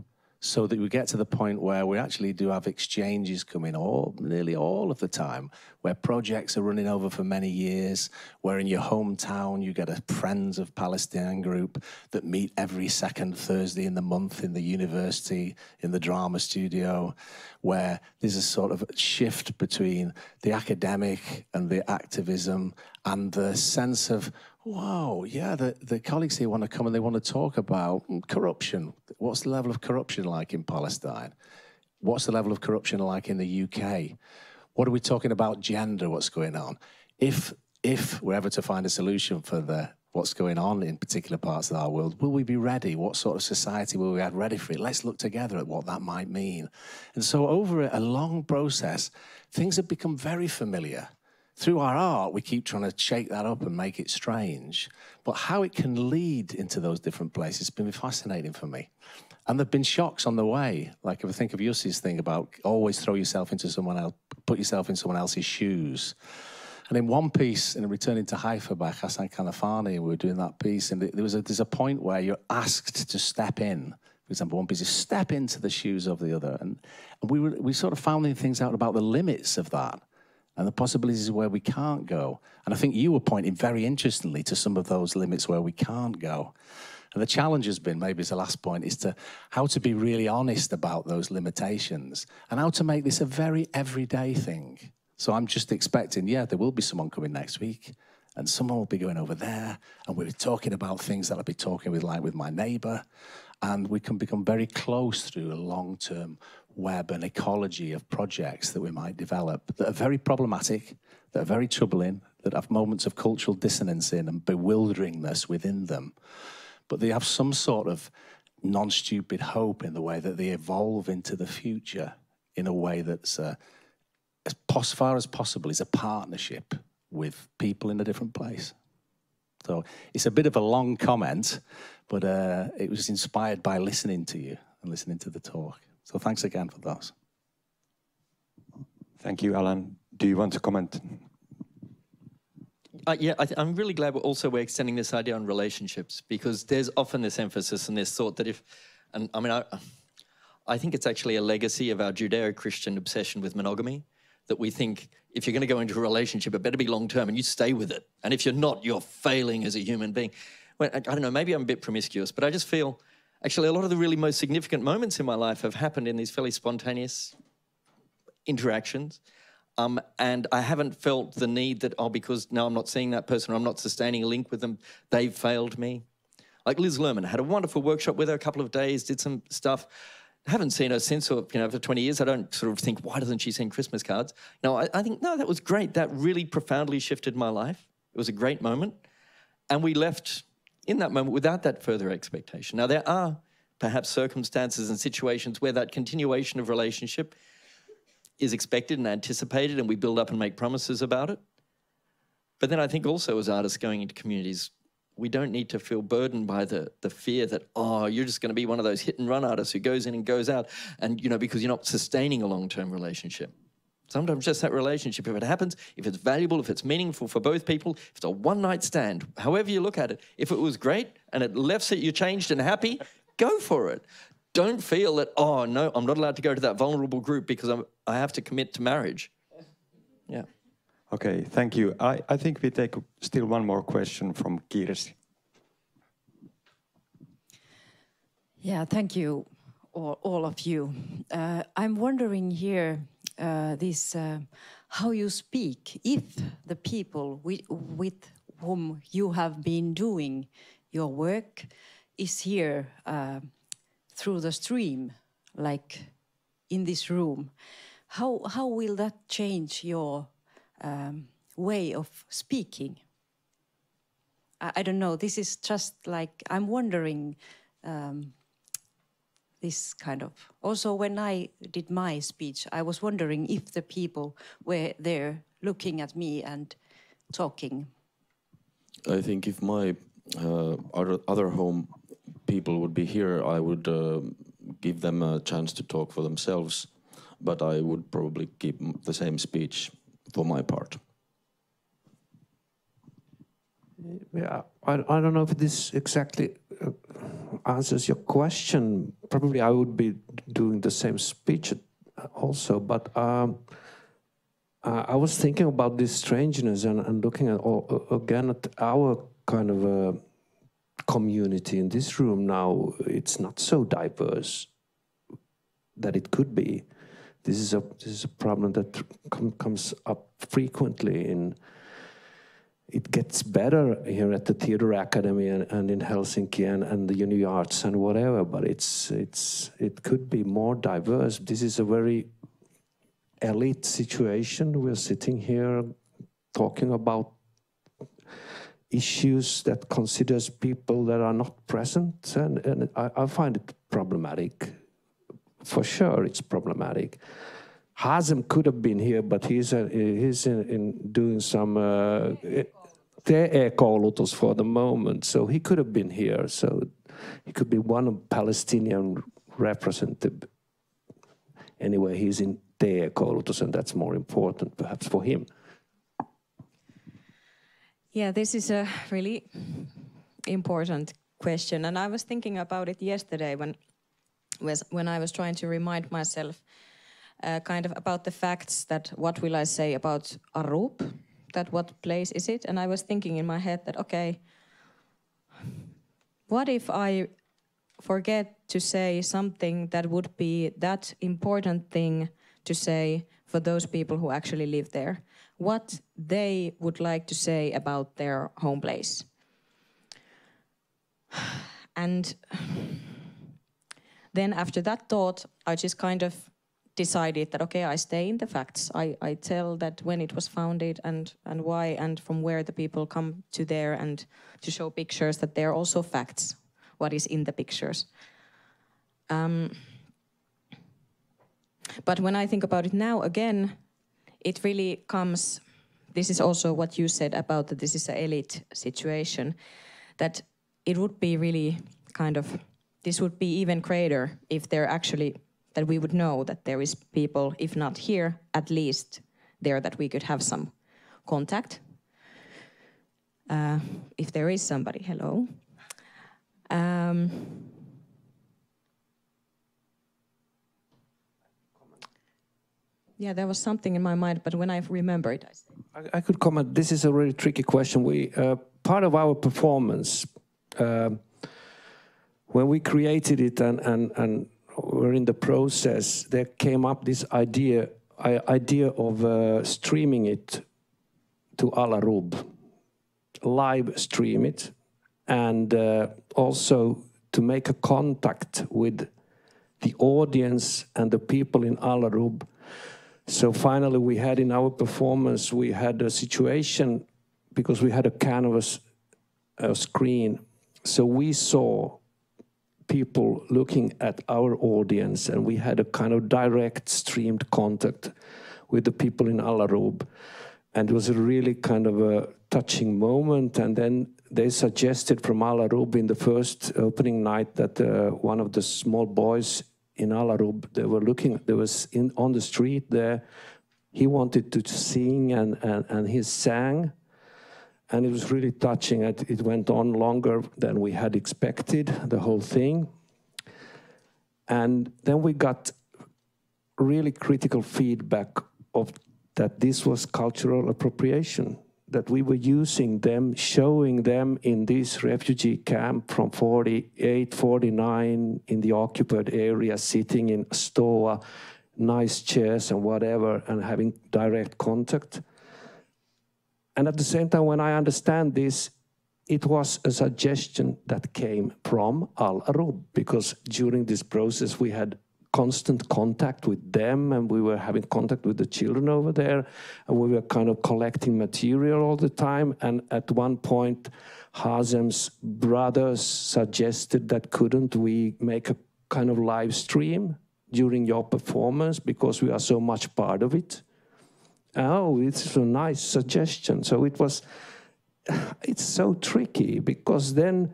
So that we get to the point where we actually do have exchanges coming nearly all of the time, where projects are running over for many years, where in your hometown you get a Friends of Palestine group that meet every second Thursday in the month in the university, in the drama studio, where there's a sort of shift between the academic and the activism and the sense of, wow, yeah, the colleagues here want to come and they want to talk about corruption. What's the level of corruption like in Palestine? What's the level of corruption like in the UK? What are we talking about gender? What's going on? If we're ever to find a solution for what's going on in particular parts of our world, will we be ready? What sort of society will we have ready for it? Let's look together at what that might mean. And so over a long process, things have become very familiar. Through our art, we keep trying to shake that up and make it strange. But how it can lead into those different places has been fascinating for me. And there have been shocks on the way. Like if I think of Jussi's thing about always throw yourself into someone else, put yourself in someone else's shoes. And in one piece, in Returning to Haifa by Hassan Kanafani, we were doing that piece, and there's a point where you're asked to step in. For example, one piece is step into the shoes of the other. And we sort of found things out about the limits of that, and the possibilities where we can't go. And I think you were pointing very interestingly to some of those limits where we can't go. And the challenge has been, maybe as the last point, is how to be really honest about those limitations and how to make this a very everyday thing. So I'm just expecting, yeah, there will be someone coming next week. and someone will be going over there, and we'll be talking about things that I'll be talking with, like with my neighbour, and we can become very close through a long-term web and ecology of projects that we might develop that are very problematic, that are very troubling, that have moments of cultural dissonance in and bewilderingness within them. But they have some sort of non-stupid hope in the way that they evolve into the future in a way that's, as far as possible, is a partnership with people in a different place. So it's a bit of a long comment, but it was inspired by listening to you and listening to the talk. So thanks again for those. Thank you, Alan. Do you want to comment? Yeah, I'm really glad we're extending this idea on relationships, because there's often this emphasis and this thought that I think it's actually a legacy of our Judeo-Christian obsession with monogamy, that we think if you're going to go into a relationship, it better be long-term and you stay with it. And if you're not, you're failing as a human being. Well, I don't know, maybe I'm a bit promiscuous, but I just feel actually a lot of the really most significant moments in my life have happened in these fairly spontaneous interactions. And I haven't felt the need that, because now I'm not seeing that person or I'm not sustaining a link with them, they've failed me. Like Liz Lerman, had a wonderful workshop with her, a couple of days, did some stuff. Haven't seen her since, or, for 20 years. I don't sort of think, why doesn't she send Christmas cards? No, I think, no, that was great. That really profoundly shifted my life. It was a great moment. And we left in that moment without that further expectation. Now, there are perhaps circumstances and situations where that continuation of relationship is expected and anticipated, and we build up and make promises about it. But then I think also as artists going into communities, we don't need to feel burdened by the fear that, you're just going to be one of those hit-and-run artists who goes in and goes out, and, because you're not sustaining a long-term relationship. Sometimes just that relationship, if it happens, if it's valuable, if it's meaningful for both people, if it's a one-night stand, however you look at it, if it was great and it left you changed and happy, go for it. Don't feel that, no, I'm not allowed to go to that vulnerable group because I have to commit to marriage. Yeah. Okay, thank you. I think we take still one more question from Kirsi. Yeah, thank you, all of you. I'm wondering here, how you speak, if the people with whom you have been doing your work is here through the stream, like in this room, how will that change your way of speaking? I don't know, this is just like, I'm wondering this kind of... Also, when I did my speech, I was wondering if the people were there looking at me and talking. I think if my other home people would be here, I would give them a chance to talk for themselves, but I would probably keep the same speech for my part. Yeah, I don't know if this exactly answers your question. Probably I would be doing the same speech also, but I was thinking about this strangeness and looking at again at our kind of community in this room now. It's not so diverse that it could be. This is a problem that comes up frequently. It gets better here at the Theatre Academy and in Helsinki and the Uni Arts and whatever, but it could be more diverse. This is a very elite situation. We're sitting here talking about issues that considers people that are not present, and I find it problematic. For sure, it's problematic. Hazem could have been here, but he's in doing some TE-koulutus for the moment, so he could have been here. So he could be one Palestinian representative. Anyway, he's in TE-koulutus, and that's more important, perhaps, for him. Yeah, this is a really important question, and I was thinking about it yesterday when I was trying to remind myself kind of about the facts that what will I say about Arup, that what place is it? And I was thinking in my head that, okay, what if I forget to say something that would be that important thing to say for those people who actually live there? what they would like to say about their home place. And then after that thought, I just kind of decided that, okay, I stay in the facts. I tell that when it was founded and why and from where the people come to there, and to show pictures that they're also facts, what is in the pictures. But when I think about it now again, it really comes, this is also what you said about that this is an elite situation, that it would be really kind of, this would be even greater if there actually, that we would know that there is people, if not here, at least there, that we could have some contact. If there is somebody, hello. Yeah, there was something in my mind, but when I remember it, I could comment. This is a really tricky question. Part of our performance, when we created it and were in the process, there came up this idea of streaming it to Alarub, live stream it, and also to make a contact with the audience and the people in Alarub. So finally we had in our performance, we had a situation, because we had a canvas, a screen, so we saw people looking at our audience, and we had a kind of direct streamed contact with the people in Alarub. And it was a really kind of a touching moment. And then they suggested from Alarub in the first opening night that one of the small boys in Alarub, there was on the street there, he wanted to sing and he sang. And it was really touching. It went on longer than we had expected, the whole thing. And then we got really critical feedback of that this was cultural appropriation, that we were using them, showing them in this refugee camp from 48, 49 in the occupied area, sitting in stoa, nice chairs and whatever, and having direct contact. And at the same time, when I understand this, it was a suggestion that came from Alarub, because during this process we had constant contact with them, and we were having contact with the children over there, and we were kind of collecting material all the time. And at one point, Hazem's brothers suggested that couldn't we make a kind of live stream during your performance, because we are so much part of it. Oh, it's a nice suggestion. So it's so tricky, because then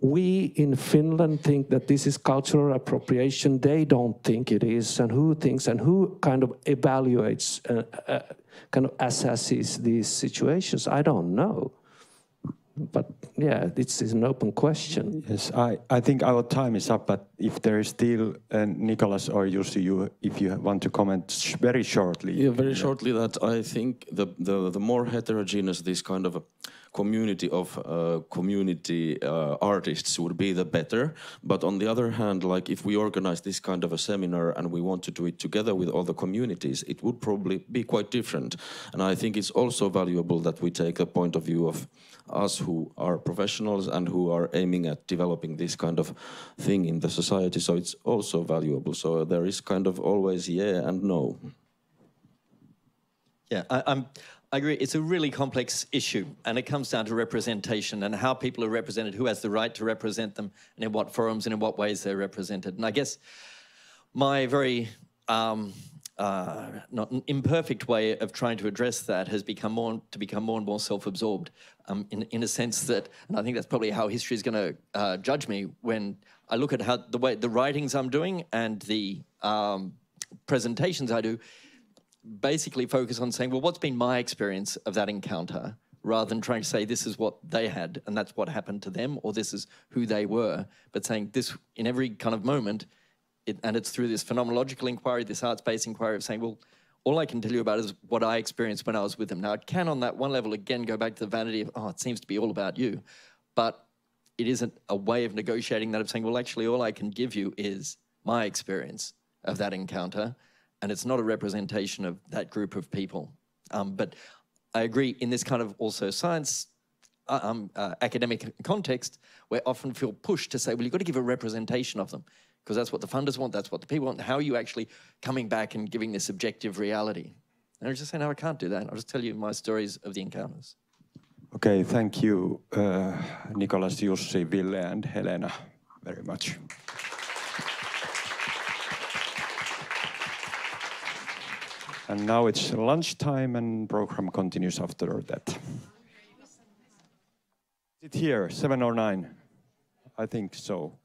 we in Finland think that this is cultural appropriation. They don't think it is. And who thinks, and who kind of evaluates, kind of assesses these situations? I don't know. But yeah, this is an open question. Yes, I think our time is up, but if there is still, Nicholas or Jussi, if you want to comment very shortly. Yeah, very shortly, that I think the more heterogeneous this kind of community of artists would be, the better. But on the other hand, like if we organize this kind of a seminar and we want to do it together with all the communities, it would probably be quite different. And I think it's also valuable that we take a point of view of us who are professionals and who are aiming at developing this kind of thing in the society. So it's also valuable. So there is kind of always yeah and no. Yeah, I agree. It's a really complex issue, and it comes down to representation and how people are represented, who has the right to represent them, and in what forums and in what ways they're represented. And I guess my very not an imperfect way of trying to address that has become more and more self-absorbed, in a sense that, and I think that's probably how history is going to judge me when I look at how the writings I'm doing and the presentations I do basically focus on saying, well, what's been my experience of that encounter, rather than trying to say this is what they had and that's what happened to them, or this is who they were, but saying this in every kind of moment, and it's through this phenomenological inquiry, this arts-based inquiry of saying, well, all I can tell you about is what I experienced when I was with them. Now, it can, on that one level, again, go back to the vanity of, oh, it seems to be all about you, but it isn't a way of negotiating that, of saying, well, actually, all I can give you is my experience of that encounter, and it's not a representation of that group of people. But I agree in this kind of also science academic context, we often feel pushed to say, well, you've got to give a representation of them because that's what the funders want, that's what the people want. How are you actually coming back and giving this objective reality? And I was just saying, no, I can't do that. I'll just tell you my stories of the encounters. Okay, thank you, Nicholas, Jussi, Ville, and Helena, very much. And now it's lunchtime, and program continues after that. Is it here, 7 or 9? I think so.